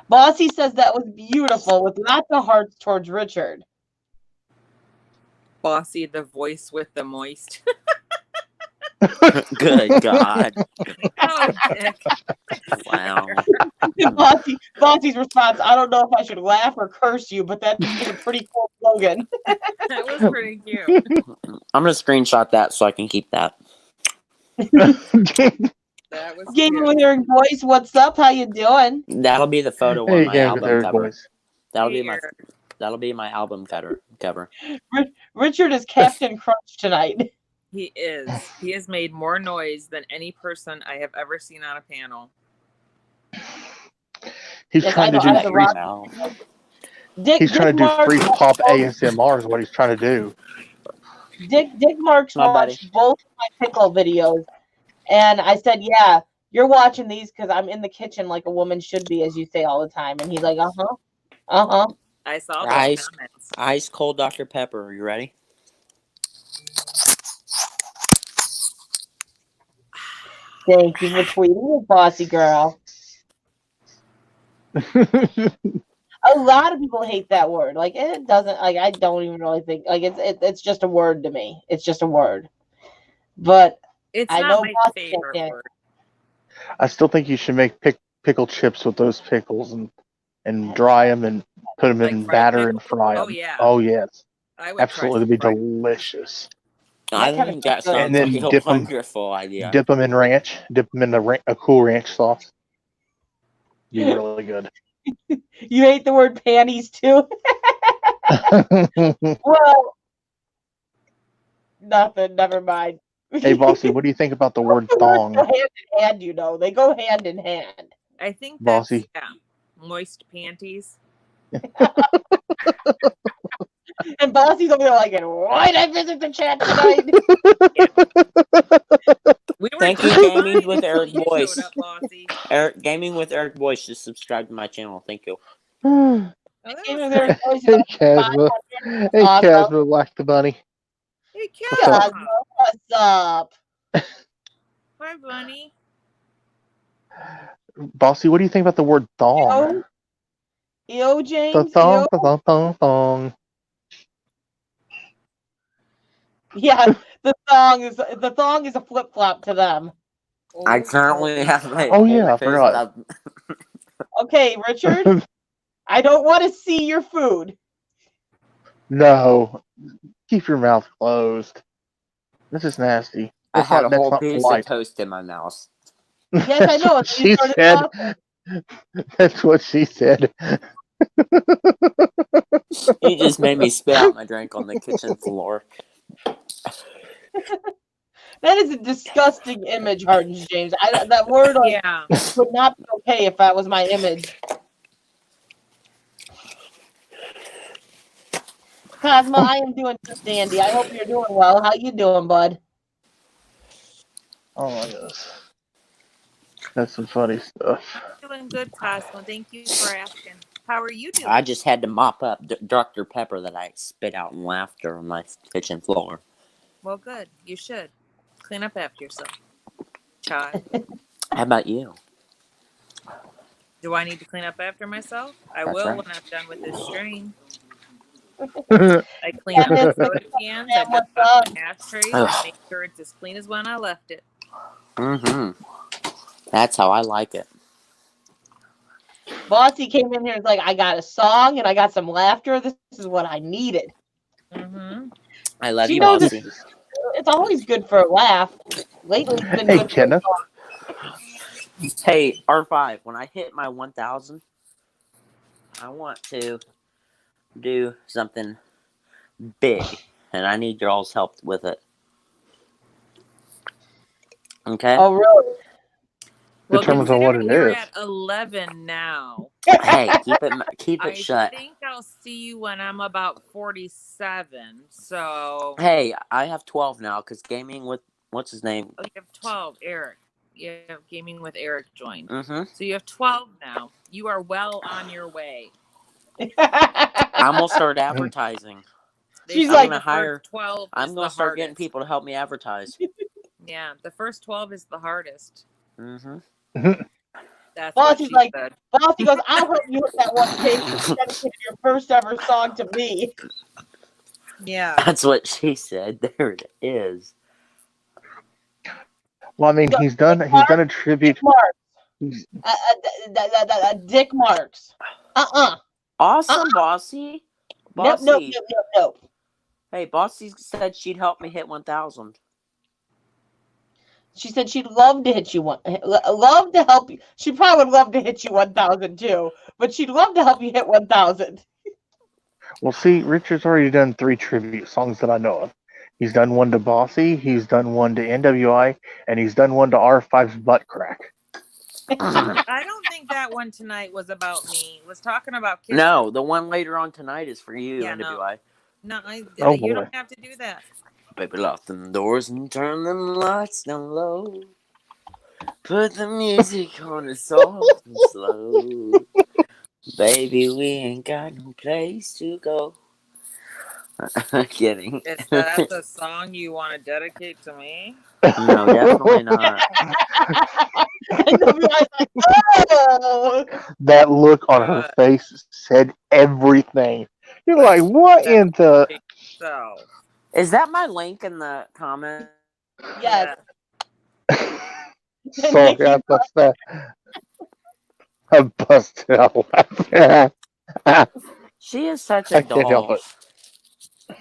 Bossy says that was beautiful with lots of hearts towards Richard. Bossy, the voice with the moist. Good God! Oh, Dick. Wow. Bossy's response, I don't know if I should laugh or curse you, but that's a pretty cool slogan. That was pretty cute. I'm gonna screenshot that so I can keep that. That was Gaming cute. with Eric Boyce, what's up? How you doing? That'll be the photo Hey, on my Games with album Eric cover. Boys. That'll be my album cover. Richard is Captain Crunch tonight. He is. He has made more noise than any person I have ever seen on a panel. He's Yes, trying I to know, do I'm the free. rock. Dick Free Marks pop watched ASMR is what he's trying to do. Dick Marks My buddy. watched both of my pickle videos, and I said, "Yeah, you're watching these because I'm in the kitchen like a woman should be, as you say all the time." And he's like, "Uh-huh, uh-huh." I saw those Ice. comments. Ice cold Dr. Pepper. Are you ready? Thank you for tweeting it, bossy girl. A lot of people hate that word. Like, it doesn't. Like, I don't even really think. Like, it's just a word to me. It's just a word. But It's I not know my Bossy favorite can't. word. I still think you should make pickle chips with those pickles and dry them and put them Like in fried batter and pickles? fry Oh, them. yeah. Oh, yes. I would Absolutely. It'd be delicious. I That kinda think that sounds good. sounds And then like a dip 'em- wonderful idea. Dip them in ranch. Dip them in a cool ranch sauce. Be really good. You hate the word panties too? Well, nothing. Never mind. Hey, Bossy, what do you think about the word The words thong? go hand in hand, you know. They go hand in hand. I think that's, Bossy. yeah, moist panties. And Bossy's over there like, why did I visit the chat tonight? We were Thank you, just Gaming fine with until Eric you Boyce. showed up, Bossy. Gaming with Eric Boyce. Just subscribe to my channel. Thank you. Oh, that Came was in there nice. and voiced Hey, about Casma. 500. Hey, Awesome. Casma, like the bunny. Hey, What's up? Casma. What's up? Hi, Bunny. Bossy, what do you think about the word thong? Yo, The James. thong, Yo. the thong. Yeah, the thong is a flip flop to them. I currently have my Oh, whole yeah, I face forgot. up. Okay, Richard, I don't want to see your food. No. Keep your mouth closed. This is nasty. I That's had a not whole piece polite. of toast in my mouth. Yes, I know. That's what You she started said. talking. That's what she said. You just made me spit out my drink on the kitchen floor. That is a disgusting image, Hardens James. That word Yeah. would not be okay if that was my image. Cosmo, I am doing just dandy. I hope you're doing well. How you doing, bud? Oh my goodness. That's some funny stuff. Doing good, Cosmo. Thank you for asking. How are you doing? I just had to mop up Dr. Pepper that I spit out in laughter on my kitchen floor. Well, good. You should. Clean up after yourself. Child. How about you? Do I need to clean up after myself? I That's will right. when I'm done with this stream. I clean up the soda cans. I dust off my ashtrays. I make sure it's as clean as when I left it. Mm-hmm. That's how I like it. Bossy came in here and was like, I got a song and I got some laughter. This is what I needed. Mm-hmm. I love She you, knows Bossy. It's always good for a laugh. Lately, it's been Hey, good Kenneth. Hey, R5, when I hit my 1,000, I want to do something big, and I need your all's help with it. Okay? Oh, really? Well, Determines on what considering it you're is. at 11 now, Hey, keep I it shut. think I'll see you when I'm about 47. So Hey, I have 12 now because gaming with what's his name? you have 12, Eric. You have gaming with Eric joined. Mm-hmm. So you have 12 now. You are well on your way. I'm gonna start advertising. They She's say like- the I'm gonna hire- first 12 I'm is gonna the start getting hardest. people to help me advertise. Yeah, the first 12 is the hardest. Mm-hmm. That's Boss what is she like- said. Bossy goes, I'll help you with that 1K. You dedicated your first ever song to me. Yeah. That's what she said. There it is. Well, I mean, he's done a tribute. Marks. He's- Dick Marks. Awesome, Bossy. Nope, Bossy. nope. Hey, Bossy said she'd help me hit 1,000. She said she'd love to hit you love to help you. She probably would love to hit you 1,000 too, but she'd love to help you hit 1,000. Well, see, Richard's already done 3 tribute songs that I know of. He's done one to Bossy, he's done one to NWI, and he's done one to R5's Butt Crack. I don't think that one tonight was about me. It was talking about kids. No, the one later on tonight is for you, Yeah, no. NWI. No, Oh, you boy. don't have to do that. Baby, lock them doors and turn them lights down low. Put the music on it soft and slow. Baby, we ain't got no place to go. Kidding. Is that the song you want to dedicate to me? No, definitely not. NWI's like, oh! That look on her face said everything. You're like, what in the? So, Is that my link in the comment? Yes. Sorry, I busted. I busted out laughing. She is such I a can't help doll. it.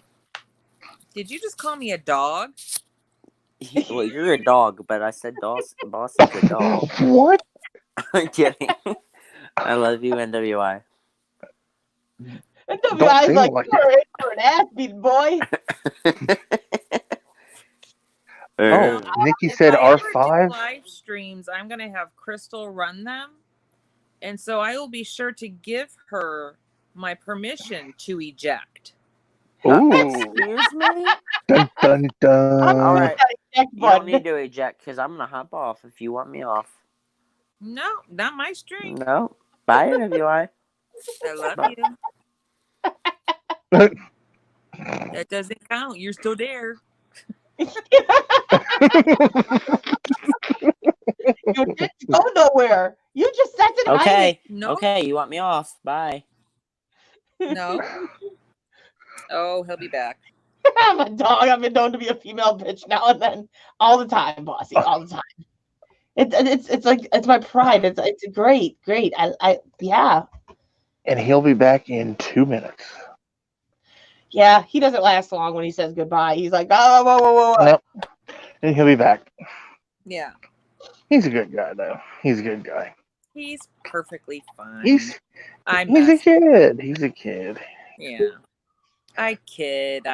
did you just call me a dog? Well, you're a dog, but I said boss is a dog. What? I'm kidding. I love you, NWI. NWI's seem like, like you're in for an ass beat, boy. Oh, Nikki If said I ever do R5. live streams, I'm going to have Crystal run them. And so I will be sure to give her my permission to eject. Ooh. Excuse me? Dun, dun, dun. All right. Eject You don't button. need to eject because I'm going to hop off if you want me off. No, not my stream. No. Bye, NWI. I love you. That doesn't count. You're still there. You didn't go nowhere. You just sat in hiding. Okay. No. Okay, you want me off. Bye. No. Oh, he'll be back. I'm a dog. I've been known to be a female bitch now and then, all the time, Bossy, all the time. It's like it's my pride. It's great. I yeah. And he'll be back in 2 minutes. Yeah, he doesn't last long when he says goodbye. He's like, oh, whoa. Nope. And he'll be back. Yeah. He's a good guy, though. He's a good guy. He's perfectly fine. He's I'm a messy. kid. He's a kid. Yeah. I kid.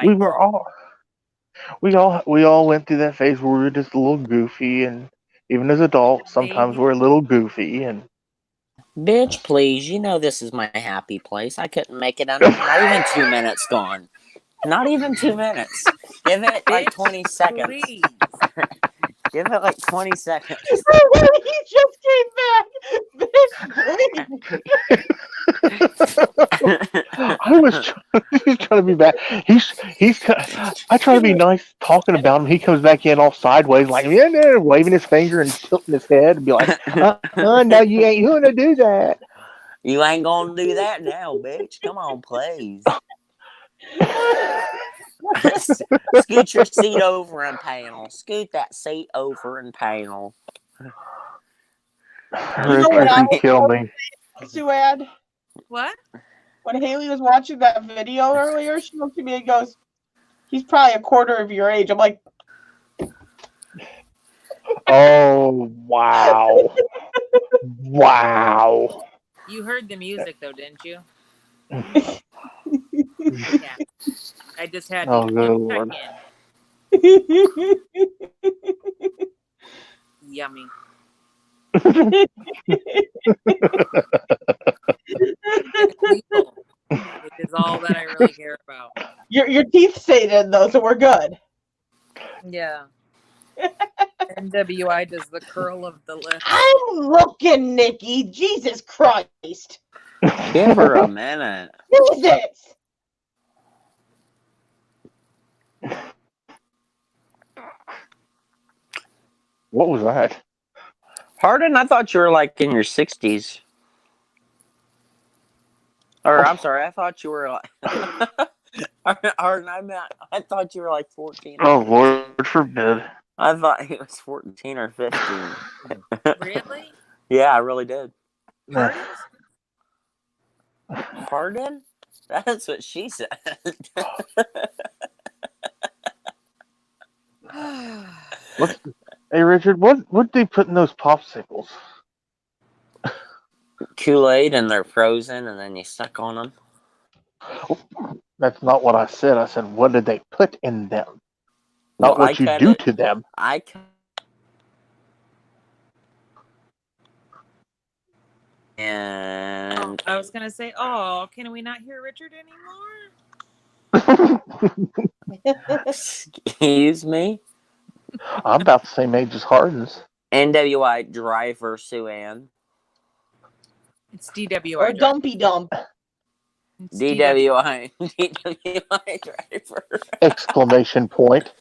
We all went through that phase where we were just a little goofy, and even as adults, sometimes we're a little goofy. And Bitch, please. You know this is my happy place. I couldn't make it under. Not even 2 minutes gone. Not even 2 minutes. Give it like Bitch, 20 seconds. please. Give it like 20 seconds. He just came back. Bitch, I was trying to be bad. I try to be nice talking about him. He comes back in all sideways, like waving his finger and tilting his head, and be like, "No, you ain't gonna do that." You ain't gonna do that now, bitch. Come on, please. Scoot your seat over and panel. Scoot that seat over and panel. Richard, you kill me. Suad, What? when Haley was watching that video earlier, she looked at me and goes, he's probably a quarter of your age. I'm like, Oh wow, wow. You heard the music though, didn't you? Yeah. I just had to Oh, good check Lord. in. Yummy. Your teeth stayed in though, so we're good. Yeah. NWI does the curl of the lips. I'm looking, Nikki. Jesus Christ. Give her a minute. Jesus. What was that? Pardon? I thought you were like in your 60s. Or I'm sorry, I thought you were like. Pardon, I thought you were like 14. Oh, Lord forbid. I thought he was 14 or 15. Really? Yeah, I really did. Pardon? Pardon? That's what she said. Hey, Richard, what did they put in those popsicles? Kool-Aid and they're frozen and then you suck on them. That's not what I said. I said, what did they put in them? Not No, what you do to them. And I was gonna say, oh, can we not hear Richard anymore? excuse me? I'm about the same age as Hardens. NWI driver Sue-Ann. It's DWI. Or Dumpy Dump. It's DWI. DWI driver. Exclamation point.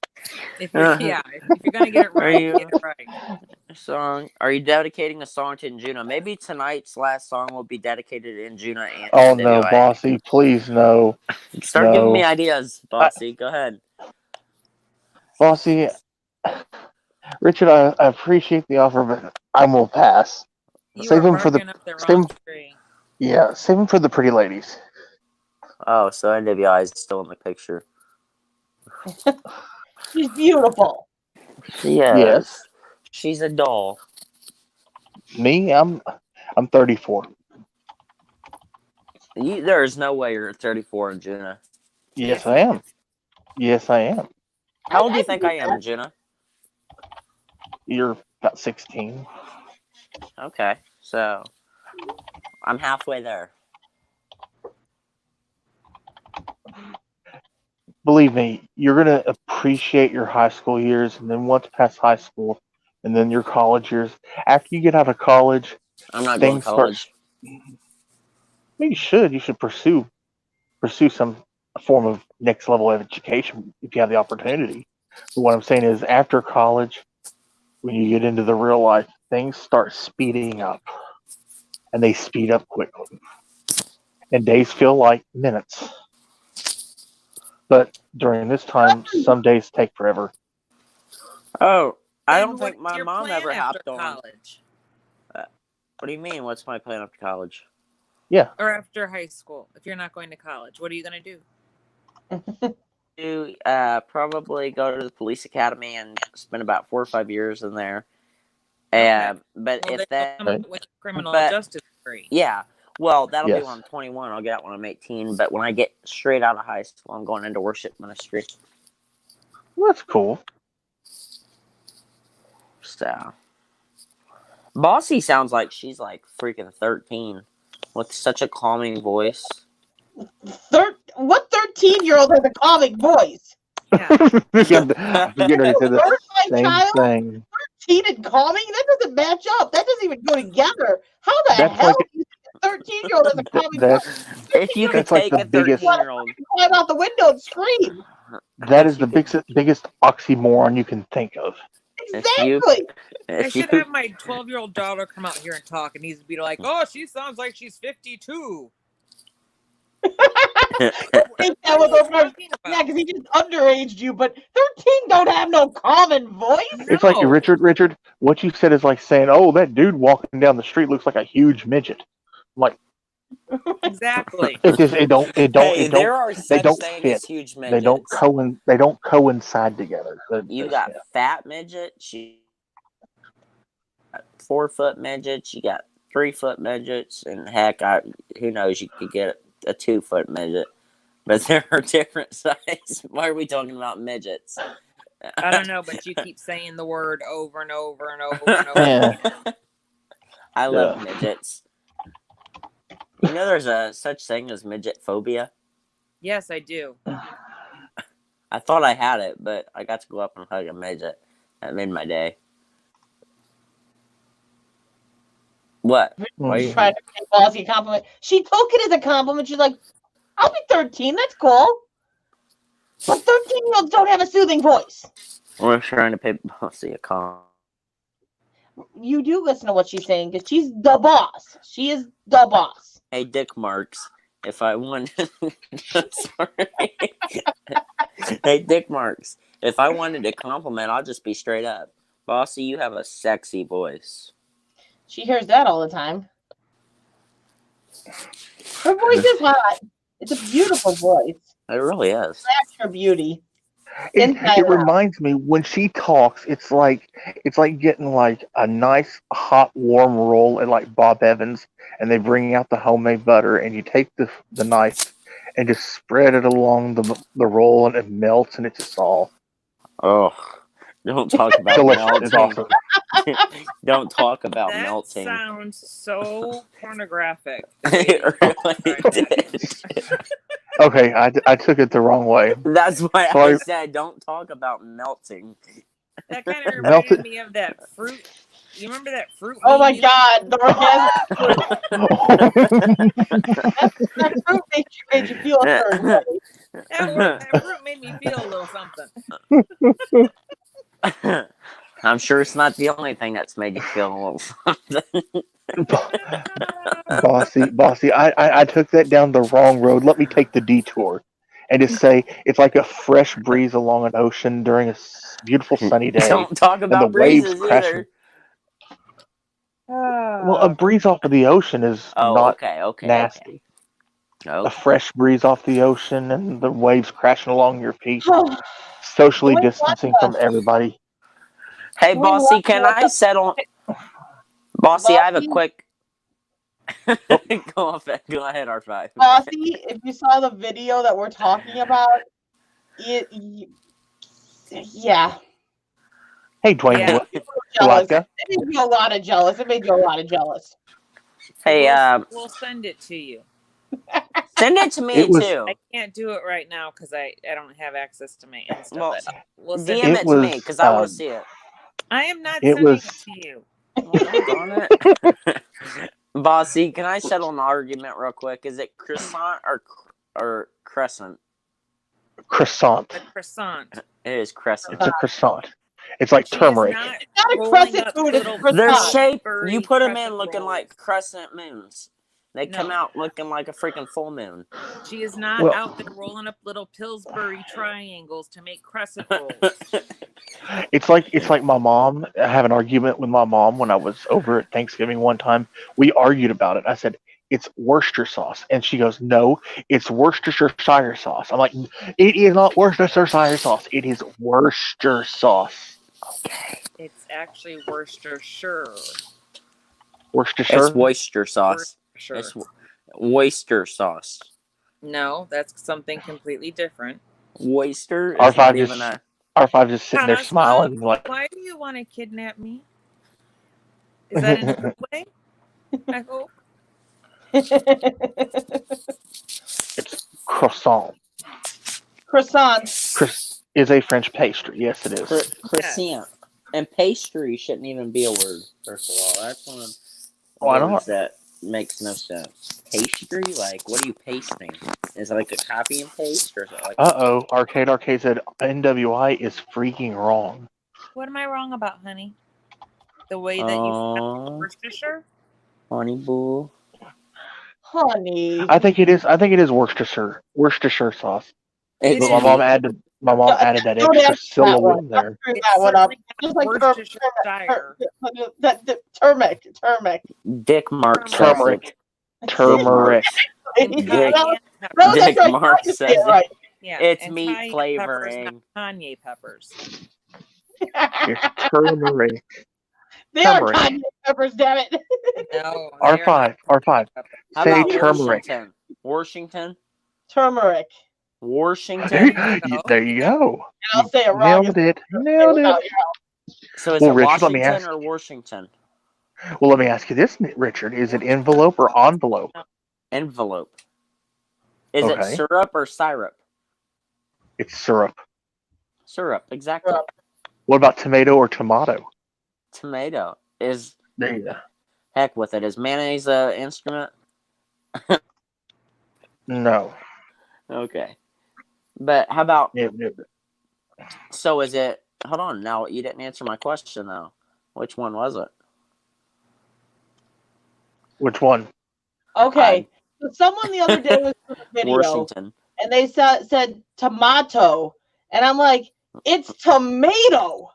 If you're gonna get it right, you- get it right. Song. Are you dedicating a song to Injuna? Maybe tonight's last song will be dedicated to Injuna and Oh, no, NWI. Bossy, please, no. Start giving me No. ideas, Bossy. Go ahead. Bossy, Richard, I appreciate the offer, but I will pass. You Save are him for the- barking up the save wrong him- tree. Yeah, save them for the pretty ladies. Oh, so NWI is still in the picture. She's beautiful. She is. Yes. She's a doll. Me, I'm 34. There is no way you're 34, Injuna. Yes, I am. Yes, I am. How old do you think I am, Injuna? You're about 16. Okay, so I'm halfway there. Believe me, you're going to appreciate your high school years, and then once past high school, and then your college years. After you get out of college, I'm not going to things start. college. Well, you should pursue some form of next level of education if you have the opportunity. But what I'm saying is, after college, when you get into the real life, things start speeding up, and they speed up quickly, and days feel like minutes. But during this time, some days take forever. Oh, I And don't think what's my your mom plan ever after hopped on. college What do you mean? What's my plan after college? or after high school? If you're not going to college, what are you gonna do? To probably go to the police academy and spend about 4 or 5 years in there. But Well, if then that, you'll come with a criminal but- justice degree. yeah, well, that'll be Yes. when I'm 21. I'll get out when I'm 18. But when I get straight out of high school, I'm going into worship ministry. Well, that's cool. So, Bossy sounds like she's like freaking 13 with such a calming voice. What 13-year-old has a comic voice? Yeah. I'm getting ready to say the Where's my same child? thing. 13 and calming? That doesn't match up. That doesn't even go together. How the That's hell like- do you think a 13-year-old has a comic That's voice? If you could That's like take the a biggest- 13-year-old, Climb out the window and scream. that is the biggest oxymoron you can think of. Exactly. I if you should have my 12-year-old daughter come out here and talk, and he's be like, "Oh, she sounds like she's 52." I think that was What are you over. talking about? Yeah, because he just underaged you, but 13 don't have no common voice. It's like No. Richard. What you said is like saying, "Oh, that dude walking down the street looks like a huge midget." I'm like, Exactly. it don't there are such don't things fit. as huge midgets. they don't coincide together. You got fat midgets, you got 4-foot midgets, you got 3-foot midgets, and heck, who knows, you could get a 2-foot midget. But there are different sizes. Why are we talking about midgets? I don't know, but you keep saying the word over and over and over and over. Yeah. I love midgets. You know there's a such thing as midget phobia? Yes, I do. I thought I had it, but I got to go up and hug him. That made my day. What? Why are She's you? trying to pay Bossy a compliment. She took it as a compliment. She's like, I'll be 13. That's cool. But 13-year-olds don't have a soothing voice. We're trying to pay Bossy a call. You do listen to what she's saying because she's the boss. She is the boss. Hey, Dick Marks. If I wanted, sorry. Hey, Dick Marks. If I wanted to compliment, I'll just be straight up. Bossy, you have a sexy voice. She hears that all the time. Her voice is hot. It's a beautiful voice. It really is. That's her beauty. It Inside out. reminds me when she talks, it's like getting like a nice hot warm roll at like Bob Evans, and they bring out the homemade butter, and you take the knife and just spread it along the roll, and it melts, and it's just all Oh, don't talk about delicious. It's melting. awesome. Don't talk about That melting. sounds so pornographic. It really did. Okay, I took it the wrong way. That's why I Sorry. said don't talk about melting. That kind of Melted- reminded me of that fruit. You remember that fruit? Oh my meme? God, the orgasmic fruit. That fruit made you feel a certain way. That fruit made me feel a little something. I'm sure it's not the only thing that's made you feel a little something. Bossy, I took that down the wrong road. Let me take the detour and just say it's like a fresh breeze along an ocean during a beautiful sunny day. Don't talk about the waves breezes crashing. either. Well, a breeze off of the ocean is Oh, not okay. nasty. A Okay. fresh breeze off the ocean and the waves crashing along your feet, socially Boy, distancing what from the- everybody. Hey, Wait, Bossy, what- can what I the- settle? Bossy, I have a Bossy? quick. Go ahead, R5. Bossy, if you saw the video that we're talking about, yeah. Hey, Dwayne, Yeah. Jealous. Latka. It made you a lot of jealous. It made you a lot of jealous. Hey, we'll send it to you. send it to me It was- too. I can't do it right now because I don't have access to my Insta. Well, but we'll send DM It it to me was, because I want to see it. I am not it sending was- it to you. Oh, darn it. Bossy, can I settle an argument real quick? Is it croissant or crescent? Croissant. A croissant. It is crescent. It's a croissant. It's like She is turmeric. not Not a rolling crescent up food, it's a little croissant. Their Croissant. shape, furry you put them in crescent looking rolls. like crescent moons. They come No. out looking like a freaking full moon. She is not Well- out there rolling up little Pillsbury triangles to make crescent rolls. It's like my mom. I have an argument with my mom when I was over at Thanksgiving one time. We argued about it. I said, it's Worcester sauce. And she goes, no, it's Worcestershire sauce. I'm like, it is not Worcestershire sauce. It is Worcester sauce. Okay. It's actually Worcestershire. Worcestershire. It's oyster sauce. Sure. It's oyster sauce. No, that's something completely different. Oyster is R5 not just- even a. R5 just sitting there Thomas, smiling like, why do you want to kidnap me? Is that in a good way? I hope. it's croissant. Croissants. Is a French pastry. Yes, it is. Croissant. And pastry shouldn't even be a word, first of all. That's one of Why words not? that makes no sense. Pastry? Like, what are you pasting? Is it like a copy and paste? Or is it like. Arcade said NWI is freaking wrong. What am I wrong about, honey? The way that you Oh, Worcestershire? honey boo. Honey. I think it is Worcestershire sauce. It But my is. mom added that Don't extra ask that syllable one. in there. Screw It's that one up. certainly Just like Worcestershire. turmeric. Dick Mark Turmeric. Turmeric. And Dick. cayenne No, peppers. that's Dick right. Mark You says it. right. Yeah, It's and meat cayenne flavoring. Peppers, not Kanye peppers. It's turmeric. They are Turmeric. Kanye peppers, damn it. No. they are R5. not R5. peppers. How Say about turmeric. Washington? Turmeric. Washington? There you go. And I'll say it wrong. Nailed it. Nailed it. So is Well, it Richard, let me Washington ask- or Washington? Well, let me ask you this, Richard. Is it envelope or envelope? Envelope. Is Okay. it syrup or syrup? It's syrup. Syrup, exactly. Syrup. What about tomato or tomato? Tomato is There you go. heck with it. Is mayonnaise a instrument? No. Okay. But how about, Yeah, yeah. so is it, hold on, now you didn't answer my question though. Which one was it? Which one? Okay. So someone the other day was doing a video Washington. and they said tomato, and I'm like, it's tomato.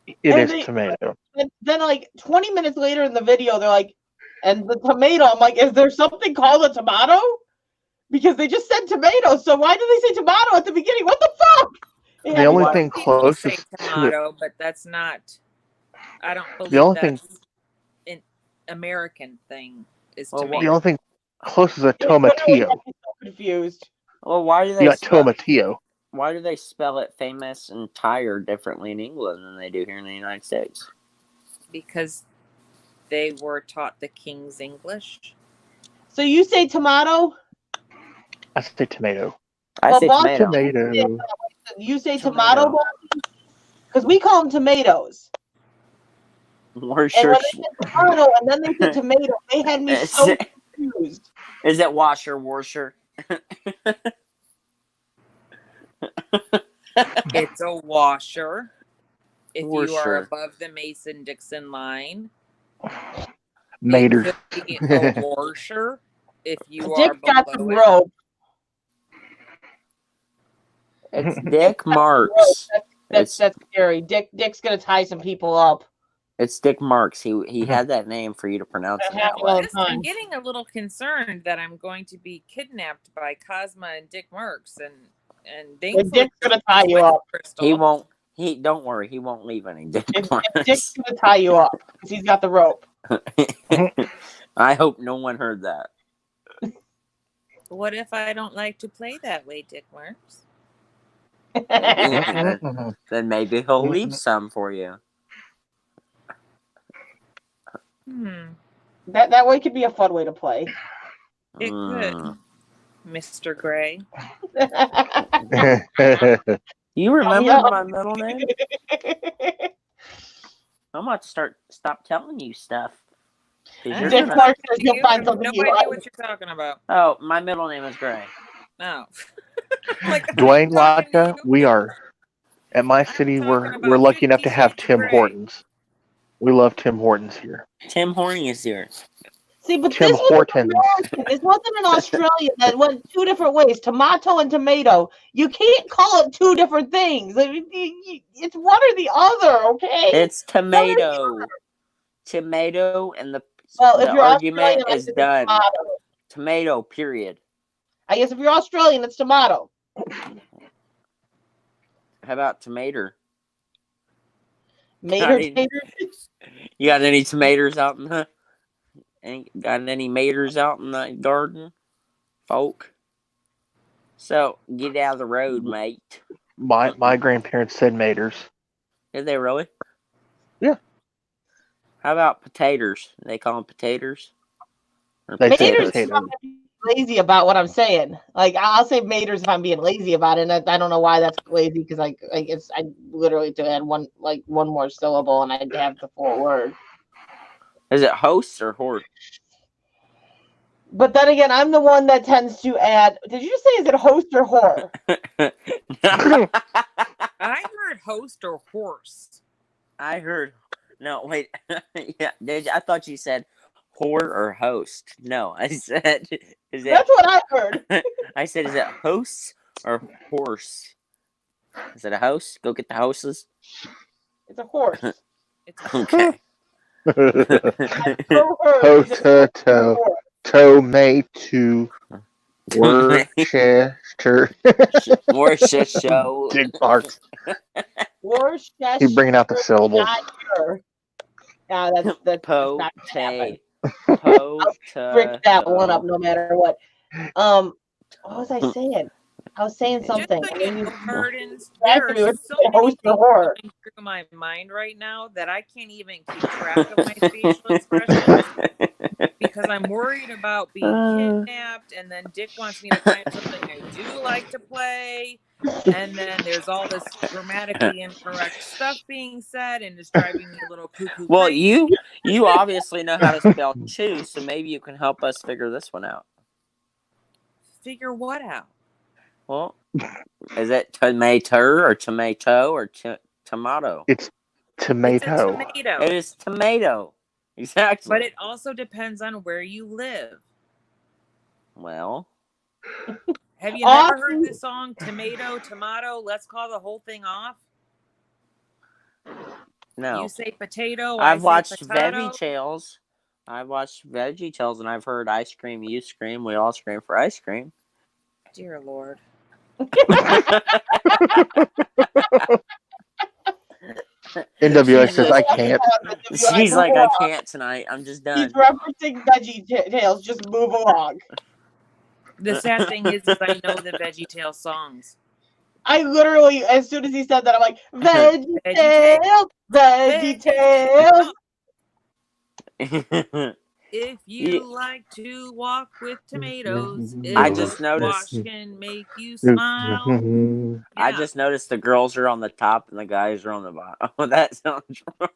It And is they- tomato. And then like 20 minutes later in the video, they're like, and the tomato. I'm like, is there something called a tomato? Because they just said tomato. So why did they say tomato at the beginning? What the fuck? The Yeah, only what- thing People say closest to it, tomato, but that's not. I don't believe the only thing, that's an American thing. Is Well, tomato. the only thing closest is a it literally tomatillo. got me so confused. Well, why do You they got spell, tomatillo. why do they spell it famous and tired differently in England than they do here in the United States? Because they were taught the King's English. So you say tomato? I say tomato. I Well, say Bob- tomato. Tomato. You say Tomato. tomato? Because we call them tomatoes. We're And sure. when they said tomato and then they said tomato, they had me Is so it- confused. Is it washer, washer? It's a washer. If you Washer. are above the Mason-Dixon line, Maters. it could be a washer. If you are Dick got some below it, rope. It's Dick Marks. That's scary. Dick's gonna tie some people up. It's Dick Marks. He had that name for you to pronounce it that way. I'm getting a little concerned that I'm going to be kidnapped by Cosma and Dick Marks, and And thankfully Dick's gonna tie you up. Crystal. He won't. He don't worry. He won't leave any Dick Dick's Marks. gonna tie you up because he's got the rope. I hope no one heard that. What if I don't like to play that way, Dick Marks? Then maybe he'll leave some for you. That way could be a fun way to play. It could, Mr. Gray. You remember Yeah. my middle name? I'm about to stop telling you stuff. 'Cause you're Dick gonna- Marks says you'll You find have something no you idea like. what you're talking about. Oh, my middle name is Gray. No. Like, Dwayne I'm talking to Latka, you. we are at my city. talking We're about lucky enough to 50 have Shades of Tim Grey. Hortons. We love Tim Hortons here. Tim Horny is here. See, but Tim this was Hortons. American. This wasn't an Australian that went two different ways, tomato and tomato. You can't call it two different things. I mean, it's one or the other, okay? It's tomato. Tomato, and the Well, if the you're argument Australian, I is think it's done. tomato. Tomato, period. I guess if you're Australian, it's tomato. How about tomato? Mater didn't- tater. You got any tomatoes out in the? Got any maters out in the garden, folk? So get out of the road, mate. My grandparents said maters. Did they really? Yeah. How about potatoes? They call them potatoes. Or They say Maters potato. if I'm lazy about what I'm saying. Like I'll say maters if I'm being lazy about it. And I don't know why that's lazy because I literally to add one more syllable and I'd have the full word. Is it host or horse? But then again, I'm the one that tends to add. Did you just say is it host or whore? I heard host or horse. I heard. No, wait. Yeah, I thought you said whore or host. No, I said. Is it? That's what I heard. I said, is it host or horse? Is it a host? Go get the houses. It's a horse. It's Okay. Pro her. Potato, tomato, Worcester. Worcestershire. Dick Marks. Worcestershire. Keep bringing out the syllables. Yeah, that's not gonna happen. Frick that one up no matter what. What was I saying? I was saying something. Just and so then you you know, Gardens, distracted there me are with so the many host things or whore. going through my mind right now that I can't even keep track of my facial expressions because I'm worried about being kidnapped, and then Dick wants me to find something I do like to play, and then there's all this grammatically incorrect stuff being said, and it's driving me a little cuckoo. Well, crazy. you obviously know how to spell chew, so maybe you can help us figure this one out. Figure what out? Well, is it tomato or tomato? It's tomato. It's a tomato. It is tomato. Exactly. But it also depends on where you live. Well, have you never heard the song Tomato, Tomato, let's call the whole thing off? no. You say potato, I've watched potato. VeggieTales. I've watched VeggieTales, and I've heard ice cream, you scream, we all scream for ice cream. Dear Lord. NWA says I can't. She's like, I can't tonight. I'm just He's done. referencing VeggieTales. Just move along. The sad thing is I know the VeggieTales songs. I literally, as soon as he said that, I'm like, VeggieTales, VeggieTales. If you like to walk with tomatoes, I just noticed. Wash can make you smile. I Yeah. just noticed the girls are on the top and the guys are on the bottom. Oh, that sounds wrong.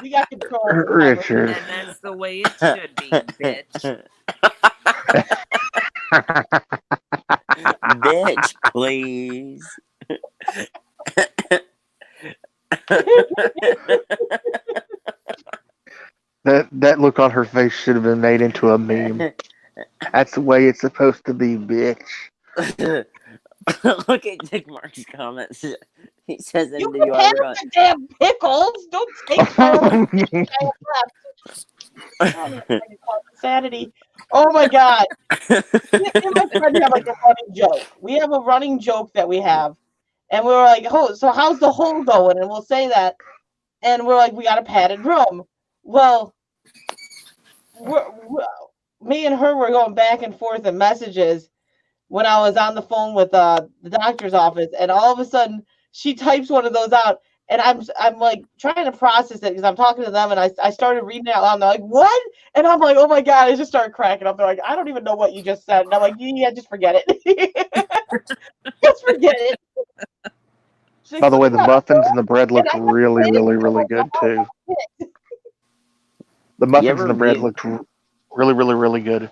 We got control. Richard. And that's the way it should be, bitch. Bitch, please. That look on her face should have been made into a meme. That's the way it's supposed to be, bitch. Look at Dick Mark's comments. He says, You "Do can you have ever?" the damn pickles. Don't take them. Sanity. Oh my god. Me and my friend have like a running joke. We have a running joke that we have. And we were like, oh, so how's the hole going? And we'll say that. And we're like, we got a padded room. Well, me and her were going back and forth in messages when I was on the phone with the doctor's office. And all of a sudden, she types one of those out. And I'm like trying to process it because I'm talking to them, and I started reading it out loud. And they're like, "What?" And I'm like, "Oh my god!" I just started cracking up. They're like, "I don't even know what you just said." And I'm like, "Yeah, just forget it. Just forget it." By the way, the muffins and the bread looked really, really, really good too. The muffins and the bread looked really, really, really good.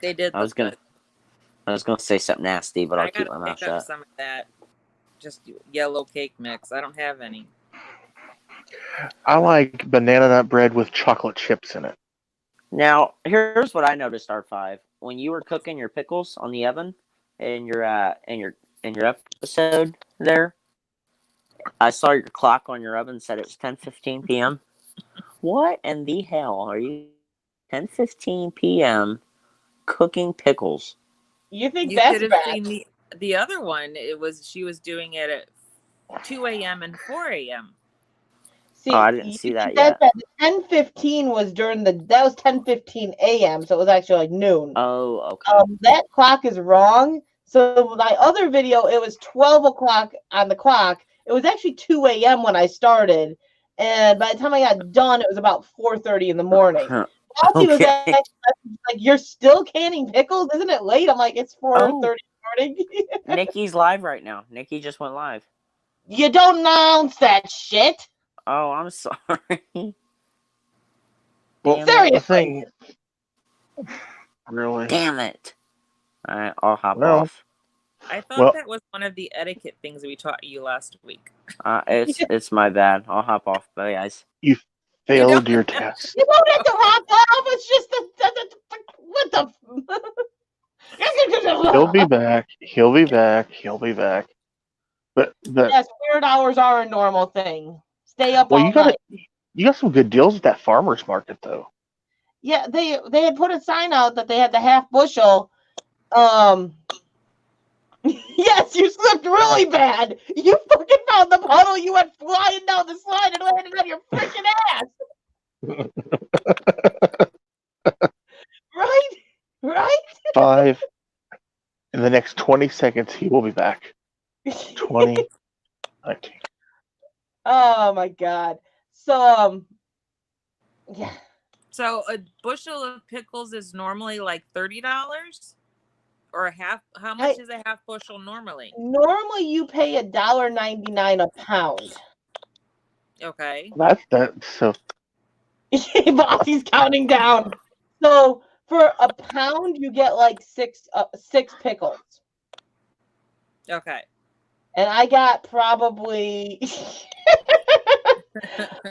They did. I was gonna say something nasty, but I'll keep my mouth pick up shut. some of that. Just yellow cake mix. I don't have any. I like banana nut bread with chocolate chips in it. Now, here's what I noticed, R5. When you were cooking your pickles on the oven in your episode there, I saw your clock on your oven said it was 10:15 p.m. What in the hell are you 10:15 p.m. cooking pickles? You think You that's could bad? have seen the other one. She was doing it at 2 a.m. and 4 a.m. See, I didn't see that yet. 10:15 was that was 10:15 a.m. So it was actually like noon. Oh, okay. That clock is wrong. So my other video, it was 12 o'clock on the clock. It was actually 2 a.m. when I started, and by the time I got done, it was about 4:30 in the morning. Elsie was Okay. like, "You're still canning pickles? Isn't it late?" I'm like, "It's 4:30 in the morning." Nikki's live right now. Nikki just went live. You don't announce that shit. Oh, I'm sorry. Well, Seriously. the thing, really. Damn it. All right, I'll hop Well. off. I thought Well- that was one of the etiquette things we taught you last week. It's my bad. I'll hop off. Bye, guys. Failed your test. You don't have to hop off. It's just what the. He'll be back. He'll be back. He'll be back. But Yes, weird hours are a normal thing. Stay up well, all you got night. you got some good deals at that farmer's market though. Yeah, they had put a sign out that they had the half bushel. Yes, you slipped really bad. You fucking found the puddle. You went flying down the slide and landed on your freaking ass. Right? 5. In the next 20 seconds, he will be back. 20. 19. Oh my god. So Yeah. So a bushel of pickles is normally like $30, or a half. How much is a half bushel normally? Normally, you pay $1.99 a pound. Okay. That's that. So Bossy's counting down. So for a pound, you get like six pickles, Okay. and I got probably.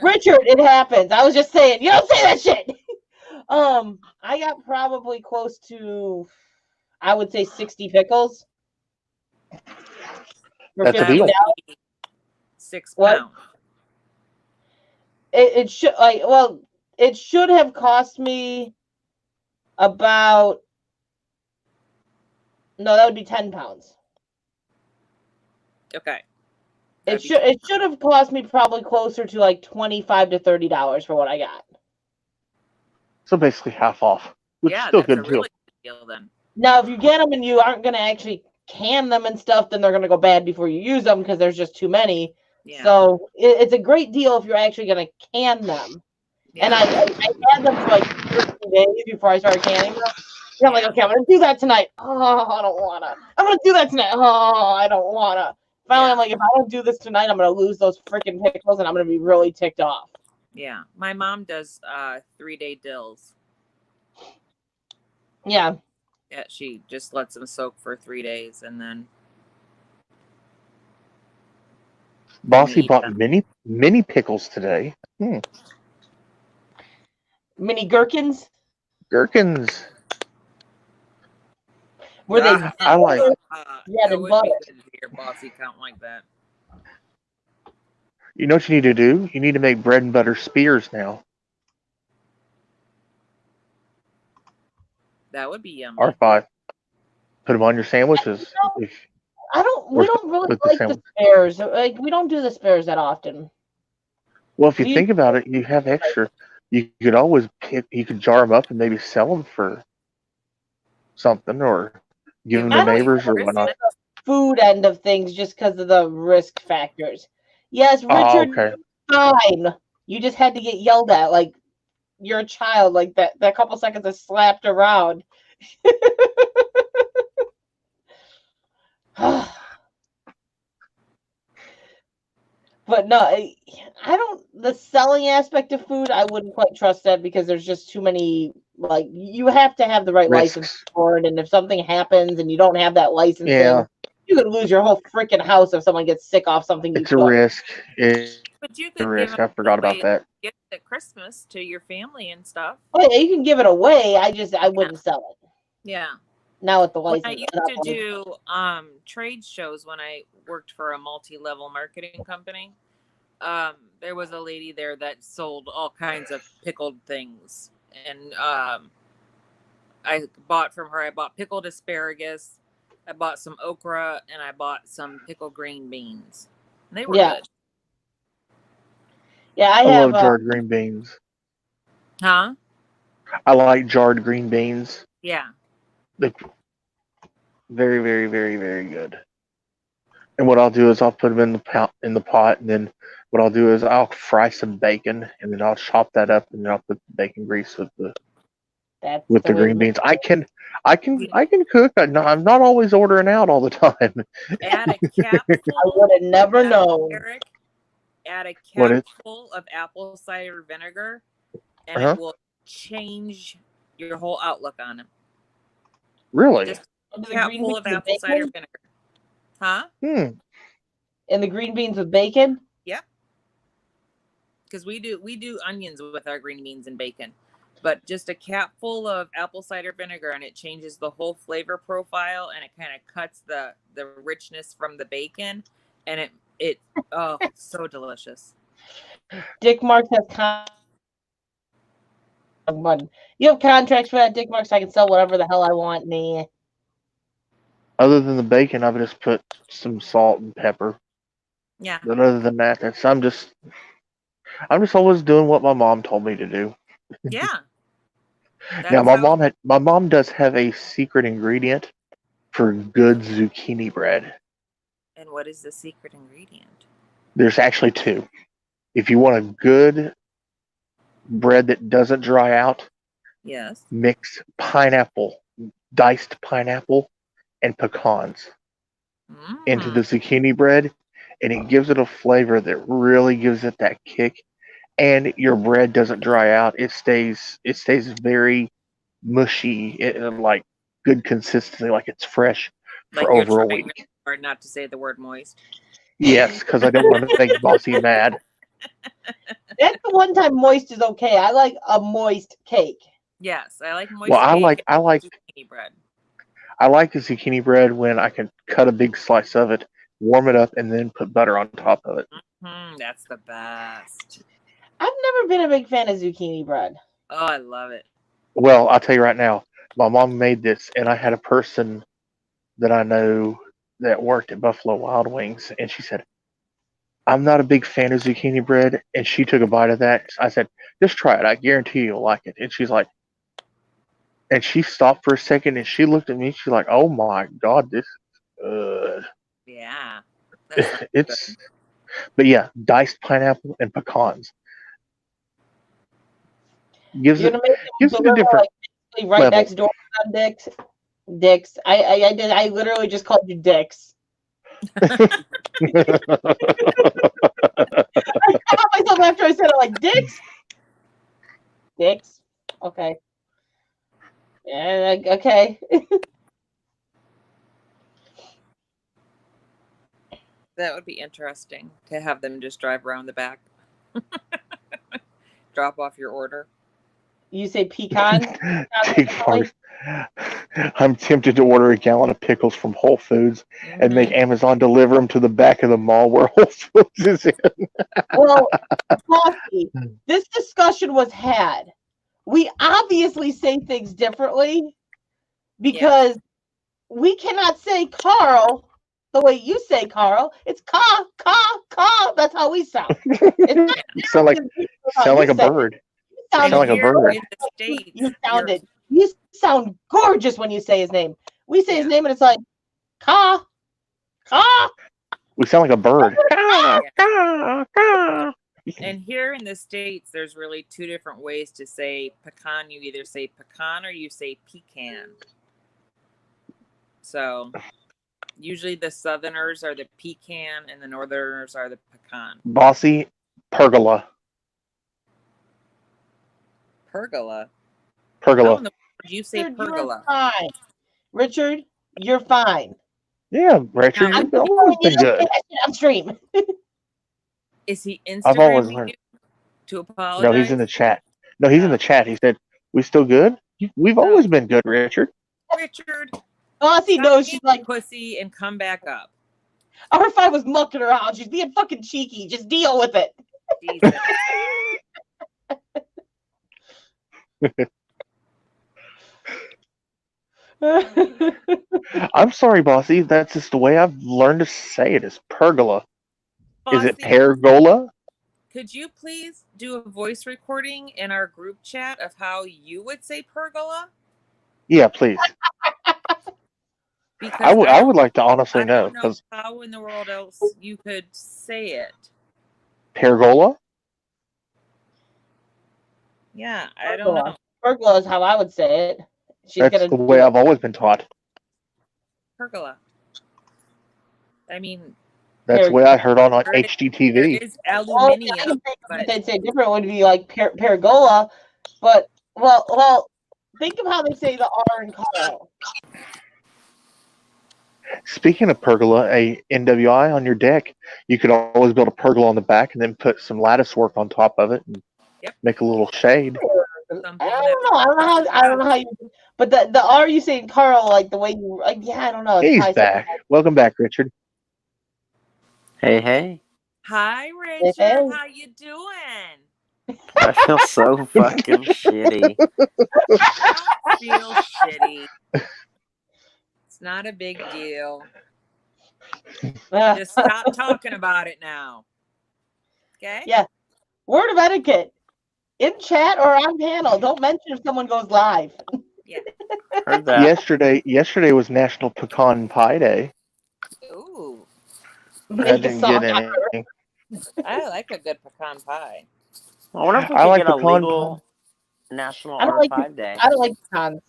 Richard, it happens. I was just saying, you don't say that shit. I got probably close to, I would say, 60 pickles. For That's a That would deal. be £6. What? It should it should have cost me about, no, that would be 10 pounds. Okay. It should have cost me probably closer to like $25 to $30 for what I got. So basically half off, which is Yeah, still a that's good a deal. really good deal then. Now, if you get them and you aren't going to actually can them and stuff, then they're going to go bad before you use them because there's just too many. Yeah. So it's a great deal if you're actually going to can them. Yeah. And I had them for like 13 days before I started canning them. And I'm like, okay, I'm going to do that tonight. Oh, I don't want to. I'm going to do that tonight. Oh, I don't want to. Finally, Yeah. I'm like, if I don't do this tonight, I'm going to lose those freaking pickles and I'm going to be really ticked off. Yeah. My mom does 3-day dills. Yeah. Yeah, she just lets them soak for 3 days and then Bossy eat bought them. mini pickles today. Mini gherkins. Gherkins. Were they I like. bread it and would butter? be good to hear Bossy count like that. You know what you need to do? You need to make bread and butter spears now. That would be yummy. R5. Put them on your sandwiches. We don't really with the like the sandwich. spares. Like, we don't do the spares that often. Well, if you Do you- think about it, you have extra. You could always you could jar them up and maybe sell them for something, or give them I to don't neighbors or even whatnot. the food end of things just because of the risk factors. Yes, Oh, Richard, okay. fine. You just had to get yelled at like you're a child, like that couple seconds of slapped around. But no, I don't. The selling aspect of food, I wouldn't quite trust that because there's just too many. Like, you have to have the right Risks. license for it, and if something happens and you don't have that licensing, Yeah, you could lose your whole freaking house if someone gets sick off something you it's a cook. risk. It's But you a could give risk. it I forgot about away that. gift at Christmas to your family and stuff. Oh, yeah, you can give it away. I wouldn't sell it. Yeah. Now with the When I license. used to do trade shows when I worked for a multi-level marketing company, there was a lady there that sold all kinds of pickled things, and I bought from her. I bought pickled asparagus, I bought some okra, and I bought some pickled green beans. And they were good. Yeah, I have love jarred green beans. Huh? I like jarred green beans. Yeah. They're very, very, very, very good. And what I'll do is I'll put them in the pot, and then what I'll do is I'll fry some bacon, and then I'll chop that up, and then I'll put the bacon grease with the green beans. I can cook. I'm not always ordering out all the time. Add a capful. I would have never known. Eric, add a What is- capful of apple cider vinegar, and Uh-huh. it will change your whole outlook on them. Really? Just a The green capful beans of with apple cider bacon? vinegar. Huh? And the green beans with bacon? Yep. Because we do onions with our green beans and bacon. But just a capful of apple cider vinegar, and it changes the whole flavor profile, and it kind of cuts the richness from the bacon, and it oh, it's so delicious. Dick Marks has you have contracts for that, Dick Marks? I can sell whatever the hell I want. Nah. Other than the bacon, I've just put some salt and pepper. Yeah. But other than that, I'm just always doing what my mom told me to do. Yeah. Now my mom does have a secret ingredient for good zucchini bread. And what is the secret ingredient? There's actually two. If you want a good bread that doesn't dry out, Yes. mix pineapple, diced pineapple, and pecans into the zucchini bread, and it gives it a flavor that really gives it that kick. And your bread doesn't dry out; it stays very mushy, like good consistency, like it's fresh Like for you're over a trying week. really hard not to say the word moist. Yes, because I don't want to make Bossy mad. That's the one time moist is okay. I like a moist cake. Yes, I like moist Well, I cake like and I like zucchini bread. I like the zucchini bread when I can cut a big slice of it, warm it up, and then put butter on top of it. That's the best. I've never been a big fan of zucchini bread. Oh, I love it. Well, I'll tell you right now, my mom made this, and I had a person that I know that worked at Buffalo Wild Wings, and she said, I'm not a big fan of zucchini bread. And she took a bite of that. I said, just try it. I guarantee you'll like it. And she's like, and she stopped for a second and she looked at me. She's like, oh my God, this is good. Yeah. That sounds It's, good. but yeah, diced pineapple and pecans. Gives You're it, gonna make them gives it a deliver different like basically right level. next door on Dick's. Dick's. I literally just called you Dick's. I caught myself after I said it like Dick's. Dick's. Okay. Yeah, okay. That would be interesting to have them just drive around the back. Drop off your order. You say pecan? Take part. I'm tempted to order a gallon of pickles from Whole Foods and make Amazon deliver them to the back of the mall where Whole Foods is in. Well, Bossy, this discussion was had. We obviously say things differently because we cannot say Carl the way you say Carl. It's ca. That's how we sound. It's Sound like a bird. Sound like a bird. In the States, You sound gorgeous when you say his name. We say his name and it's like ca. We sound like a bird. And here in the States, there's really two different ways to say pecan. You either say pecan or you say pecan. So usually the Southerners are the pecan and the Northerners are the pecan. Bossy, pergola. Pergola. Pergola. How in the world do you say Richard, pergola? You're fine. Richard, you're fine. Yeah, Richard, I'm you've always been good. Upstream. Is he I've always Instagramming learned. you to apologize? No, he's in the chat. No, he's in the chat. He said, "We still good? We've always been good, Richard." Richard, Bossy knows she's like pussy and come back up. R5 was mucking around. She's being fucking cheeky. Just deal with it. Jesus. I'm sorry, Bossy. That's just the way I've learned to say it. Is pergola? Is it Bossy, pergola? could you please do a voice recording in our group chat of how you would say pergola? Yeah, please. Because I would like to honestly I know don't know because how in the world else you could say it. pergola. Yeah, I don't know. Pergola is how I would say it. That's the way I've always been taught. Pergola. I mean, That's the way I heard on there HGTV. is aluminium, Well, but they'd say different would be like pergola, but well, think of how they say the R in Carl. Speaking of pergola, a NWI on your deck, you could always build a pergola on the back and then put some lattice work on top of it and make a little shade. I don't know how you. But the R you say in Carl, like the way you, like, yeah, I don't know. He's back. Welcome back, Richard. Hey. hi, Richard. Hey. How you doing? I feel so fucking shitty. Don't feel shitty. It's not a big deal. Just stop talking about it now. Okay? Yeah. Word of etiquette. In chat or on panel. Don't mention if someone goes live. Yeah. Heard that. Yesterday was National Pecan Pie Day. Ooh. I didn't get anything. I like a good pecan pie. I wonder if we I could like get a pecan legal National I don't like R5 day. I don't like pecans.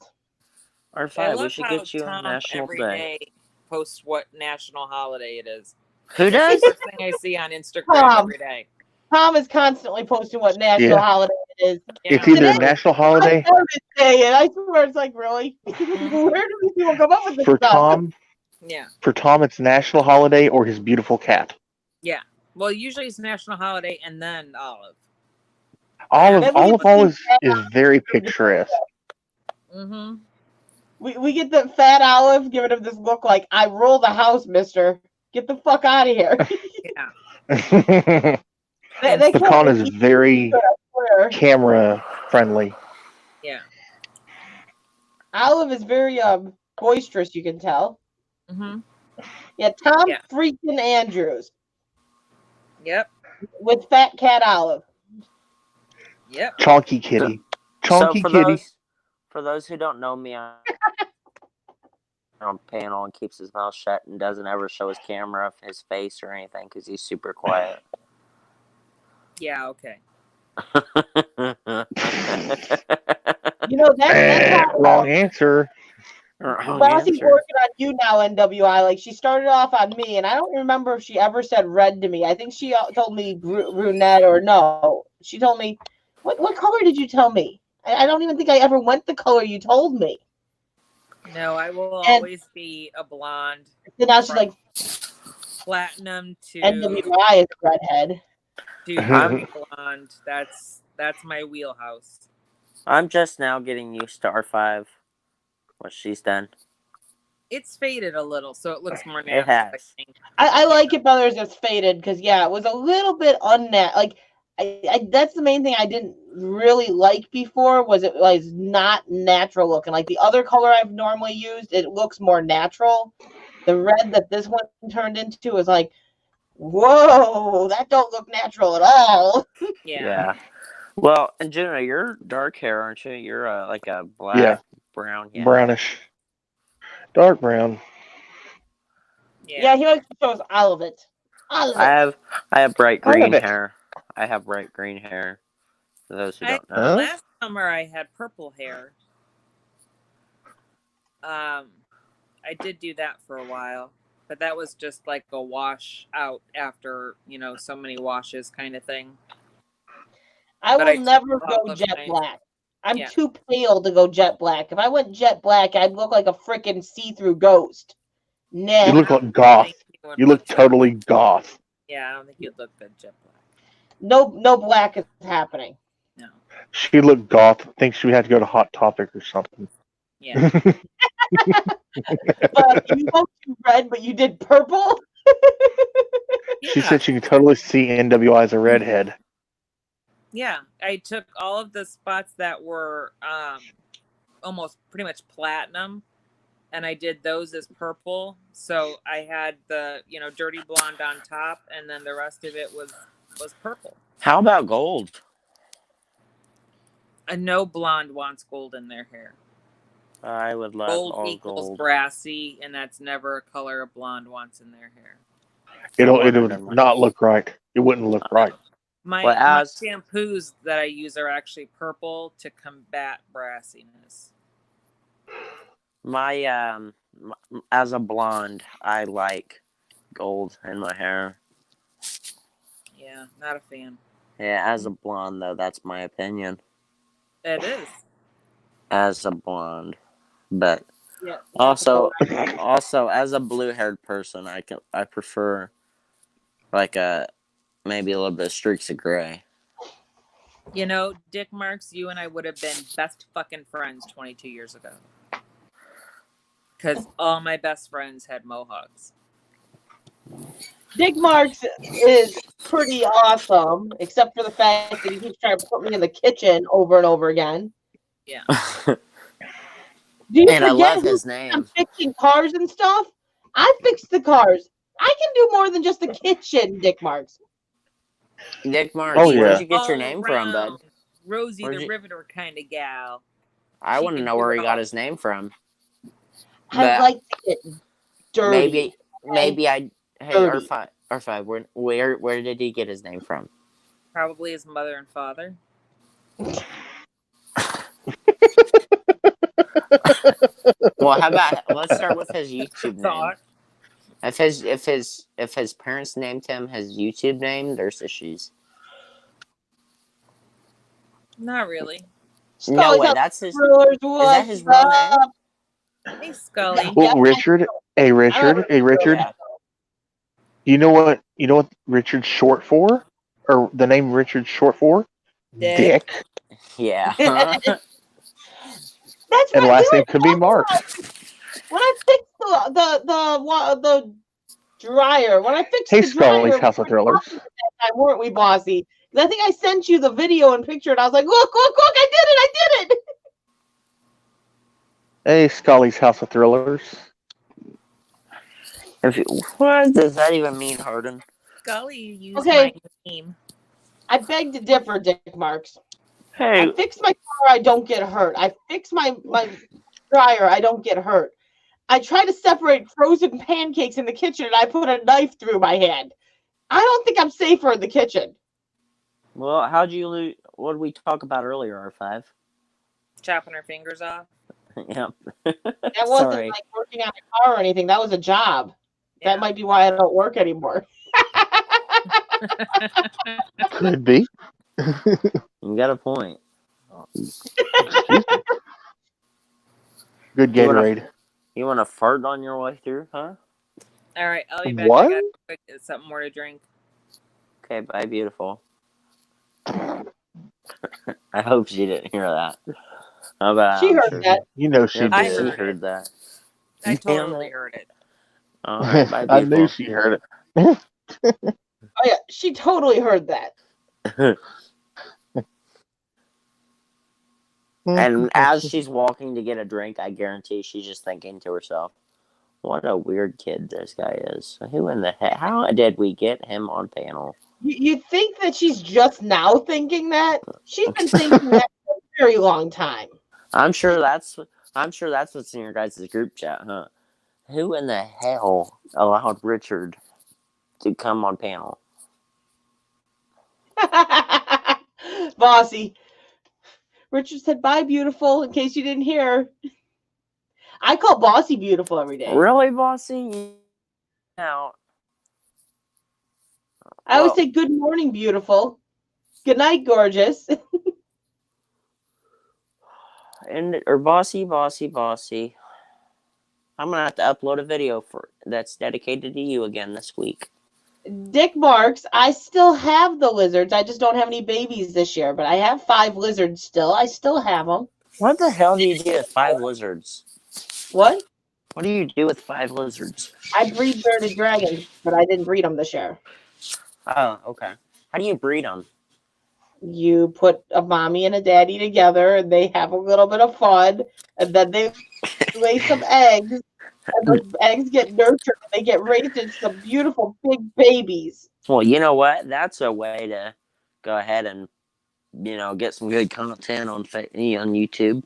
I R5, we love should how get you a Tom national every day. day posts what national holiday it is. Who That's does? the first thing I see on Instagram Tom. every day. Tom is constantly posting what national Yeah. holiday it is. It's Yeah. either a Today- national I holiday started saying it. I swear it's like, really? Where do these people come up with this for stuff? Tom. Yeah. For Tom, it's national holiday or his beautiful cat. Yeah. Well, usually it's national holiday and then Olive. Olive Then we Olive get always the is very picturesque. Mm-hmm. We get the fat Olive giving him this look like, I rule the house, mister. Get the fuck out of here. Yeah. They Pecan can't is very I swear. camera friendly. Yeah. Olive is very boisterous, you can tell. Mm-hmm. Yeah, Tom Yeah. freaking Andrews Yep. with fat cat Olive. Yep. Chonky kitty. So Chonky kitty. for those who don't know me, I'm on panel and keeps his mouth shut and doesn't ever show his camera, his face, or anything because he's super quiet. Yeah. Okay. You know, that's how Wrong answer. Wrong Rossi's answer. working on you now, NWI. Like, she started off on me, and I don't remember if she ever said red to me. I think she told me brunette or no. She told me, what color did you tell me? I don't even think I ever went the color you told me. No, I will And- always be a blonde, Then now she's like, platinum to NWI is a redhead. to blonde. That's my wheelhouse. I'm just now getting used to R5, what she's done. It's faded a little, so it looks more It natural. I has. think. I like it better as it's faded because, yeah, it was a little bit like, that's the main thing I didn't really like before was it was not natural looking. Like the other color I've normally used, it looks more natural. The red that this one turned into is like, whoa, that don't look natural at all. Yeah. Well, and Jenna, you're dark hair, aren't you? You're like a black, Yeah. brown. Yeah. Brownish. Dark brown. Yeah, he likes to show us all of it. All of it. I have bright All of green it. hair. I have bright green hair. For those who I- don't know. Huh? Last summer I had purple hair. I did do that for a while, but that was just like a wash out after, so many washes kind of thing. I but will I never took all go of jet my- black. I'm Yeah. too pale to go jet black. If I went jet black, I'd look like a freaking see-through ghost. Nah. You look I like don't goth. think would You look jet- totally goth. Yeah, I don't think you'd look good jet black. No black is happening. No. She looked goth. Thinks she had to go to Hot Topic or something. Yeah. But you won't do red, but you did purple. She Yeah. said she could totally see NWI as a redhead. Yeah, I took all of the spots that were almost pretty much platinum, and I did those as purple. So I had the dirty blonde on top, and then the rest of it was purple. How about gold? And no blonde wants gold in their hair. I would love Gold all equals gold. brassy, and that's never a color a blonde wants in their hair. It wondered would in my- not look right. It wouldn't look right. My Well, as- shampoos that I use are actually purple to combat brassiness. My as a blonde, I like gold in my hair. Yeah, not a fan. Yeah, as a blonde though, that's my opinion. It is. As a blonde, but Yeah. also as a blue-haired person, I prefer like maybe a little bit of streaks of gray. Dick Marks, you and I would have been best fucking friends 22 years ago. Because all my best friends had mohawks. Dick Marks is pretty awesome, except for the fact that he keeps trying to put me in the kitchen over and over again. Yeah. Do you And I forget love his name. I'm fixing cars and stuff? I fixed the cars. I can do more than just the kitchen, Dick Marks. Nick Marks, Oh, where'd yeah. you get your All name from, bud? around Rosie Where'd the you- Riveter kind of gal. I She want to can know do where it he got all. his name from. I But like to get dirty. maybe I. Hey, Dirty. R5, where did he get his name from? Probably his mother and father. Well, how about let's start with his YouTube name. Thought. If his parents named him his YouTube name, there's issues. Not really. No way, that's his. Is that his real name? Hey, Scully. Well, Richard, hey Richard, Yeah. you know what Richard's short for? Or the name Richard's short for? Dick. Dick. Yeah. That's And what last they name could be Mark. When I fixed the dryer, when I fixed Hey, the dryer, Scully's House of Thrillers. weren't we, Bossy? 'Cause I think I sent you the video and picture, and I was like, look, I did it. Hey, Scully's House of Thrillers. What does that even mean, Harden? Scully used Okay. my name. I beg to differ, Dick Marks. Hey, I fix my car, I don't get hurt. I fix my dryer, I don't get hurt. I try to separate frozen pancakes in the kitchen, and I put a knife through my hand. I don't think I'm safer in the kitchen. well, how'd you lose? What did we talk about earlier, R5? Chopping her fingers off. Yep. That wasn't Sorry. like working on a car or anything. That was a job. Yeah. That might be why I don't work anymore. Could be. You got a point. Good You wanna- Gatorade. You want to fart on your way through, huh? All right, I'll be back. What? I gotta get something more to drink. Okay, bye, beautiful. I hope she didn't hear that. How about She I'm heard sure that. You know she Yep, I did. she heard it. heard that. I Damn totally it. heard it. All right, bye, I knew beautiful. she heard it. Oh yeah, she totally heard that. And as she's walking to get a drink, I guarantee she's just thinking to herself, what a weird kid this guy is. Who in the heck? How did we get him on panel? You think that she's just now thinking that? She's been thinking that for a very long time. I'm sure that's what's in your guys' group chat, huh? Who in the hell allowed Richard to come on panel? Bossy. Richard said, bye, beautiful, in case you didn't hear. I call Bossy beautiful every day. Really, Bossy? Now, I always well- say, good morning, beautiful. Good night, gorgeous. or Bossy. I'm gonna have to upload a video that's dedicated to you again this week. Dick Marks, I still have the lizards. I just don't have any babies this year, but I have 5 lizards still. I still have them. What the hell do you do with 5 lizards? What? What do you do with 5 lizards? I breed bearded dragons, but I didn't breed them this year. Oh, okay. How do you breed them? You put a mommy and a daddy together, and they have a little bit of fun, and then they lay some eggs, and those eggs get nurtured, and they get raised into some beautiful big babies. Well, you know what? That's a way to go ahead and, get some good content on YouTube.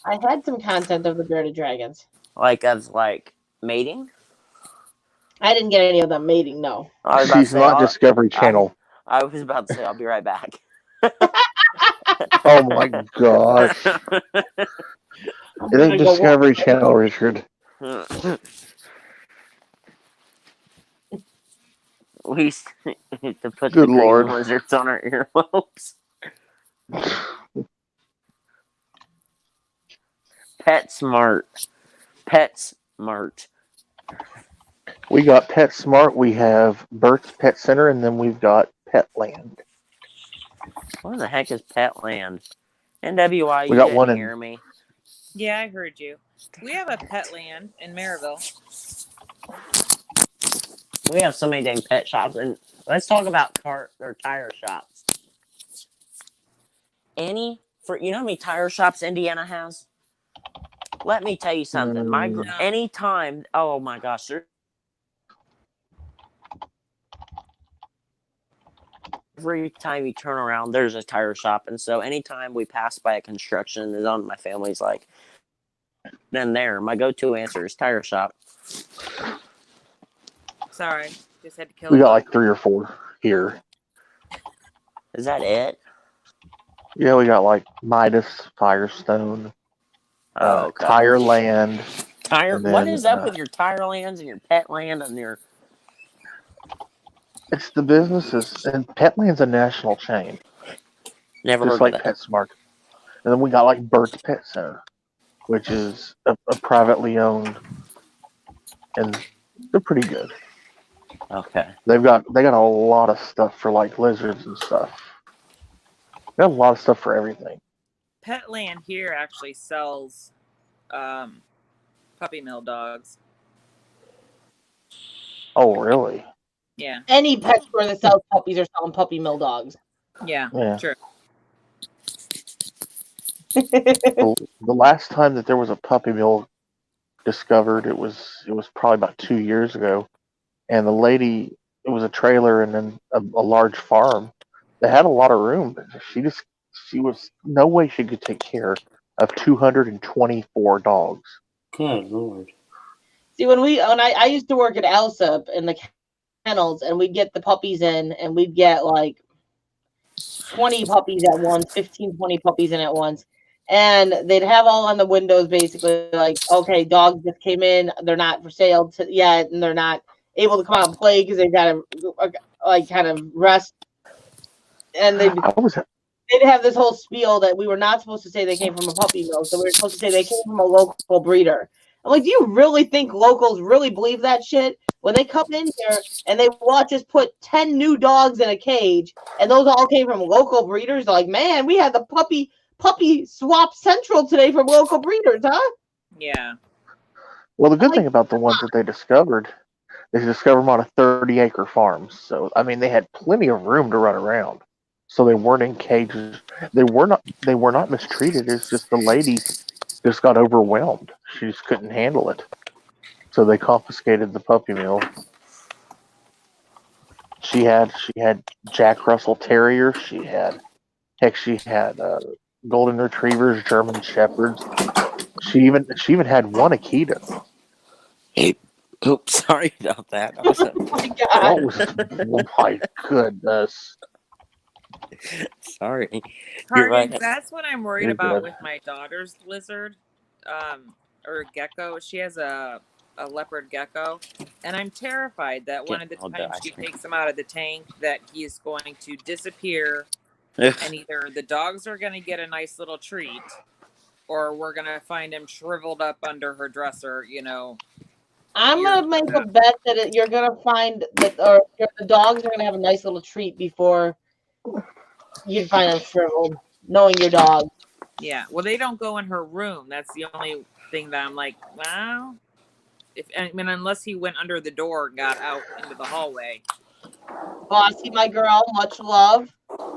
I had some content of the bearded dragons. Like mating? I didn't get any of them mating, no. I was about to She's say, not Discovery Channel. I was about to say, I'll be right back. Oh my gosh. It ain't Discovery Channel, Richard. We used to put Good the Lord. green lizards on our earlobes. PetSmart. We got PetSmart, we have Burt's Pet Center, and then we've got Petland. What the heck is Petland? NWI, We you got didn't one in- hear me. Yeah, I heard you. We have a pet land in Maryville. We have so many dang pet shops, and let's talk about tire shops. You know how many tire shops Indiana has? Let me tell you something. No. Anytime, oh my gosh, every time you turn around, there's a tire shop, and so anytime we pass by a construction zone, my family's like, then there, my go-to answer is tire shop. Sorry, just had to kill We a got bug. like 3 or 4 here. Is that it? Yeah, we got like Midas, Firestone, Oh, okay. Tireland. Tire. and What then, is up with your tire lands and your pet land and your? It's the businesses, and Petland's a national chain, Never just heard like of that. PetSmart. And then we got like Burt's Pet Center, which is a privately owned, and they're pretty good. Okay. They got a lot of stuff for like lizards and stuff. They got a lot of stuff for everything. Petland here actually sells puppy mill dogs. Oh, really? Yeah. Any pet store that sells puppies are selling puppy mill dogs. Yeah. Yeah. True. The last time that there was a puppy mill discovered, it was probably about 2 years ago, and the lady, it was a trailer and then a large farm. They had a lot of room, but she was no way she could take care of 224 dogs. Good Lord. See, when I used to work at Alsop in the kennels, and we'd get the puppies in, and we'd get like 20 puppies at once, 15, 20 puppies in at once. And they'd have all on the windows basically like, okay, dogs just came in, they're not for sale yet, and they're not able to come out and play because they've got to like kind of rest. And they'd have this whole spiel that we were not supposed to say they came from a puppy mill, so we were supposed to say they came from a local breeder. I'm like, do you really think locals really believe that shit? When they come in here and they watch us put 10 new dogs in a cage, and those all came from local breeders, they're like, man, we had the puppy swap central today from local breeders, huh? Yeah. Well, the good thing about the ones that they discovered them on a 30-acre farm. So, I mean, they had plenty of room to run around. So they weren't in cages. They were not mistreated. It's just the lady just got overwhelmed. She just couldn't handle it. So they confiscated the puppy mill. She had Jack Russell Terriers. She had Golden Retrievers, German Shepherds. She even had one Akita. Hey, oops, sorry about that. Oh my God. Oh my goodness. Sorry. Hardin, You're right. that's what I'm worried You're about good. with my daughter's lizard, or gecko. She has a leopard gecko, and I'm terrified that one of the times she takes him out of the tank that he's going to disappear, and either the dogs are going to get a nice little treat, or we're going to find him shriveled up under her dresser, I'm gonna make a bet that you're gonna find that, or the dogs are gonna have a nice little treat before you'd find them shriveled, knowing your dog. Yeah, well, they don't go in her room. That's the only thing that I'm like, wow. Unless he went under the door and got out into the hallway. Bossy, my girl, much love.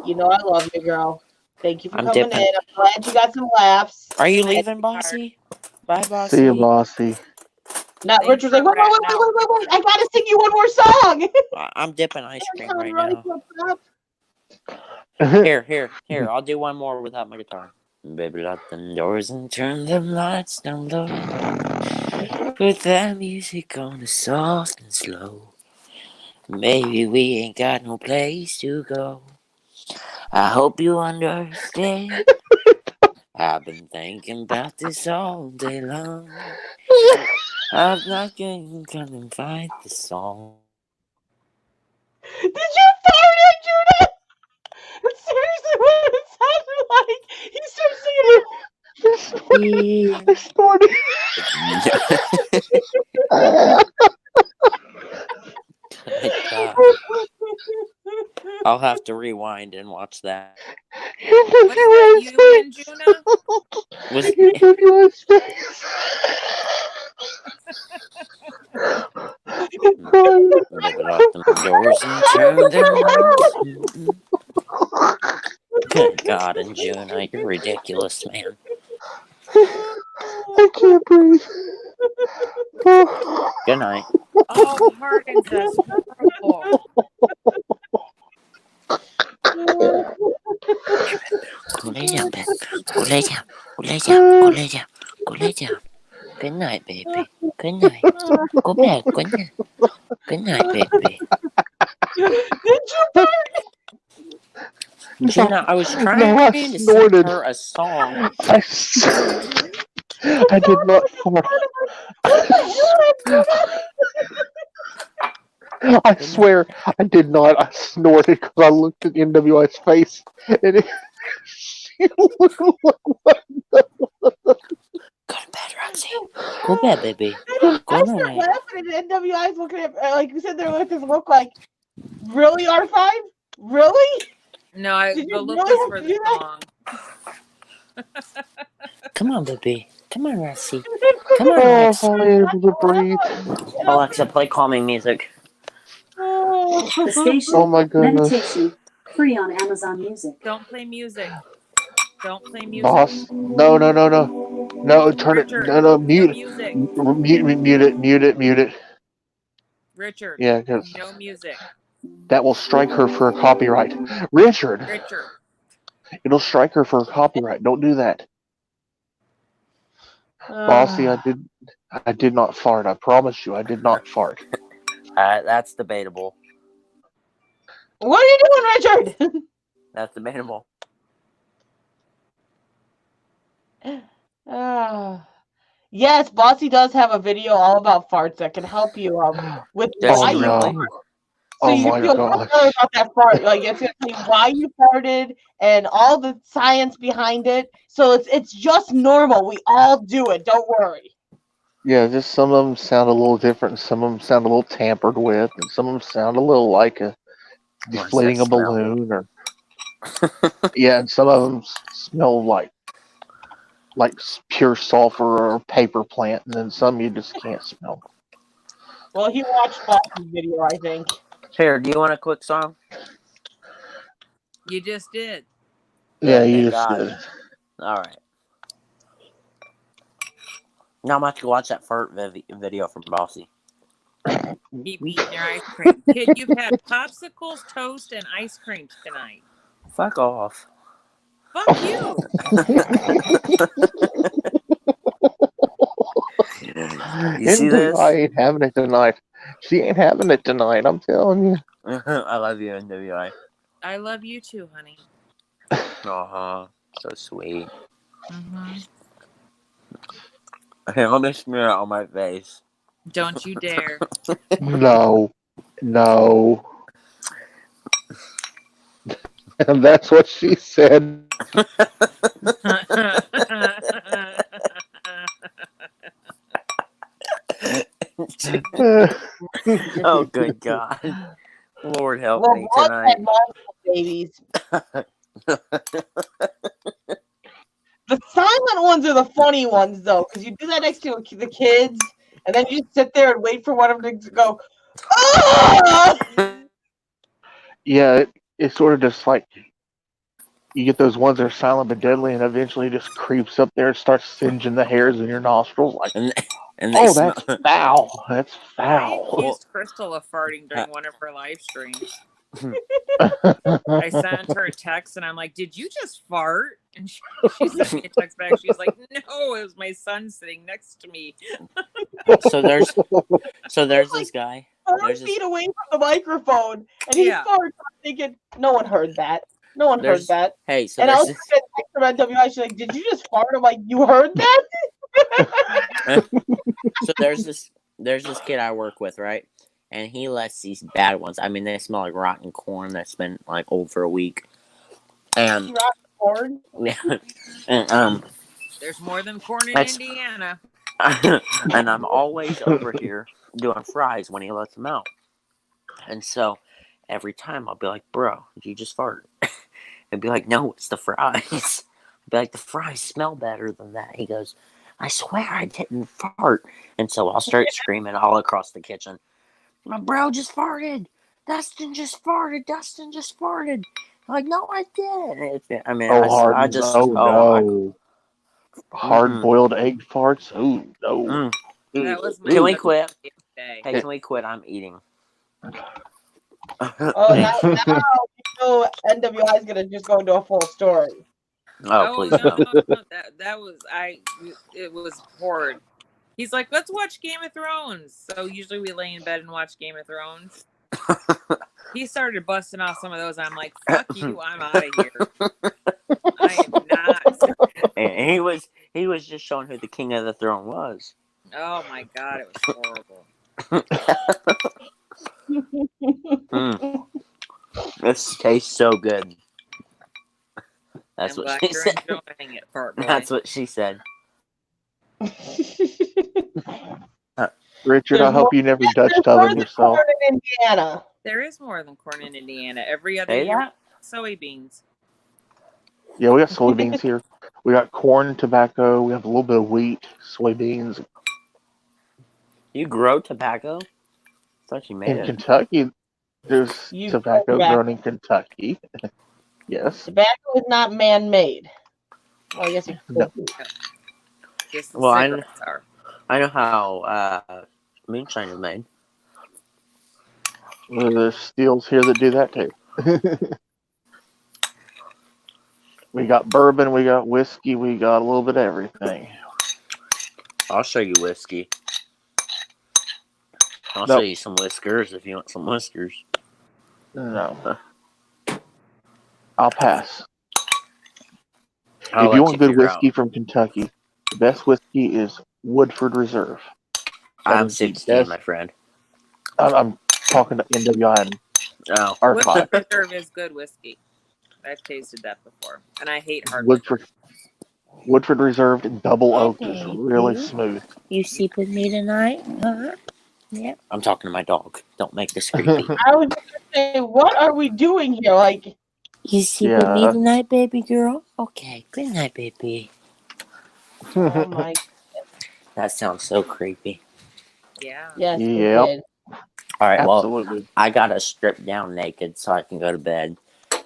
You know I love you, girl. Thank you for coming in. I'm glad you got some laughs. Are you leaving, Bossy? Bye, Bossy. See you, Bossy. Now Richard's like, wait, I gotta sing you one more song. I'm dipping ice cream right now. Here. I'll do one more without my guitar. Baby, lock the doors and turn the lights down low. Put that music on the soft and slow. Maybe we ain't got no place to go. I hope you understand. I've been thinking about this all day long. I'm not going to come and fight the song. Did you fart at Judah? That's seriously what it sounded like. He started singing. I'll have to rewind and watch that. Was that you and Juna? Good God, and Juna, you're ridiculous, man. I can't breathe. Good night. Oh, Hardin, that's horrible. Go lay down, Ben. Go lay down. Go lay down. Go lay down. Go lay down. Good night, baby. Good night. Go back. Good night. Good night, baby. Did you fart? Gina, I was trying No, I to sing snorted. her a song. I did not fart. I swear, I did not. I snorted because I looked at NWI's face, and it looked like Go to bed, Roxy. Go to bed, baby. I Good start night. laughing and NWI's looking at like you said there with this look like, really R5? Really? No, Did the you look really was have for to the do that? song. Come on, baby. Come on, Roxy. Come on, oh, Lex. if only able to breathe. Alexa, play calming music. The station. Oh my goodness, Meditation. Free on Amazon Music. Don't play music. Don't play music. boss! No, no, no, no, no! Turn it! Richard, No, no no, mute it! music. Mute it! Mute it! Mute it! Richard, Yeah, because no music. that will strike her for a copyright. Richard, Richard. it'll strike her for a copyright. Don't do that, Bossy. I did not fart. I promise you, I did not fart. That's debatable. What are you doing, Richard? That's debatable. Yes, Bossy does have a video all about farts that can help you with Does why she you no. really? fart. Oh So you my feel gosh. better about that fart. Like it's gonna tell you why you farted and all the science behind it. So it's just normal. We all do it. Don't worry. Yeah, just some of them sound a little different. Some of them sound a little tampered with, and some of them sound a little like deflating a smell? balloon, or yeah, and some of them smell like pure sulfur or paper plant, and then some you just can't smell. Well, he watched Bossy's video, I think. Here, do you want a quick song? You just did. Yeah, Thank you just God. did. All right. Now I'm about to watch that fart video from Bossy. Keep eating your ice cream. Kid, you've had popsicles, toast, and ice cream tonight. Fuck off. Fuck you. You see this? I ain't having it tonight. She ain't having it tonight. I'm telling you. I love you, NWI. I love you too, honey. Uh-huh. So sweet. Mm-hmm. Here, let me smear it on my face. Don't you dare. No, no. And that's what she said. Oh, good God. Lord help Well, me Boss tonight. had multiple babies. The silent ones are the funny ones, though, because you do that next to the kids, and then you sit there and wait for one of them to go, "Ah!" Yeah, it's sort of just like you get those ones that are silent but deadly, and eventually just creeps up there and starts singeing the hairs in your nostrils. Like, And they oh, smell- that's foul. That's I foul. accused Crystal of farting during one of her live streams. I sent her a text and I'm like, "Did you just fart?" And she sent me a text back. She's like, "No, it was my son sitting next to me." So there's this guy. 4 There's feet away from the microphone, and he Yeah. farts. I'm thinking, no one heard that. No one There's- heard that. Hey, so And I there's was this, looking at text from NWI. She's like, "Did you just fart?" I'm like, "You heard that?" so there's this kid I work with, right? And he lets these bad ones. I mean, they smell like rotten corn that's been like old for a week. And Corn. and There's more than corn in That's- Indiana. and I'm always over here doing fries when he lets them out. And so every time I'll be like, "Bro, did you just fart?" He'd be like, "No, it's the fries." I'd be like, "The fries smell better than that." He goes, "I swear I didn't fart." And so I'll start screaming all across the kitchen. "My bro just farted. Dustin just farted. Dustin just farted." I'm like, "No, I didn't." I mean, Oh, I hard. just, Oh, no. Hard Mm-mm. boiled egg farts. Oh, no. That was my Can we husband's quit? day. Hey, can we quit? I'm eating. Oh, now you know NWI is gonna just go into a full story. Oh, please no, no. that was it was horrid. He's like, "Let's watch Game of Thrones." So usually we lay in bed and watch Game of Thrones. He started busting off some of those. I'm like, fuck you, I'm out of here. I am not. And he was just showing who the king of the throne was. Oh my god, it was horrible. This tastes so good. That's I'm what glad she you're said. enjoying it, part boy. That's what she said. Richard, I There's hope you never Dutch oven yourself. corn in Indiana. There is more than corn in Indiana. Every other Say year, that? soybeans. Yeah, we got soybeans here. We got corn, tobacco. We have a little bit of wheat, soybeans. You grow tobacco? I thought you made In it. Kentucky, there's You tobacco grow grown in Kentucky. Yes. Tobacco is not man-made. Well, I guess it could No. be. Just the Well, cigarettes are. I know how moonshine is made. There's steels here that do that too. We got bourbon, we got whiskey, we got a little bit of everything. I'll show you whiskey. I'll Nope. show you some whiskers if you want some whiskers. No. I'll pass. I'll If you let want good figure whiskey out. from Kentucky, the best whiskey is Woodford Reserve. That I'm is the 16, best- my friend. I'm talking to NWI and Oh, R5. Woodford Reserve is good whiskey. I've tasted that before, and I hate hard Woodford Reserve Double Oak is really smooth. you sleep with me tonight? Huh? Yeah. I'm talking to my dog. Don't make this creepy. I was just gonna say, what are we doing here? Like, You sleep with me tonight, baby girl? Okay. Good night, baby. oh my, That sounds so creepy. Yeah. yes, it Yep. did. All right, well, Absolutely. I gotta strip down naked so I can go to bed.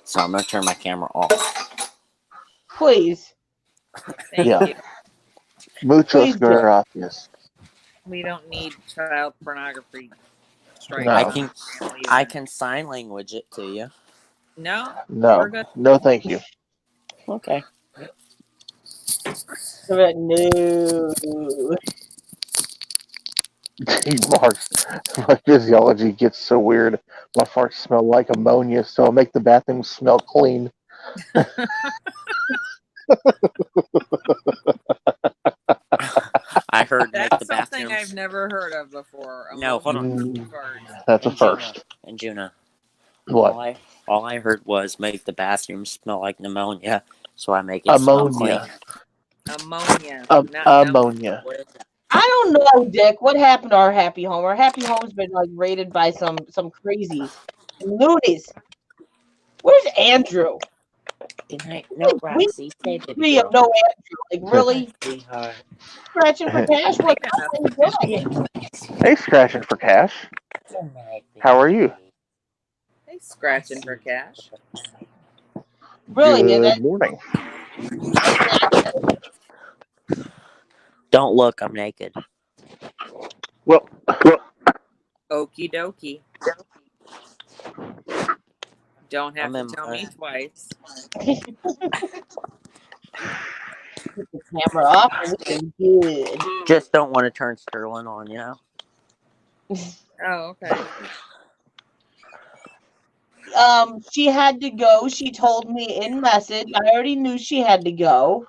So I'm gonna turn my camera off. Please. Thank Yeah. you. Muchos Please do. gracias. We don't need child pornography. Strike. No. I can sign language it to you. No. No. We're good. No, thank you. Okay. No. Mark, my physiology gets so weird. My farts smell like ammonia, so I make the bathroom smell clean. I heard make the That's something bathrooms. I've never heard of before. No, hold on. Farts. That's a first. And Juna. What? All I heard was make the bathroom smell like pneumonia, so I make it smell Ammonia. clean. Ammonia. not Ammonia. What is that? I don't know, Dick. What happened to our happy home? Our happy home's been like raided by some crazies and loonies. Where's Andrew? Good night. No, Roxy. Stay, baby We have girl. no Andrew. Like, really? Sweetheart. Scratching for cash? What good? Hey, scratching for cash. Good night, How are you? They scratching for cash. Really? Good That, morning. Don't look, I'm naked. Well, Okie dokie. Don't have I'm to in tell my- me twice. put the camera off and looking good. Just don't want to turn Sterling on, you know? Oh, okay. She had to go. She told me in message. I already knew she had to go.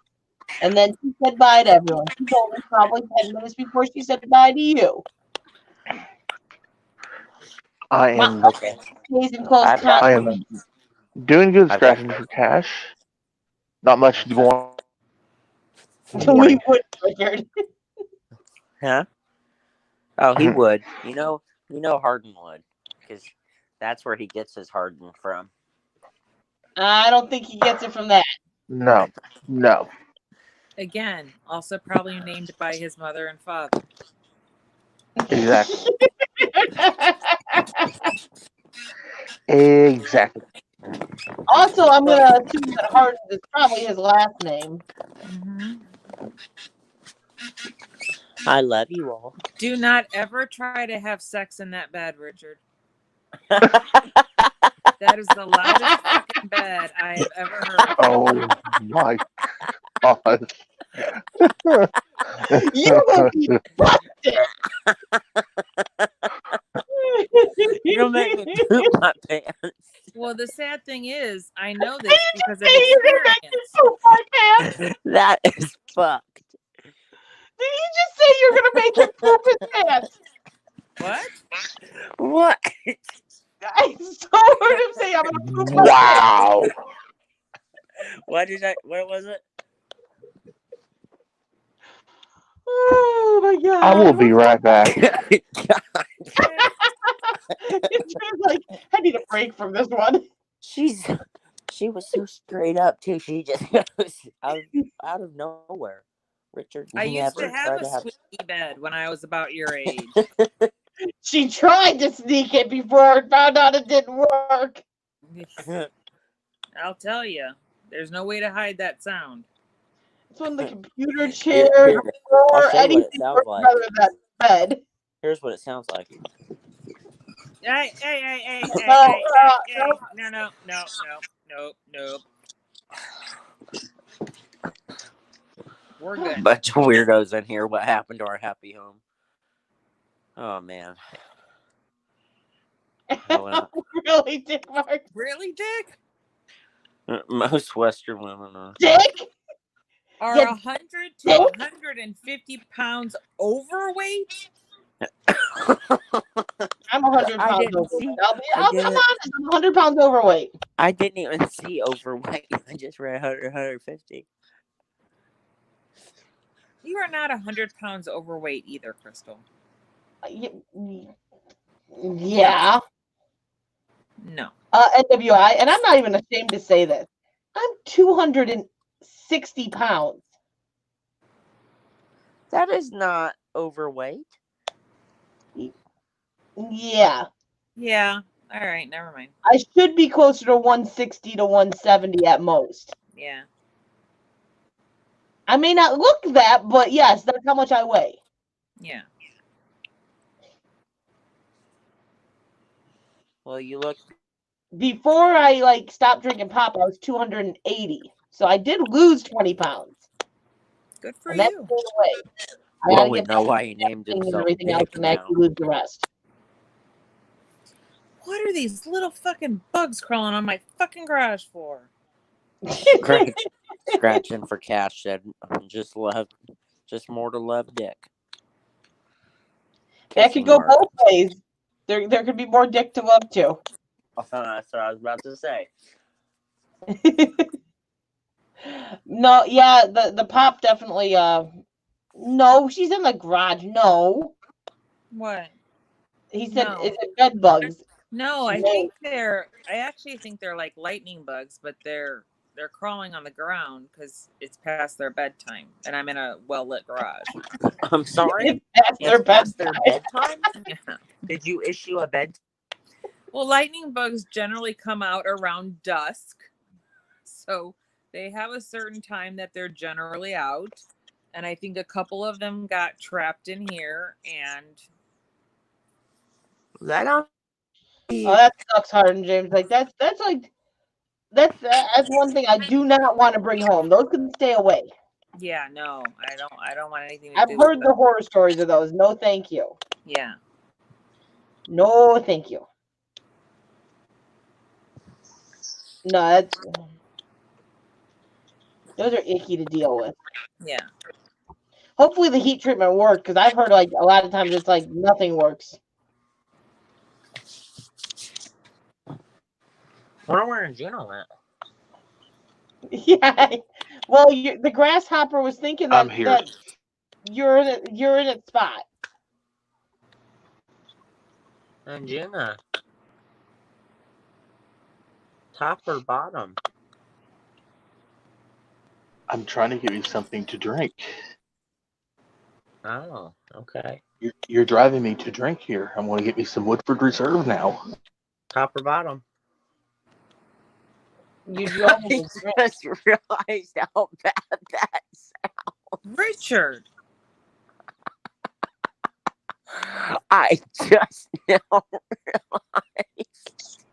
And then she said bye to everyone. She told me probably 10 minutes before she said bye to you. I am Okay. Stays in close I've got- I contact. am doing good I've scratching for cash. Not much more. We would Richard. Huh? Oh, he would. You know Harden would. Because that's where he gets his Harden from. I don't think he gets it from that. No. Again, also probably named by his mother and father. Exactly. Exactly. Also, I'm gonna assume that Harden is probably his last name. I love you all. Do not ever try to have sex in that bed, Richard. That is the loudest fucking bed I have ever heard. Oh my god. You will be busted. You're gonna make me poop my pants. Well, the sad thing is, I know this because of Hey, you're gonna make me experience. poop my pants. That is fucked. Did he just say you're gonna make him poop his pants? What? What? I so heard him say I'm gonna poop my pants. Wow. What was it? Oh my god. I will be right back. It's like, I need a break from this one. She was so straight up too. She just goes out of nowhere. Richard, I used to never have tried a to have. squeaky bed when I was about your age. She tried to sneak it before and found out it didn't work. I'll tell you, there's no way to hide that sound. It's when the computer Here, chair I'll or show you what it anything sounds works like. better than that bed. Here's what it sounds like. Hey, no. We're good. Bunch of weirdos in here. What happened to our happy home? Oh man. Really, Dick Mark? Really, Dick? Most Western women are. Dick? Are Yeah. 100 to 150 pounds overweight? I'm 100 I pounds didn't overweight. see- I'll be honest, I'm 100 pounds overweight. I didn't even see overweight. I just read 100, 150. You are not 100 pounds overweight either, Crystal. Yeah. No. NWI, and I'm not even ashamed to say this. I'm 260 pounds. That is not overweight. Yeah. Yeah. All right. Never mind. I should be closer to 160 to 170 at most. Yeah. I may not look that, but yes, that's how much I weigh. Yeah. Well, you look. Before I stopped drinking pop, I was 280. So I did lose 20 pounds. Good for And that's you. the way. I Well, gotta we get know back why to he named testing and himself everything else Dick and now. actually lose the rest. What are these little fucking bugs crawling on my fucking garage for? Scratching for cash said just more to love Dick. That Kissing could go mark. both ways. There could be more dick to love too. That's what I was about to say. No, yeah, the pop definitely no, she's in the garage. No. What? He said No. is it bed bugs? No, I No. actually think they're like lightning bugs, but they're crawling on the ground because it's past their bedtime, and I'm in a well-lit garage. I'm sorry. It's past their It's past bedtime. their bedtime? Yeah. Did you issue a bed? Well, lightning bugs generally come out around dusk, so they have a certain time that they're generally out, and I think a couple of them got trapped in here, and That on? Oh, that sucks, Harden James. Like that's one thing I do not want to bring home. Those can stay away. yeah, no, I don't want anything to I've do heard with the them. horror stories of those. No, thank you. Yeah. No, thank you. No, those are icky to deal with. Yeah. Hopefully the heat treatment worked, because I've heard a lot of times it's like nothing works. Wonder where Gino went. Yeah. Well, the grasshopper was thinking that, I'm here. that you're in its spot. And Gina. Top or bottom? I'm trying to give you something to drink. Oh, okay. You're driving me to drink here. I'm going to get me some Woodford Reserve now. Top or bottom? You drove me. I just realized how bad that sounds. Richard. I just now realized.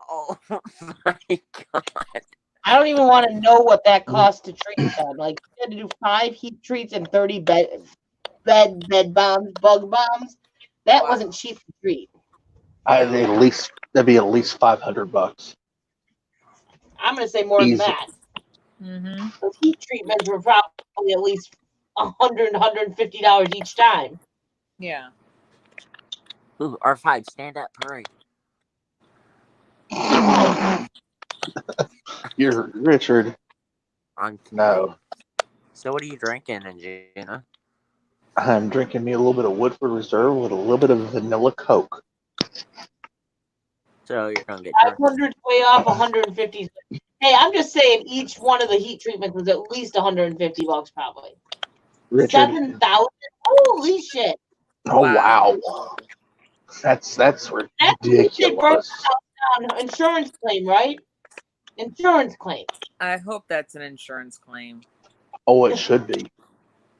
Oh my god. I don't even want to know what that costs to treat them. Like, you had to do 5 heat treats and 30 bed bombs, bug bombs. That Wow. wasn't cheap to treat. That'd be at least $500. I'm gonna say more Easy. than that. Mm-hmm. Those heat treatments were probably at least $100, $150 each time. Yeah. Ooh, R5, stand up, hurry. You're Richard. No. So what are you drinking, Gina? I'm drinking me a little bit of Woodford Reserve with a little bit of vanilla Coke. So you're gonna get drunk. 500 way off 150. Hey, I'm just saying each one of the heat treatments was at least $150 probably. Richard. 7,000. Holy shit! Oh Wow. wow. That's That's what they brought ridiculous. down insurance claim, right? Insurance claim. I hope that's an insurance claim. Oh, it should be.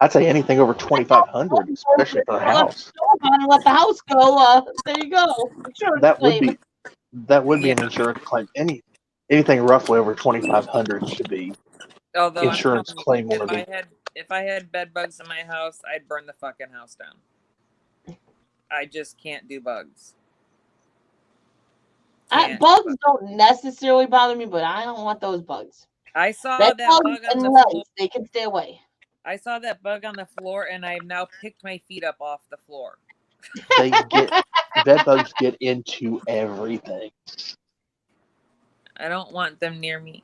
I'd say anything over 2,500, especially for a house. Let the house go. There you go. Insurance That claim. would be an insurance claim. Anything roughly over 2,500 should be Although insurance I'm claim telling you, worthy. if I had bed bugs in my house, I'd burn the fucking house down. I just can't do bugs. Can't. Bugs don't necessarily bother me, but I don't want those bugs. I saw Red that bugs bug on and the lice, floor. they can stay away. I saw that bug on the floor, and I've now picked my feet up off the floor. Bed bugs get into everything. I don't want them near me.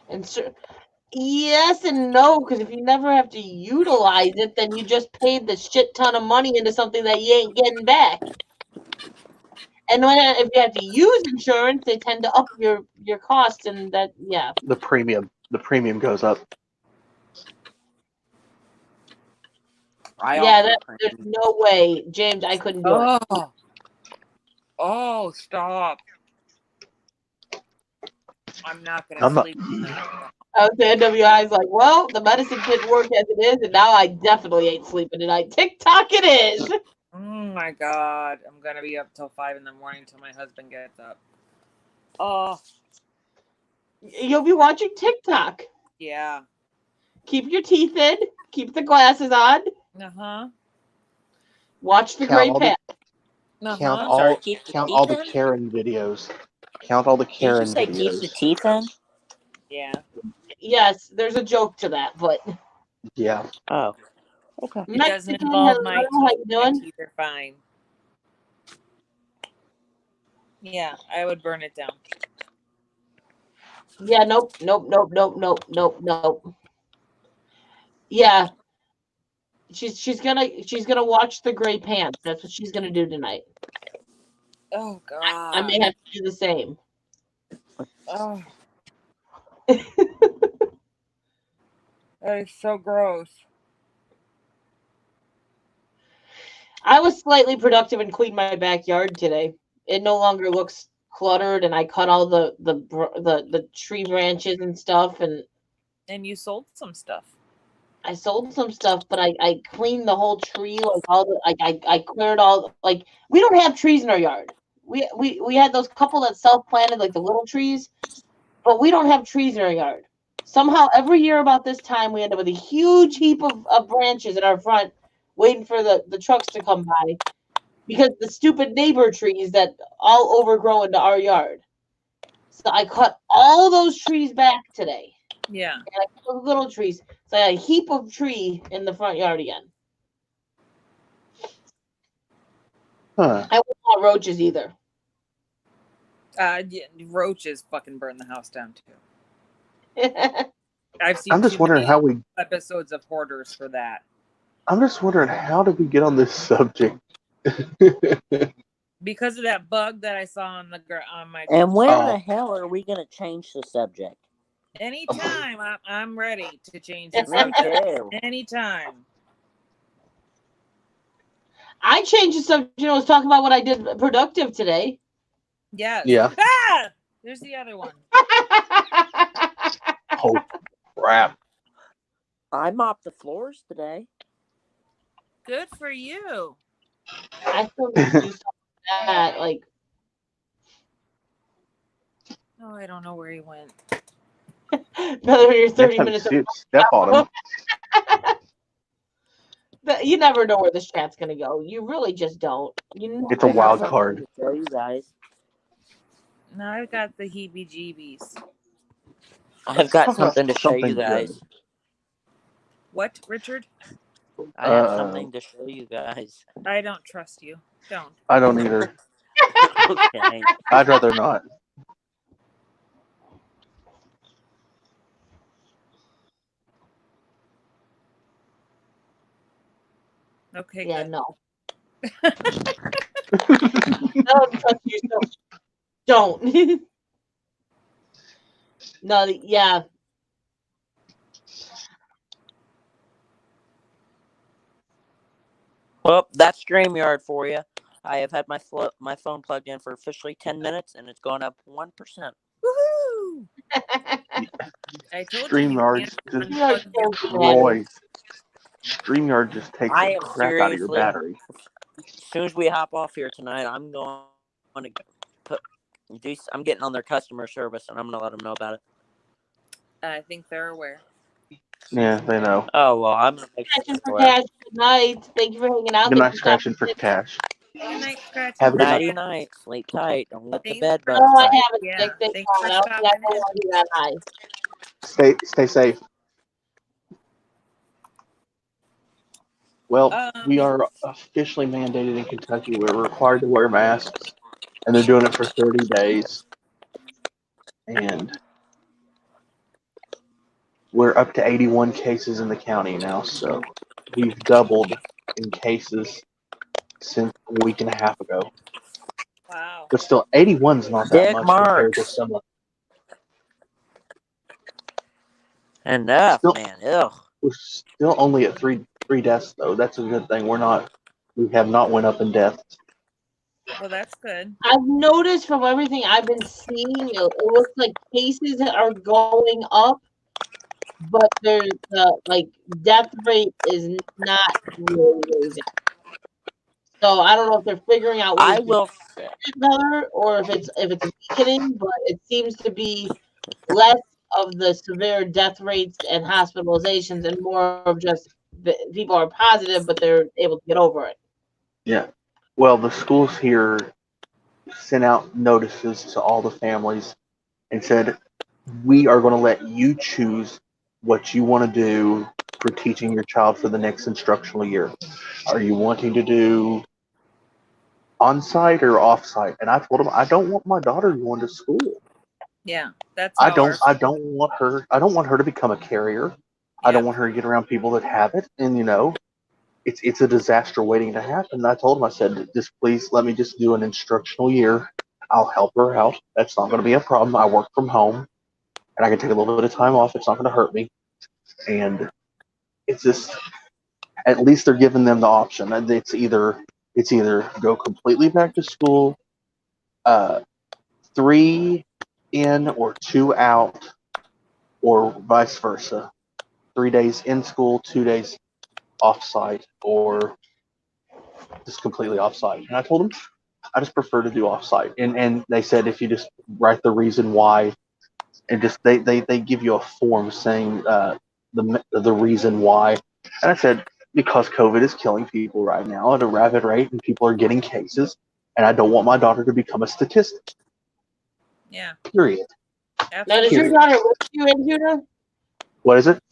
And so, yes and no, because if you never have to utilize it, then you just paid the shit ton of money into something that you ain't getting back. And if you have to use insurance, they tend to up your cost, and that The premium goes up. There's no way, James. I couldn't do it. Oh, stop! I'm not gonna sleep tonight. The NWI's like, well, the medicine didn't work as it is, and now I definitely ain't sleeping tonight. TikTok it is. Oh my god, I'm gonna be up till 5 a.m. till my husband gets up. Oh, You'll be watching TikTok. yeah. Keep your teeth in. Keep the glasses on. Uh-huh. Watch the gray pen. Count Uh-huh. all the Karen videos. Count all the Karen Did you videos. say keep the teeth in? Yeah. Yes, there's a joke to that, but Yeah. Oh. Okay. It doesn't Mexican, involve my hello, how you teeth. My doing? teeth are fine. Yeah, I would burn it down. Yeah, nope. Yeah. She's gonna watch the gray pants. That's what she's gonna do tonight. Oh god. I may have to do the same. Oh. That is so gross. I was slightly productive and cleaned my backyard today. It no longer looks cluttered, and I cut all the tree branches and stuff, and you sold some stuff. I sold some stuff, but I cleaned the whole tree, like I cleared all, like, we don't have trees in our yard. We had those couple that self-planted, like the little trees, but we don't have trees in our yard. Somehow every year about this time we end up with a huge heap of branches in our front waiting for the trucks to come by because the stupid neighbor trees that all overgrow into our yard. So I cut all those trees back today. Yeah. And I cut those little trees. So I had a heap of tree in the front yard again. Huh. I wouldn't want roaches either. Yeah, roaches fucking burn the house down too. I've seen I'm just wondering how we. episodes of Hoarders for that. I'm just wondering how did we get on this subject? Because of that bug that I saw on my. And when the hell are we gonna change the subject? Anytime, I'm ready to change Me the subject. too. Anytime. I changed the subject. I was talking about what I did productive today. Yes. Yeah. Ah! There's the other one. Oh crap! I mopped the floors today. Good for you. I still need to do something like that. Like, Oh, I don't know where he went. another your 30 Next time minutes. you see it, step on him. You never know where this chat's gonna go. You really just don't. You It's a never wild know. card. Show you guys. Now I've got the heebie-jeebies. I've got Talk about something to show you something guys. good. What, Richard? I have something to show you guys. I don't trust you. Don't. I don't either. Okay. I'd rather not. Okay, Yeah, good. no. I don't trust you, so don't. No, yeah. Well, that's StreamYard for you. I have had my phone plugged in for officially 10 minutes, and it's gone up 1%. Woohoo! I told you. StreamYard You just can't unplug your destroys. StreamYard just takes I the am crap out of your seriously. battery. As soon as we hop off here tonight, I'm going to I'm getting on their customer service, and I'm going to let them know about it. I think they're aware. Yeah, they know. Oh, well, I'm going to make sure Scratching for they're aware. cash. Good night. Thank you for hanging out. Good Thank night, you for scratching for cash. Good night, Scratch. Have a good night. Nighty night. Sleep tight. Don't let the Thanks bed for- bugs Oh, I bite. haven't. Yeah, Thank thanks God. for I don't stopping want in. to do that high. Stay safe. Well, we are officially mandated in Kentucky. We're required to wear masks, and they're doing it for 30 days. And we're up to 81 cases in the county now, so we've doubled in cases since a week and a half ago. Wow. But still, 81's not that Dick much compared to marks. some of. Enough, Still- man. Ugh. We're still only at three deaths, though. That's a good thing. We have not went up in deaths. Well, that's good. I've noticed from everything I've been seeing, it looks like cases are going up, but there's like death rate is not really raising. So I don't know if they're figuring out I ways to will do it better, or if it's weakening, but it seems to be less of the severe death rates and hospitalizations and more of just the people are positive, but they're able to get over it. Yeah. Well, the schools here sent out notices to all the families and said, we are going to let you choose what you want to do for teaching your child for the next instructional year. Are you wanting to do on-site or off-site? And I told them, I don't want my daughter going to school. Yeah, that's I how don't want her to become a carrier. I don't Yeah. want her to get around people that have it. And it's a disaster waiting to happen. And I told him, I said, just please let me just do an instructional year. I'll help her out. That's not going to be a problem. I work from home, and I can take a little bit of time off. It's not going to hurt me. And it's just, at least they're giving them the option. And it's either go completely back to school, 3 in or 2 out, or vice versa. 3 days in school, 2 days off-site, or just completely off-site. And I told them I just prefer to do off-site. And they said if you just write the reason why, and just they give you a form saying the reason why. And I said, because COVID is killing people right now at a rapid rate, and people are getting cases, and I don't want my daughter to become a statistic. Yeah. Period. Now, does your Period. daughter live with you in Judah? What is it?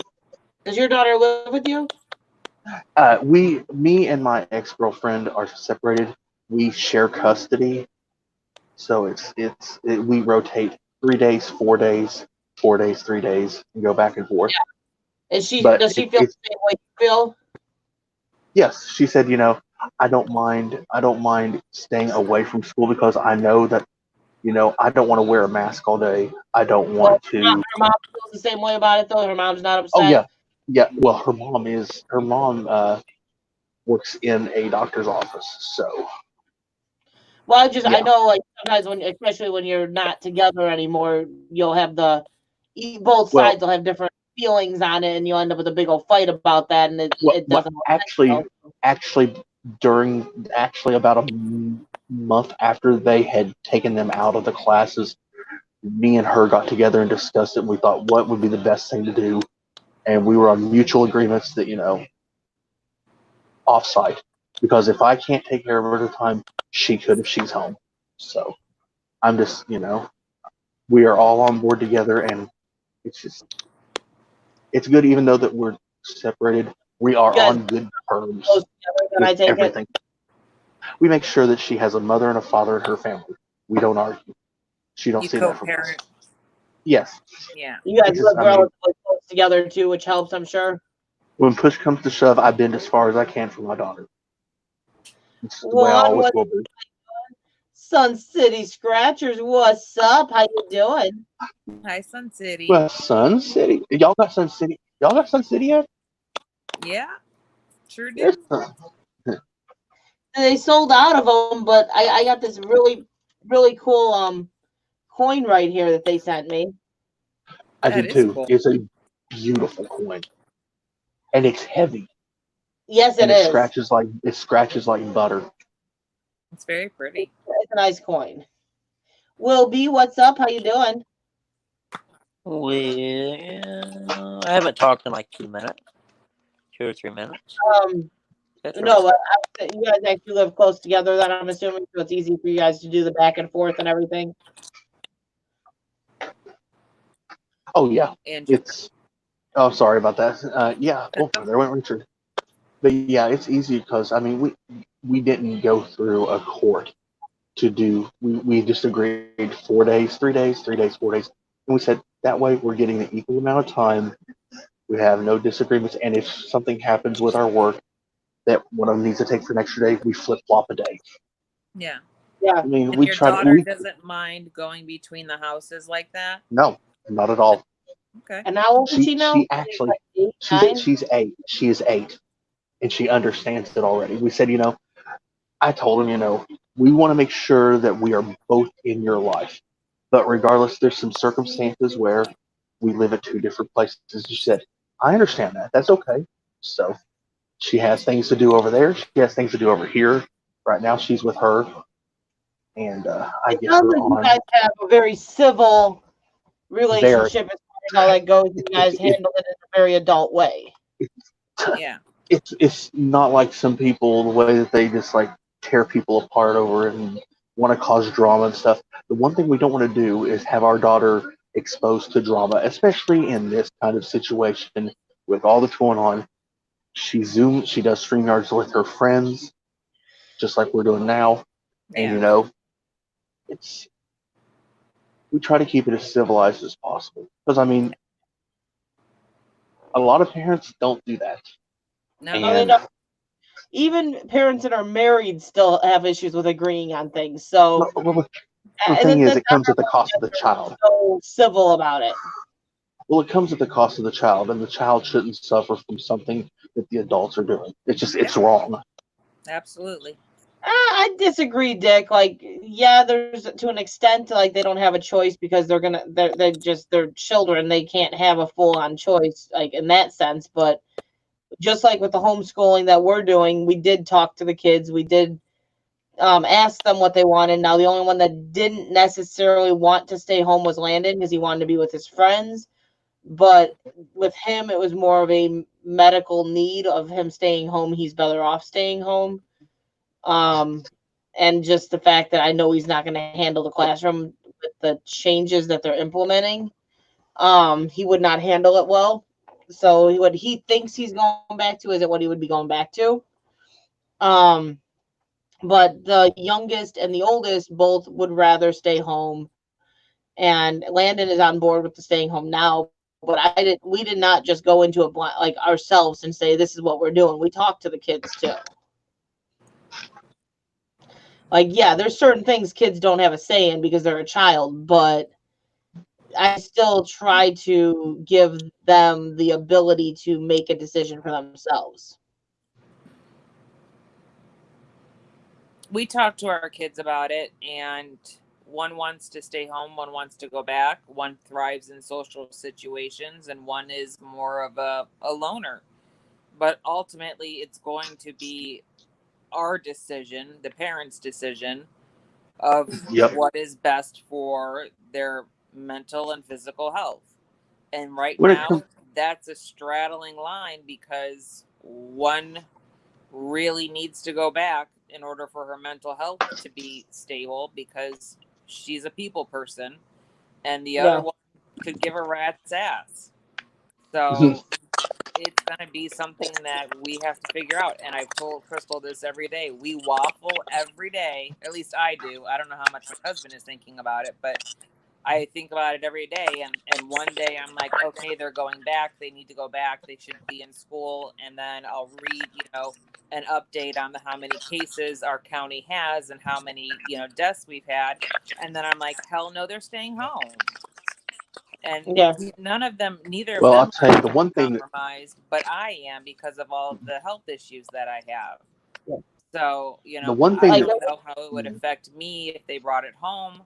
Does your daughter live with you? Me and my ex-girlfriend are separated. We share custody, so we rotate 3 days, 4 days, 4 days, 3 days, and go back and forth. Yeah. Does she But feel the same way you feel? Yes, she said, I don't mind staying away from school because I know that, I don't want to wear a mask all day. I don't want to. Her mom feels the same way about it, though. Her mom's not upset. Oh yeah. Well, her mom works in a doctor's office, so. Well, I Yeah. know, like, sometimes especially when you're not together anymore, you'll have both sides will have different feelings on it, and you'll end up with a big old fight about that, and it doesn't. Actually, about a month after they had taken them out of the classes, me and her got together and discussed it. And we thought what would be the best thing to do, and we were on mutual agreements that off-site, because if I can't take care of her at the time, she could if she's home. So I'm just, we are all on board together, and it's good, even though that we're separated. We are You guys on good terms close together, then I with take it. everything. We make sure that she has a mother and a father in her family. We don't argue. She don't You see that from us. co-parent. Yes. Yeah. You guys Because, live I mean, relatively close together too, which helps, I'm sure. when push comes to shove, I bend as far as I can for my daughter. It's the way I One always was will be. Sun City Scratchers. What's up? How you doing? Hi, Sun City. Well, Sun City. Y'all got Sun City? Y'all got Sun City yet? Yeah, sure do. There's some. They sold out of them, but I got this really, really cool coin right here that they sent me. I That did is too. cool. It's a beautiful coin, and it's heavy, Yes, it and it is. scratches like butter. It's very pretty. It's a nice coin. Will B, what's up? How you doing? Well, I haven't talked in like 2 minutes, 2 or 3 minutes. That's No, right. but you guys actually live close together. Then I'm assuming, so it's easy for you guys to do the back and forth and everything. Oh yeah, And it's. Oh, sorry about that. Yeah. Oh, there went Richard. But yeah, it's easy because I mean we didn't go through a court to do. We just agreed 4 days, 3 days, 3 days, 4 days, and we said that way we're getting the equal amount of time. We have no disagreements, and if something happens with our work that one of them needs to take for an extra day, we flip flop a day. yeah. Yeah. I mean, And we your try daughter to. doesn't mind going between the houses like that? No, not at all. Okay. And how old is she now? She actually Like 8, 9? she's 8. She is 8, and she understands it already. We said, I told him, we want to make sure that we are both in your life, but regardless, there's some circumstances where we live at 2 different places. She said, I understand that. That's okay. So she has things to do over there. She has things to do over here. Right now, she's with her, and I It get sounds her like you on guys have a very civil very. relationship as far as how that goes. You guys handle it in a very adult way. Yeah. It's not like some people, the way that they just like tear people apart over it and want to cause drama and stuff. The one thing we don't want to do is have our daughter exposed to drama, especially in this kind of situation with all that's going on. She does StreamYards with her friends, just like we're doing now. And Yeah. we try to keep it as civilized as possible. Because I mean, a lot of parents don't do that. No. No, they And don't. Even parents that are married still have issues with agreeing on things. So well, the thing is, it comes at the cost of the child. so civil about it. Well, it comes at the cost of the child, and the child shouldn't suffer from something that the adults are doing. It's wrong. Absolutely. I disagree, Dick. Like, yeah, there's to an extent, like they don't have a choice because they're children. They can't have a full on choice, like in that sense. But just like with the homeschooling that we're doing, we did talk to the kids. We did ask them what they wanted. Now, the only one that didn't necessarily want to stay home was Landon because he wanted to be with his friends. But with him, it was more of a medical need of him staying home. He's better off staying home. And just the fact that I know he's not going to handle the classroom with the changes that they're implementing. He would not handle it well. So what he thinks he's going back to isn't what he would be going back to. But the youngest and the oldest both would rather stay home. And Landon is on board with the staying home now. But we did not just go into it like ourselves and say, this is what we're doing. We talked to the kids too. Like, yeah, there's certain things kids don't have a say in because they're a child, but I still try to give them the ability to make a decision for themselves. We talked to our kids about it, and one wants to stay home, one wants to go back, one thrives in social situations, and one is more of a loner. But ultimately, it's going to be our decision, the parents' decision, of what is best for their mental and physical health. And right now, that's a straddling line because one really needs to go back in order for her mental health to be stable, because she's a people person, and the other Yeah. one could give a rat's ass. So it's going to be something that we have to figure out. And I've told Crystal this every day. We waffle every day. At least I do. I don't know how much my husband is thinking about it, but I think about it every day. And one day I'm like, okay, they're going back. They need to go back. They should be in school. And then I'll read, an update on how many cases our county has and how many, deaths we've had. And then I'm like, hell no, they're staying home. And Yeah. neither of Well, I'll them tell you are the one thing that compromised, but I am, because of all of the health issues that I have. Yeah. So, the one thing I that don't know how it would affect me if they brought it home.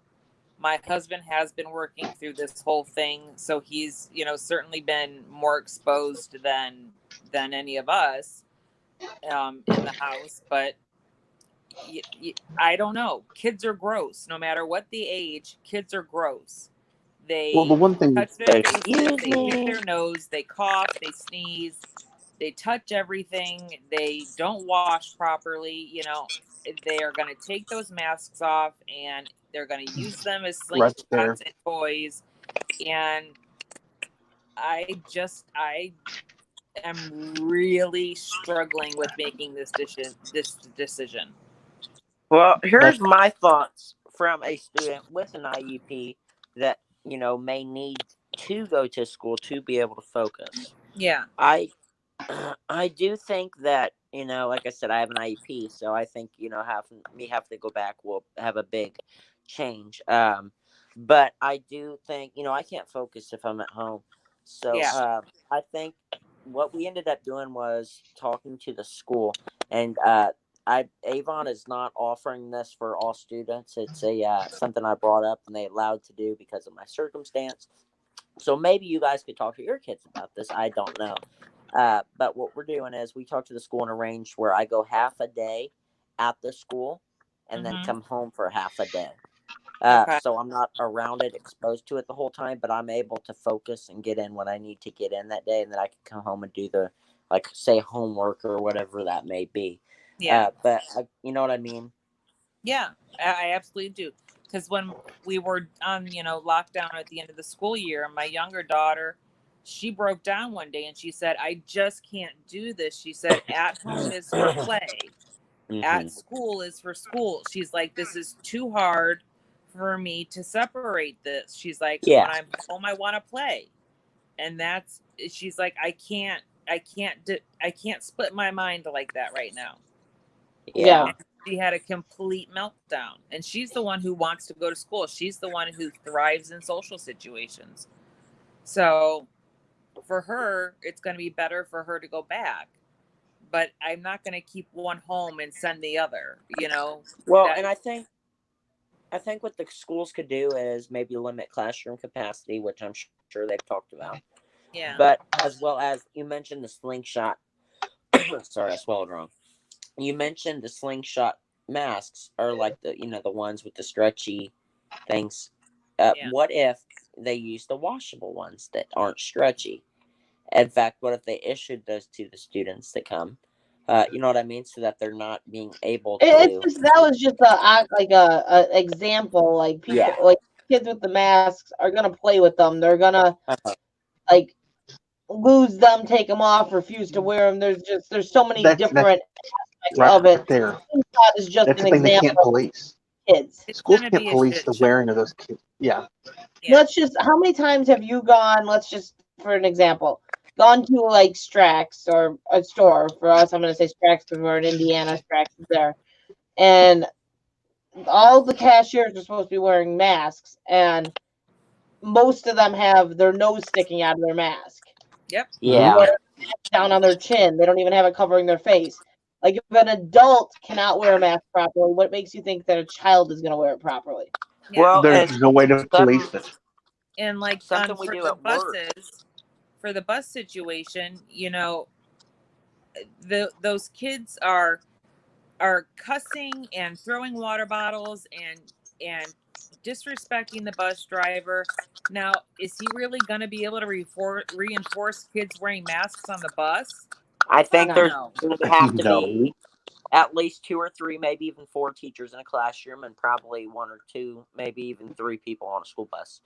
My husband has been working through this whole thing, so he's, certainly been more exposed than any of us in the house. But I don't know. Kids are gross. No matter what the age, kids are gross. They well the one thing touch their faces, Excuse they hit me. their nose, they cough, they sneeze, they touch everything, they don't wash properly. They are going to take those masks off and they're going to use them as right there. slingshots and toys. And I am really struggling with making this decision. Well, here's my thoughts from a student with an IEP that, may need to go to school to be able to focus. Yeah. I do think that, like I said, I have an IEP, so I think, having to go back will have a big change. But I do think, I can't focus if I'm at home. So Yeah. I think what we ended up doing was talking to the school, and Avon is not offering this for all students. It's something I brought up and they allowed to do because of my circumstance. So maybe you guys could talk to your kids about this. I don't know. But what we're doing is we talk to the school and arrange where I go half a day at the school and then come home for half a day. Okay. So I'm not around it, exposed to it the whole time, but I'm able to focus and get in what I need to get in that day. And then I can come home and do the, say, homework or whatever that may be. Yeah. But you know what I mean? Yeah, I absolutely do. Because when we were on, lockdown at the end of the school year, my younger daughter, she broke down one day and she said, I just can't do this. She said, at home is for play. At school is for school. She's like, this is too hard for me to separate this. She's like, when I'm home, I want to play. And she's like, I can't split my mind like that right now. Yeah. And she had a complete meltdown, and she's the one who wants to go to school. She's the one who thrives in social situations. So for her, it's going to be better for her to go back, but I'm not going to keep one home and send the other, Well, and I think what the schools could do is maybe limit classroom capacity, which I'm sure they've talked about. Yeah. But as well as you mentioned the slingshot. Sorry, I swallowed wrong. You mentioned the slingshot masks are like the the ones with the stretchy things. What if they use the washable ones that aren't stretchy? In fact, what if they issued those to the students that come? You know what I mean, so that they're not being able to. That was just a example. Like people, like kids with the masks are gonna play with them. They're gonna lose them, take them off, refuse to wear them. There's so many different aspects of it. There. That is just That's an the thing they example. can't police. Kids. Schools can't police the wearing of those kids. Yeah. How many times have you gone, let's just, for an example, gone to like Strax or a store? For us, I'm going to say Strax because we're in Indiana. Strax is there. And all the cashiers are supposed to be wearing masks, and most of them have their nose sticking out of their mask. Yep. Yeah. Down on their chin. They don't even have it covering their face. Like, if an adult cannot wear a mask properly, what makes you think that a child is going to wear it properly? Yeah. Well, there's no way to police it. And like something we do at work. For the bus situation, those kids are cussing and throwing water bottles and disrespecting the bus driver. Now, is he really going to be able to reinforce kids wearing masks on the bus? I think there's No. going to have to No. be at least 2 or 3, maybe even 4 teachers in a classroom, and probably 1 or 2, maybe even 3 people on a school bus.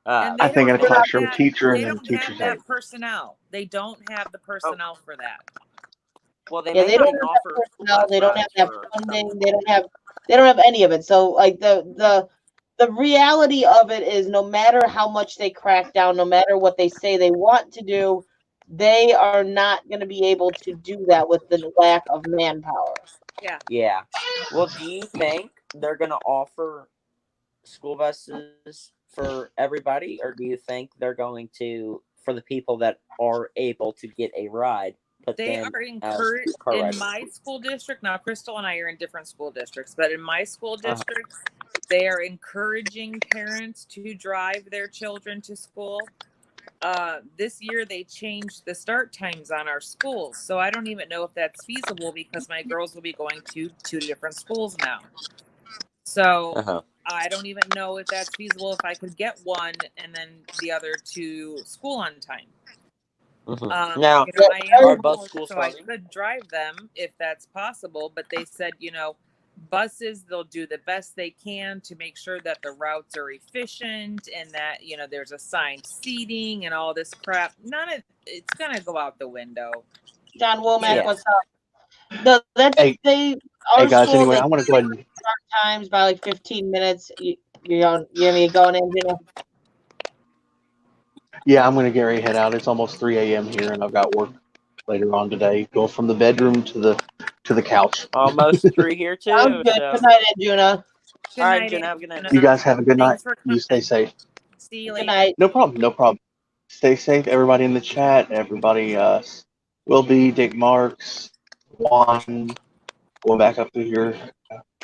And I they think in don't a have classroom, that. teacher They and then don't teacher's have that aide. personnel. They don't have the personnel for that. Well, they Yeah, may they not don't even have offer that personnel. bus They don't have rides that for funding. some. They don't have any of it. So like the reality of it is, no matter how much they crack down, no matter what they say they want to do, they are not going to be able to do that with the lack of manpower. Yeah. Yeah. Well, do you think they're going to offer school buses for everybody, or do you think they're going to, for the people that are able to get a ride, put They them are as encouraged car in riders? my school district. Now, Crystal and I are in different school districts, but in my school district, they are encouraging parents to drive their children to school. This year, they changed the start times on our schools, so I don't even know if that's feasible because my girls will be going to 2 different schools now. So I don't even know if that's feasible. If I could get one and then the other to school on time. Now, you know, I am are bus remote, schools so I starting? could drive them if that's possible. But they said, buses, they'll do the best they can to make sure that the routes are efficient and that, there's assigned seating and all this crap. None of it's gonna go out the window. John Womack, Yeah. what's up? No, that's Hey, our hey guys. school. Anyway, They I want to go ahead and start times by like 15 minutes. You have me going in, Gina? yeah, I'm going to get ready to head out. It's almost 3 a.m. here, and I've got work later on today. Go from the bedroom to the couch. Almost 3 here too. Sounds good. So. Good night, Juna. Good All right, night, Jen, have a good night. You guys have a good night. Thanks for You stay coming. safe. See you Good later. night. No problem. No problem. Stay safe, everybody in the chat. Everybody, Will be Dick Marks, Juan, going back up through here,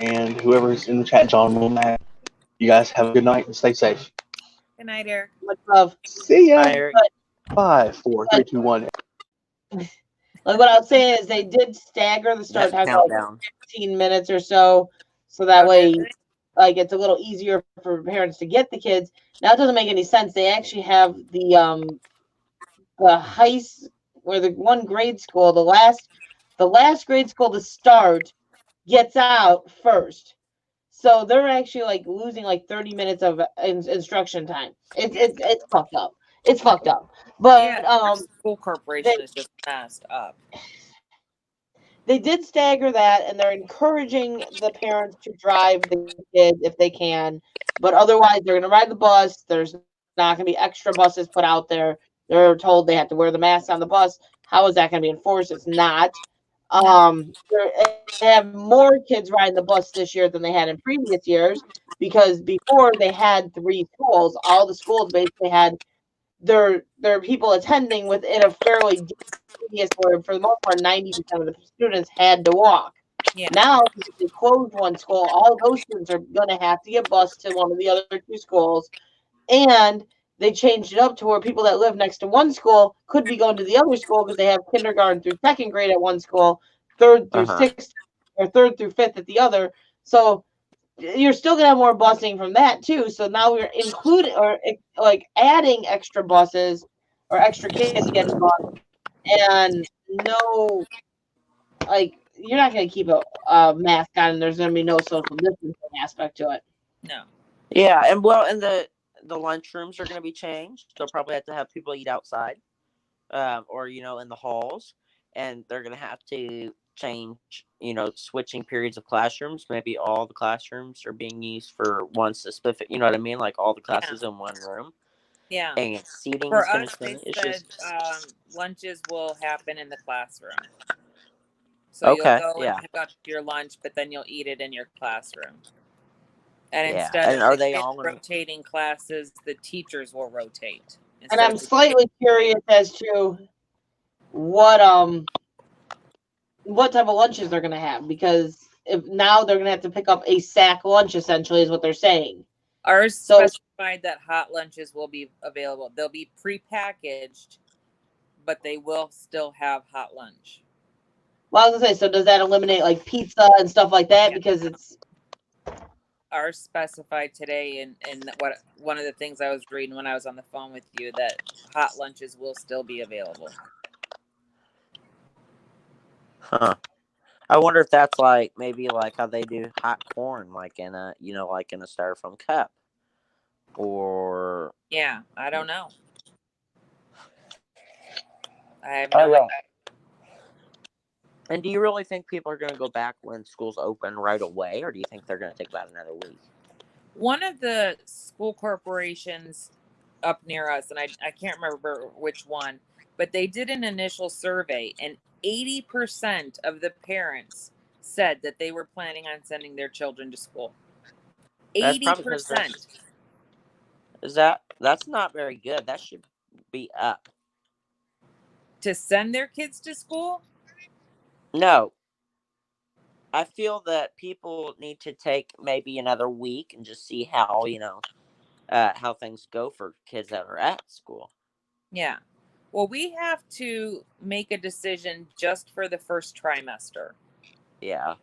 and whoever's in the chat, John Womack. You guys have a good night and stay safe. Good night, Eric. Much love. See ya. Bye, Eric. 5, 4, 3, 2, 1. Like what I was saying is, they did stagger the start That time to like countdown. 15 minutes or so that Oh, way, did they? like, it's a little easier for parents to get the kids. Now it doesn't make any sense. They actually have the high or the one grade school, the last grade school to start gets out first. So they're actually like losing like 30 minutes of instruction time. It's fucked up. It's fucked up. But Yeah, school corporation is just messed up. they did stagger that, and they're encouraging the parents to drive the kids if they can. But otherwise, they're going to ride the bus. There's not going to be extra buses put out there. They're told they have to wear the mask on the bus. How is that going to be enforced? It's not. They have more kids riding the bus this year than they had in previous years, because before they had 3 schools. All the schools basically had their people attending within a fairly radius where, for the most part, 90% of the students had to walk. Yeah. Now, if they closed one school, all those students are going to have to get bused to one of the other 2 schools. And they changed it up to where people that live next to one school could be going to the other school because they have kindergarten through 2nd grade at one school, 3rd through 6th, or 3rd through 5th at the other. So you're still going to have more busing from that too. So now we're including, or like adding extra buses or extra kids getting bused, and no, like, you're not going to keep a mask on, and there's going to be no social distancing aspect to it. No. Yeah, and the lunchrooms are going to be changed. They'll probably have to have people eat outside, or in the halls, and they're going to have to change, switching periods of classrooms. Maybe all the classrooms are being used for one specific, you know what I mean? Like all the classes in one room. Yeah. And seating For is going us, to they change. said lunches will happen in the classroom. So Okay, you'll go yeah. and pick up your lunch, but then you'll eat it in your classroom. And Yeah. instead And of are the they kids all gonna... rotating classes, the teachers will rotate. And I'm slightly curious as to what type of lunches they're going to have, because if now they're going to have to pick up a sack lunch, essentially, is what they're saying. Ours specified that hot lunches will be available. They'll be prepackaged, but they will still have hot lunch. Well, I was going to say, so does that eliminate like pizza and stuff like that? Yeah. Because it's... Ours specified today, and what one of the things I was reading when I was on the phone with you, that hot lunches will still be available. Huh. I wonder if that's like maybe like how they do hot corn, like in a like in a styrofoam cup, or Yeah, I don't know. I have no idea. And do you really think people are going to go back when schools open right away, or do you think they're going to take about another week? One of the school corporations up near us, and I can't remember which one, but they did an initial survey, and 80% of the parents said that they were planning on sending their children to school. That's probably because 80%. That's not very good. That should be up. To send their kids to school? No. I feel that people need to take maybe another week and just see how, how things go for kids that are at school. Yeah. Well, we have to make a decision just for the first trimester. Yeah.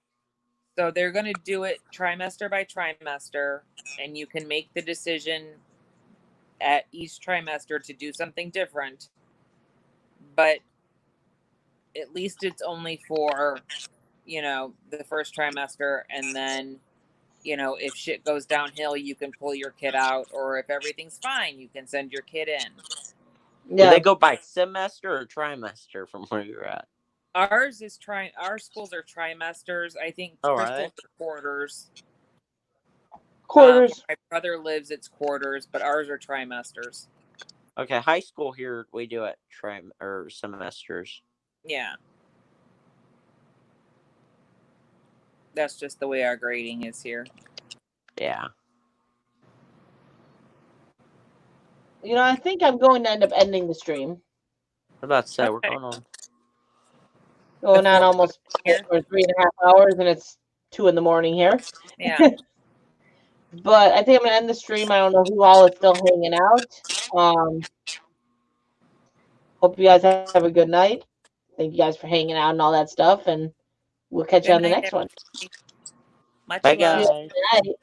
So they're going to do it trimester by trimester, and you can make the decision at each trimester to do something different. But at least it's only for, the first trimester, and then, if shit goes downhill, you can pull your kid out, or if everything's fine, you can send your kid in. Yeah. Do they go by semester or trimester from where you're at? Ours is our schools are trimesters. I think Crystal's right. are quarters. Quarters. My brother lives, it's quarters, but ours are trimesters. Okay, high school here we do it semesters. Yeah. That's just the way our grading is here. Yeah. I think I'm going to end up ending the stream. I was about to say, we're Okay. Going on almost for 3.5 hours, and it's 2 a.m. here. Yeah. But I think I'm going to end the stream. I don't know who all is still hanging out. Hope you guys have a good night. Thank you guys for hanging out and all that stuff, and we'll catch you on the next one. Much Bye, love. guys. Good night.